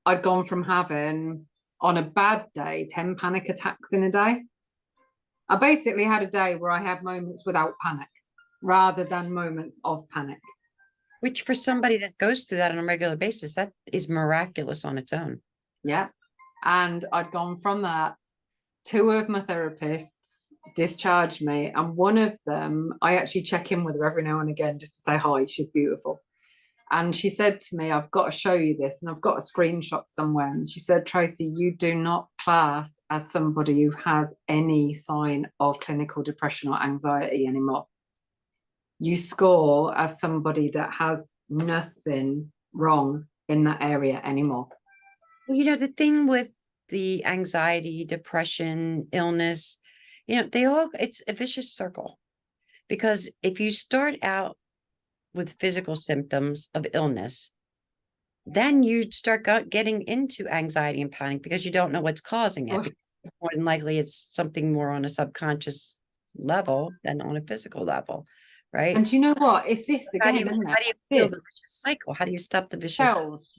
I'd gone from having, on a bad day, 10 panic attacks in a day. I basically had a day where I had moments without panic rather than moments of panic. Which, for somebody that goes through that on a regular basis, that is miraculous on its own. Yeah. And I'd gone from that. 2 of my therapists discharged me, and one of them, I actually check in with her every now and again just to say hi. She's beautiful. And she said to me, I've got to show you this, and I've got a screenshot somewhere. And she said, Tracey, you do not class as somebody who has any sign of clinical depression or anxiety anymore. You score as somebody that has nothing wrong in that area anymore. Well, the thing with the anxiety, depression, illness, it's a vicious circle. Because if you start out with physical symptoms of illness, then you start getting into anxiety and panic because you don't know what's causing it. More than likely, it's something more on a subconscious level than on a physical level, right? And you know what? It's this again, isn't it? How do you feel the vicious cycle? How do you stop the vicious cells?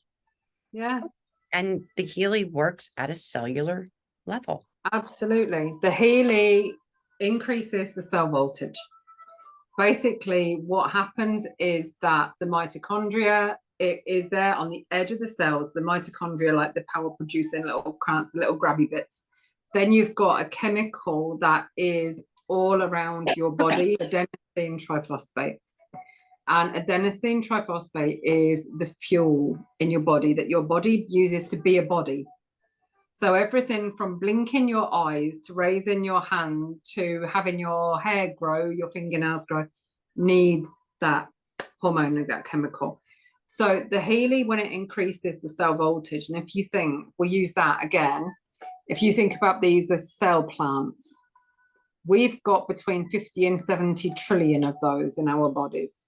Yeah. And the Healy works at a cellular level. Absolutely. The Healy increases the cell voltage. Basically, what happens is that the mitochondria, it is there on the edge of the cells, the mitochondria, like the power producing little crowns, the little grabby bits. Then you've got a chemical that is all around your body, adenosine triphosphate. And adenosine triphosphate is the fuel in your body that your body uses to be a body. So everything from blinking your eyes to raising your hand to having your hair grow, your fingernails grow, needs that hormone, that chemical. So the Healy, when it increases the cell voltage, and if you think, we'll use that again, if you think about these as cell plants, we've got between 50 and 70 trillion of those in our bodies.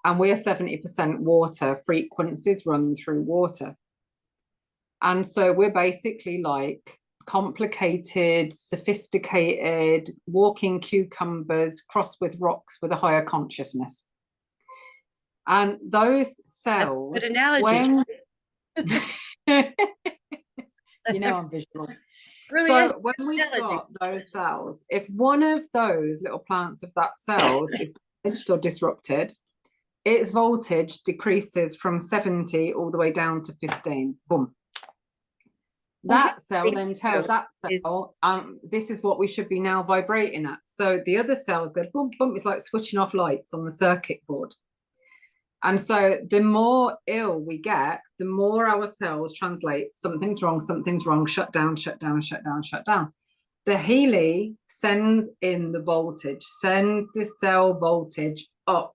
And we're 70% water. Frequencies run through water. And so we're basically like complicated, sophisticated, walking cucumbers crossed with rocks with a higher consciousness. And those cells, that's a good analogy. You know, I'm visual. Really so is when we've got those cells, if one of those little plants of that cells is damaged or disrupted, its voltage decreases from 70 all the way down to 15. Boom. That cell then tells that cell, this is what we should be now vibrating at. So the other cells go boom, boom. It's like switching off lights on the circuit board. And so the more ill we get, the more our cells translate something's wrong, shut down, shut down, shut down, shut down. The Healy sends in the voltage, sends the cell voltage up.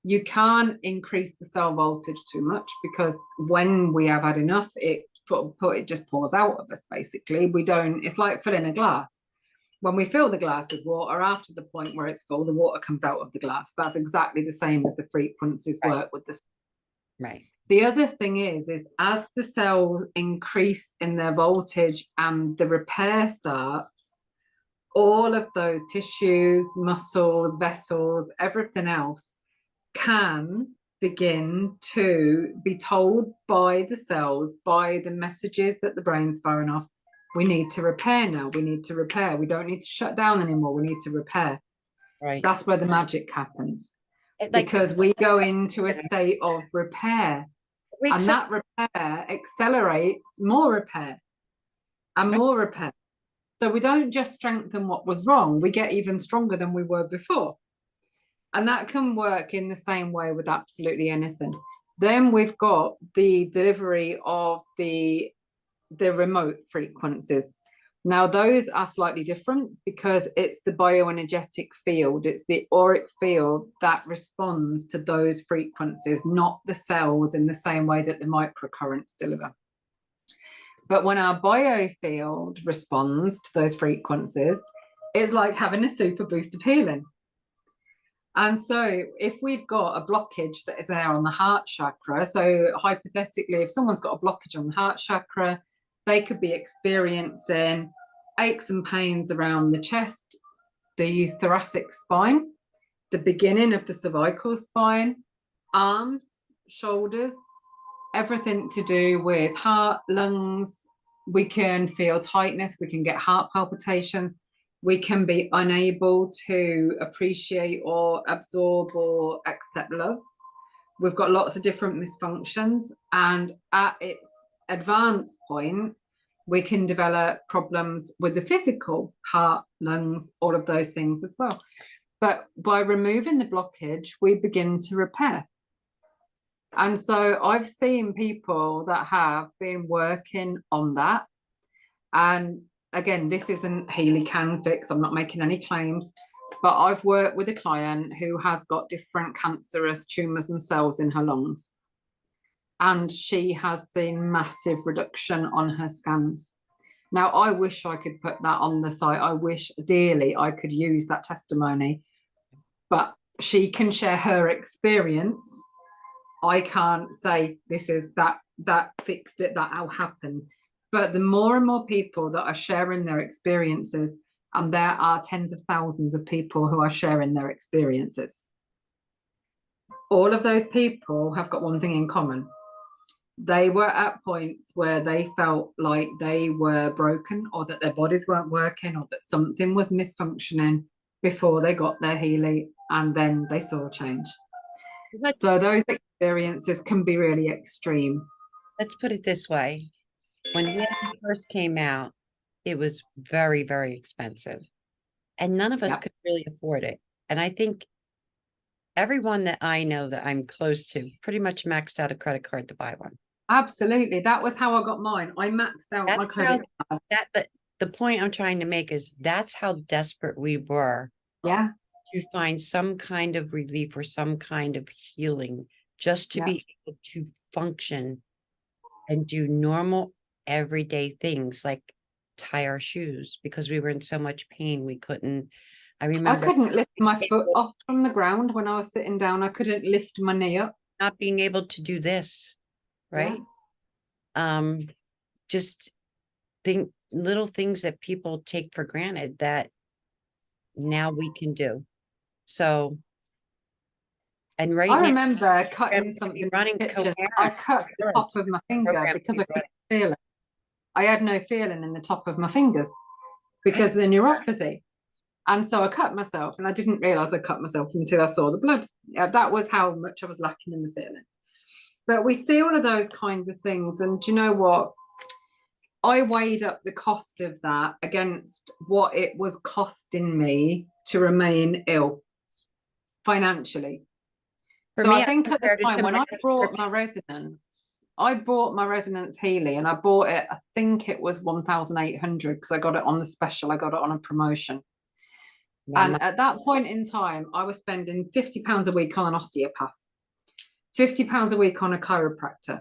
You can't increase the cell voltage too much because when we have had enough, it just pours out of us, basically. It's like filling a glass. When we fill the glass with water, after the point where it's full, the water comes out of the glass. That's exactly the same as the frequencies work with the. Right. The other thing is as the cells increase in their voltage and the repair starts, all of those tissues, muscles, vessels, everything else can begin to be told by the cells, by the messages that the brain's firing off. We need to repair now. We need to repair. We don't need to shut down anymore. We need to repair. Right. That's where the magic happens. Like, because we go into a state of repair, and that repair accelerates more repair and more repair. So we don't just strengthen what was wrong, we get even stronger than we were before. And that can work in the same way with absolutely anything. Then we've got the delivery of the remote frequencies. Now, those are slightly different because it's the bioenergetic field, it's the auric field that responds to those frequencies, not the cells in the same way that the microcurrents deliver. But when our biofield responds to those frequencies, it's like having a super boost of healing. And so if we've got a blockage that is there on the heart chakra, so hypothetically, if someone's got a blockage on the heart chakra, they could be experiencing aches and pains around the chest, the thoracic spine, the beginning of the cervical spine, arms, shoulders, everything to do with heart, lungs. We can feel tightness, we can get heart palpitations, we can be unable to appreciate or absorb or accept love. We've got lots of different dysfunctions, and at its advanced point, we can develop problems with the physical, heart, lungs, all of those things as well. But by removing the blockage, we begin to repair. And so I've seen people that have been working on that. And again, this isn't Healy can fix, I'm not making any claims, but I've worked with a client who has got different cancerous tumours and cells in her lungs. And she has seen massive reduction on her scans. Now, I wish I could put that on the site. I wish dearly I could use that testimony, but she can share her experience. I can't say this is that fixed it, that will happen. But the more and more people that are sharing their experiences, and there are tens of thousands of people who are sharing their experiences, all of those people have got one thing in common. They were at points where they felt like they were broken, or that their bodies weren't working, or that something was misfunctioning before they got their healing, and then they saw change. So those experiences can be really extreme. Let's put it this way. When he first came out, it was very, very expensive. And none of us could really afford it. And I think everyone that I know that I'm close to pretty much maxed out a credit card to buy one. Absolutely. That was how I got mine. I maxed out my credit card. But the point I'm trying to make is that's how desperate we were. Yeah. To find some kind of relief or some kind of healing, just to be able to function and do normal everyday things like tie our shoes, because we were in so much pain we couldn't. I remember I couldn't lift my foot off from the ground when I was sitting down. I couldn't lift my knee up. Not being able to do this, right? Just think little things that people take for granted that now we can do. So, and right I now, remember cutting something running in the kitchen. I cut the top of my finger because I couldn't feel it. I had no feeling in the top of my fingers because of the neuropathy. And so I cut myself, and I didn't realize I cut myself until I saw the blood. That was how much I was lacking in the feeling. But we see all of those kinds of things. And do you know what? I weighed up the cost of that against what it was costing me to remain ill financially. So I think at the time when I bought my resonance Healy, and I bought it, I think it was 1,800 because I got it on the special, I got it on a promotion. And at that point in time, I was spending £50 a week on an osteopath, £50 a week on a chiropractor.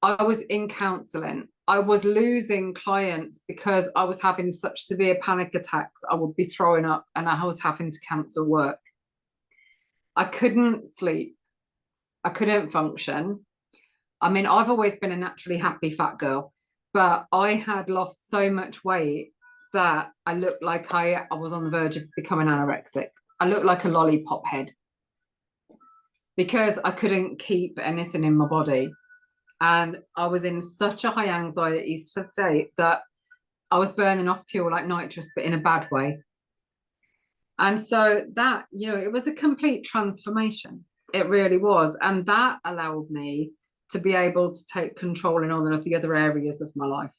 I was in counselling. I was losing clients because I was having such severe panic attacks. I would be throwing up and I was having to cancel work. I couldn't sleep. I couldn't function. I mean, I've always been a naturally happy fat girl, but I had lost so much weight that I looked like I was on the verge of becoming anorexic. I looked like a lollipop head because I couldn't keep anything in my body. And I was in such a high anxiety state that I was burning off fuel like nitrous, but in a bad way. And so that, you know, it was a complete transformation. It really was. And that allowed me to be able to take control in all of the other areas of my life.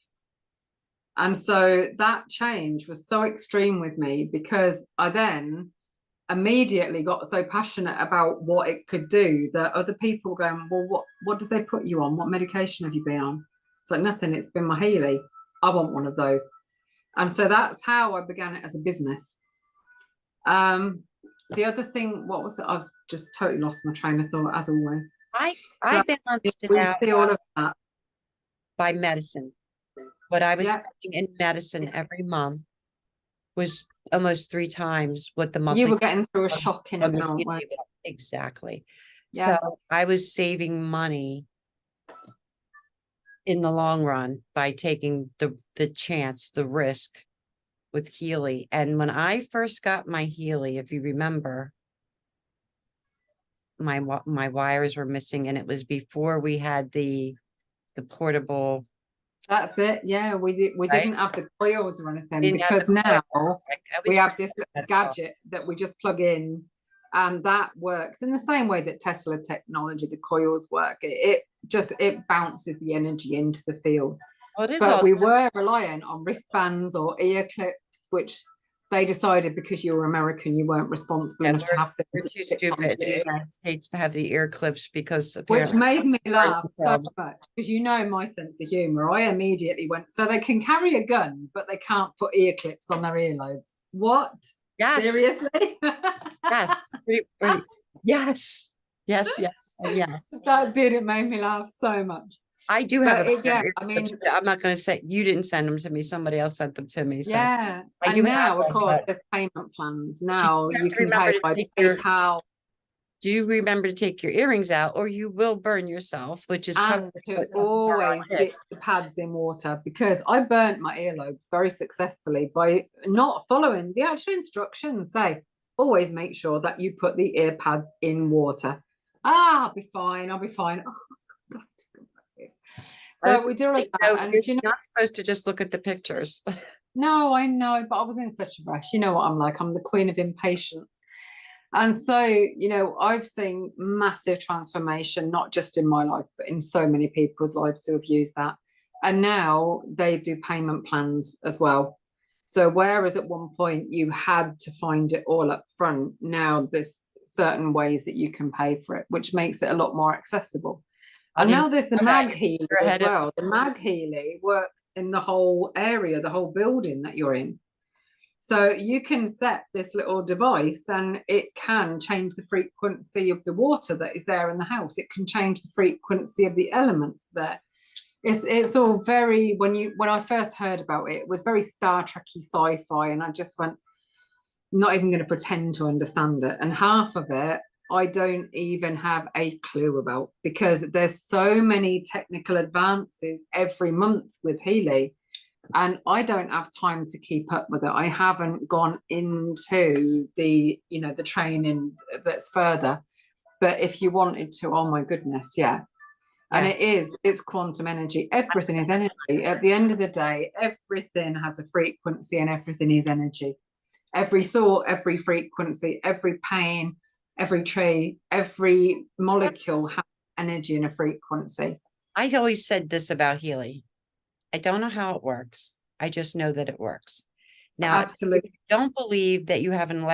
And so that change was so extreme with me because I then immediately got so passionate about what it could do that other people were going, well, what did they put you on? What medication have you been on? It's like, nothing, it's been my Healy. I want one of those. And so that's how I began it as a business. The other thing, what was it? I've just totally lost my train of thought, as always. I But balanced it we out see all of that. by medicine. What I was Yeah. spending in medicine every month was almost 3 times what the You monthly were getting through a on- shocking on the amount. Healy was. Exactly. Yeah. So I was saving money in the long run by taking the chance, the risk with Healy. And when I first got my Healy, if you remember, my wires were missing, and it was before we had the portable, That's it. Yeah, we right? didn't have the coils or anything Didn't have because the now coils. I we always have forget this little that's called. gadget that we just plug in, and that works in the same way that Tesla technology, the coils work. It bounces the energy into the field. Oh, it is But all we were reliant on wristbands or ear clips, which they decided because you were American, you weren't responsible yeah, enough to have we're things too that stick stupid onto in the your head. United States to have the ear clips because Which apparently made me burn laugh so themselves. much because you know my sense of humor. I immediately went, so they can carry a gun, but they can't put ear clips on their earlobes. What? Yes, Seriously? yes, yes, yes, yes, and yes. That did. It made me laugh so much. I do have But a pair of yeah, ear I clips. mean, I'm not going to say you didn't send them to me. Somebody else sent them to me. So yeah. I do And have now, of them, course, but there's payment plans. you Now have you to can remember pay to by take your. PayPal Do remember to take your earrings out, or you will burn yourself, which is probably and to what some people are always on dip the pads in water because I burnt my earlobes very successfully by not following the actual instructions. Say, always make sure that you put the ear pads in water. Ah, I'll be fine. I'll be fine. Oh, I was so we gonna do all say, of that. And you're you know, not supposed to just look at the pictures. no, I know, but I was in such a rush. You know what I'm like. I'm the queen of impatience. And so, you know, I've seen massive transformation, not just in my life, but in so many people's lives who have used that. And now they do payment plans as well. So whereas at one point you had to find it all up front, now there's certain ways that you can pay for it, which makes it a lot more accessible. I And didn't now there's the know that. mag Healy You're as ahead of. well. The mag Healy works in the whole area, the whole building that you're in. So you can set this little device and it can change the frequency of the water that is there in the house. It can change the frequency of the elements there. It's all very, when I first heard about it, it was very Star Trekky sci-fi, and I just went, not even going to pretend to understand it. And half of it I don't even have a clue about because there's so many technical advances every month with Healy, and I don't have time to keep up with it. I haven't gone into the, you know, the training that's further. But if you wanted to, oh my goodness, yeah. And it's quantum energy. Everything is energy. At the end of the day, everything has a frequency and everything is energy. Every thought, every frequency, every pain, every tree, every molecule has energy and a frequency. I always said this about Healy. I don't know how it works. I just know that it works. Now, Absolutely. if you don't believe that you have an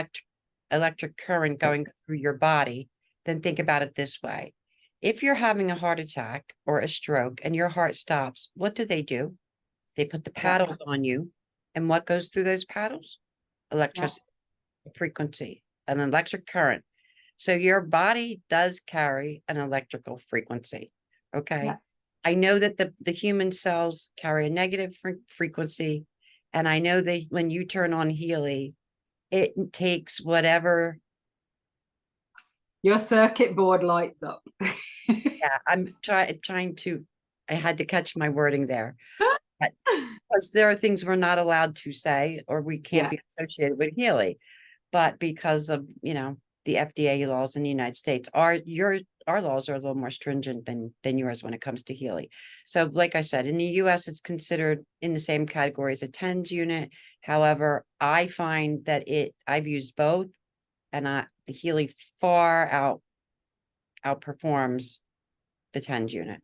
electric current going through your body, then think about it this way. If you're having a heart attack or a stroke and your heart stops, what do? They put the paddles on you. And what goes through those paddles? Electricity, frequency, an electric current. So your body does carry an electrical frequency. Okay. Yeah. I know that the human cells carry a negative frequency. And I know that when you turn on Healy, it takes whatever. Your circuit board lights up. Yeah, I'm trying to, I had to catch my wording there. Because there are things we're not allowed to say, or we can't be associated with Healy. But because of, you know, the FDA laws in the United States, our laws are a little more stringent than yours when it comes to Healy. So like I said, in the US, it's considered in the same category as a TENS unit. However, I find that I've used both, and the Healy far outperforms the TENS unit.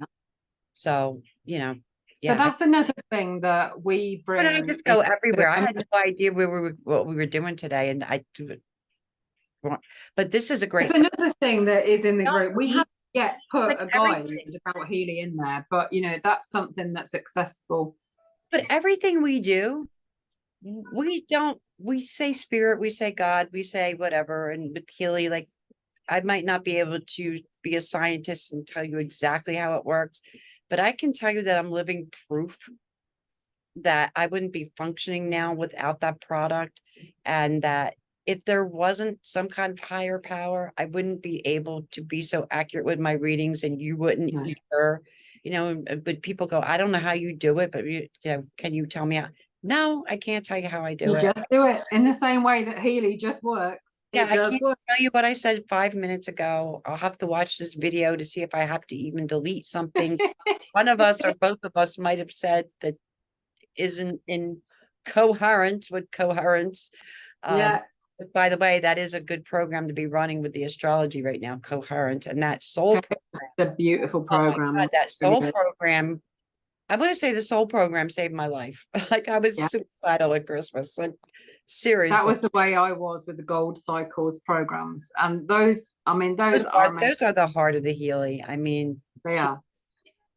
So, So yeah. that's another thing that we But I bring just in. go everywhere. I had no idea what we were doing today, and I do it wrong. But this is a great. It's another thing that is in the No, group. We haven't yet it's put like a guide everything. about Healy in there, but that's something that's accessible. But everything we do, we say spirit, we say God, we say whatever. And with Healy, like, I might not be able to be a scientist and tell you exactly how it works, but I can tell you that I'm living proof that I wouldn't be functioning now without that product. And that if there wasn't some kind of higher power, I wouldn't be able to be so accurate with my readings, and you wouldn't No. either. But people go, I don't know how you do it, but can you tell me how? No, I can't tell you how I do You it. just do it in the same way that Healy just works. Yeah, It I does can't work. tell you what I said 5 minutes ago. I'll have to watch this video to see if I have to even delete something. One of us or both of us might have said that isn't in coherence with coherence. Yeah, By the way, that is a good program to be running with the astrology right now, coherent. And that soul it's a beautiful oh my program. God, that Really soul good. program, I want to say the soul program saved my life. Like, I was Yeah. suicidal at Christmas. Like, That seriously. was the way I was with the Gold Cycles programs, and those are amazing. Those are the heart of the Healy. I mean, They are.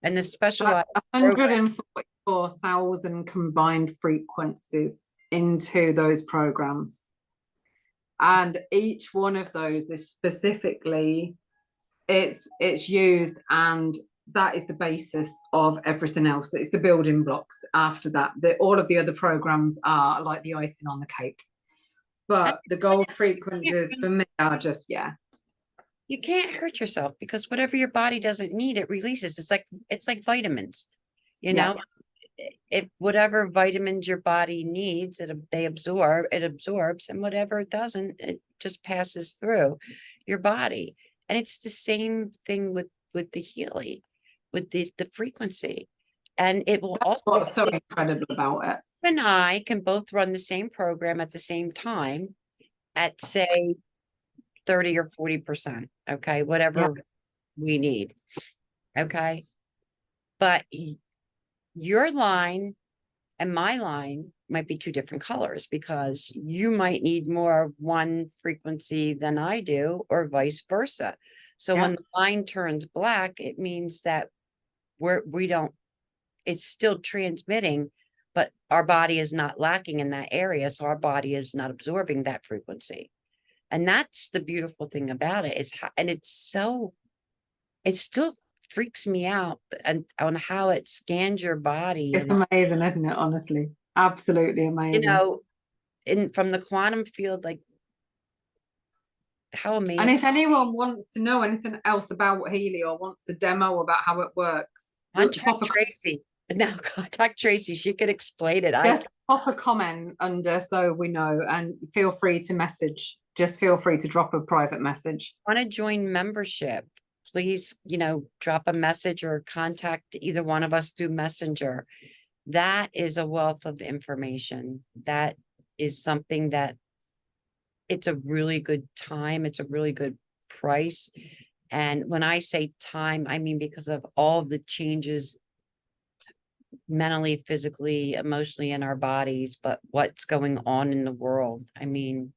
and the That's specialized program. 144,000 combined frequencies into those programs. And each one of those is specifically it's used, and that is the basis of everything else. It's the building blocks after that. All of the other programs are like the icing on the cake. But the gold frequencies for me are just, yeah. You can't hurt yourself, because whatever your body doesn't need, it releases. It's like vitamins, you Yeah. know. If whatever vitamins your body needs, it absorbs, and whatever it doesn't, it just passes through your body. And it's the same thing with the Healy, with the frequency. And it will also, What's so incredible about it. you and I can both run the same program at the same time at, say, 30 or 40%. Okay, whatever we need. Okay. But your line and my line might be two different colors, because you might need more of one frequency than I do, or vice versa. So when the line turns black, it means that we don't, it's still transmitting, but our body is not lacking in that area. So our body is not absorbing that frequency. And that's the beautiful thing about it, is how, and it still freaks me out and on how it scans your body. It's amazing, isn't it? Honestly, absolutely amazing. From the quantum field, like, how amazing. And if anyone wants to know anything else about Healy, or wants a demo about how it works, Contact Tracey. No, contact Tracey. She could explain it. Just pop a comment under so we know, and feel free to message. Just feel free to drop a private message. Want to join membership, please, drop a message or contact either one of us through Messenger. That is a wealth of information. That is something that it's a really good time. It's a really good price. And when I say time, I mean because of all the changes mentally, physically, emotionally in our bodies, but what's going on in the world. I mean,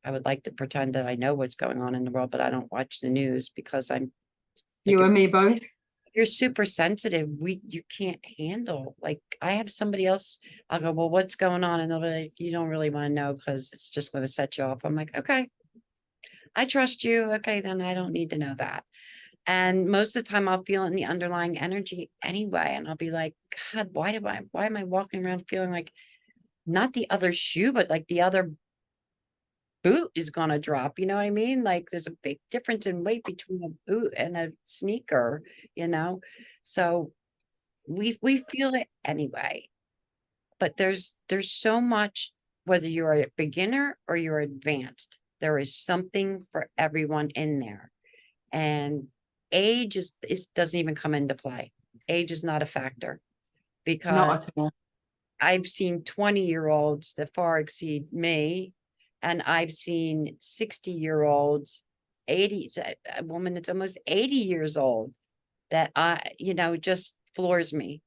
I would like to pretend that I know what's going on in the world, but I don't watch the news because I'm You and me both. You're super sensitive. You can't handle, like, I have somebody else, I'll go, well, what's going on? And they'll be like, you don't really want to know because it's just going to set you off. I'm like, okay, I trust you. Okay, then I don't need to know that. And most of the time I'll feel it in the underlying energy anyway. And I'll be like, God, why am I walking around feeling like not the other shoe, but like the other boot is going to drop? You know what I mean? Like, there's a big difference in weight between a boot and a sneaker, so we feel it anyway. But there's so much, whether you're a beginner or you're advanced, there is something for everyone in there. And age is doesn't even come into play. Age is not a factor because Not at all. I've seen 20-year-olds that far exceed me, and I've seen 60-year-olds, 80, a woman that's almost 80 years old that just floors me,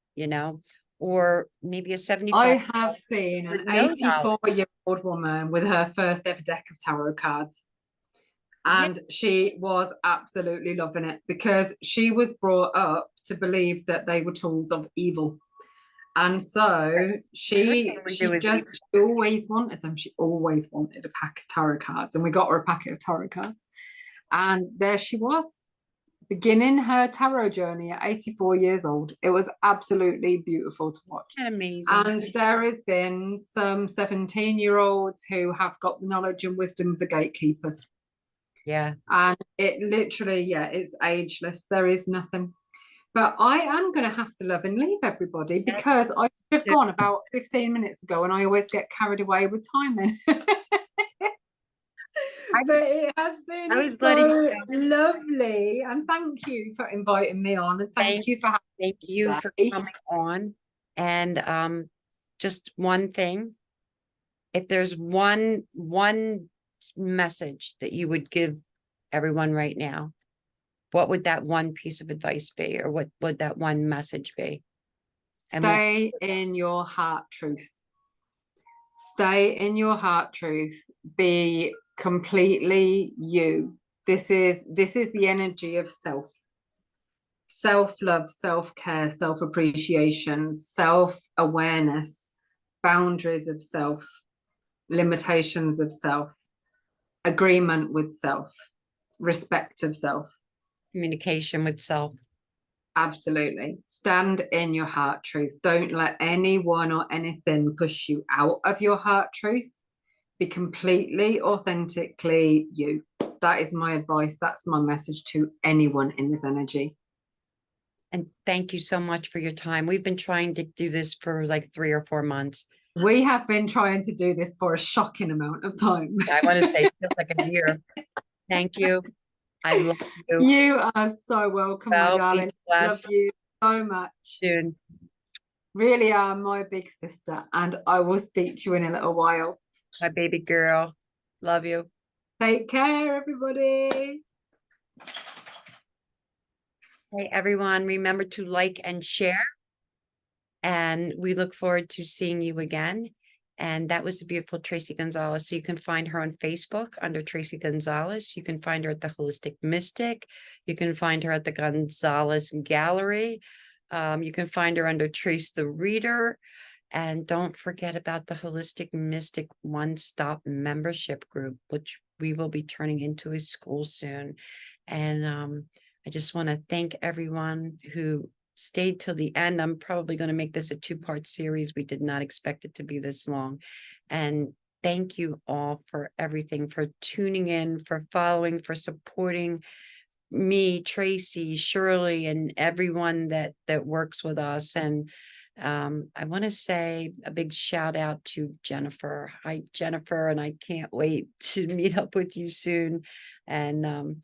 or maybe a 75 I have seen with an no knowledge. 84-year-old woman with her first ever deck of tarot cards. Yeah, And she was absolutely loving it because she was brought up to believe that they were tools of evil. And so everything we do is she always wanted them. She always wanted a pack of tarot cards. And we got her a packet of tarot cards. And there she was, beginning her tarot journey at 84 years old. It was absolutely beautiful to watch. amazing. And there has been some 17-year-olds who have got the knowledge and wisdom of the gatekeepers. Yeah. And it literally, it's ageless. There is nothing. But I am going to have to love and leave everybody because I should have gone about 15 minutes ago and I always get carried away with timing. But it has been so lovely. And thank you for inviting me on. And thank you for having Thank you for coming on. And just one thing, if there's one message that you would give everyone right now, what would that one piece of advice be, or what would that one message be? Stay in your heart truth. Stay in your heart truth. Be completely you. This is the energy of self-love, self-care, self-appreciation, self-awareness, boundaries of self, limitations of self, agreement with self, respect of self, Communication with self. absolutely. Stand in your heart truth. Don't let anyone or anything push you out of your heart truth. Be completely, authentically you. That is my advice. That's my message to anyone in this energy. And thank you so much for your time. We've been trying to do this for like 3 or 4 months. We have been trying to do this for a shocking amount of time. I want to say it feels like a year. Thank you. I love you. You are so welcome, my darling. Love you so much. Soon. Really are my big sister, and I will speak to you in a little while. My baby girl. Love you. Take care, everybody. Hey, everyone, remember to like and share. And we look forward to seeing you again. And that was the beautiful Tracey Gonzalez. So you can find her on Facebook under Tracey Gonzalez. You can find her at the Holistic Mystic. You can find her at the Gonzalez Gallery. You can find her under Trace the Reader. And don't forget about the Holistic Mystic One-Stop membership group, which we will be turning into a school soon. And I just want to thank everyone who stayed till the end. I'm probably going to make this a 2-part series. We did not expect it to be this long. And thank you all for everything, for tuning in, for following, for supporting me, Tracey, Shirley, and everyone that works with us. And I want to say a big shout out to Jennifer. Hi, Jennifer, and I can't wait to meet up with you soon. And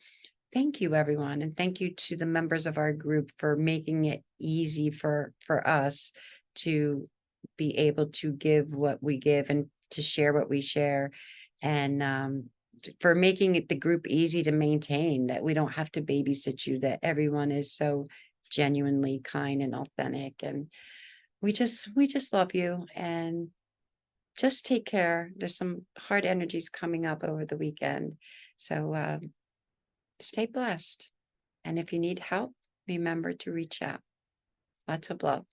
thank you, everyone. And thank you to the members of our group for making it easy for us to be able to give what we give and to share what we share. And for making it the group easy to maintain, that we don't have to babysit you, that everyone is so genuinely kind and authentic. And we just love you, and just take care. There's some hard energies coming up over the weekend. So stay blessed. And if you need help, remember to reach out. Lots of love.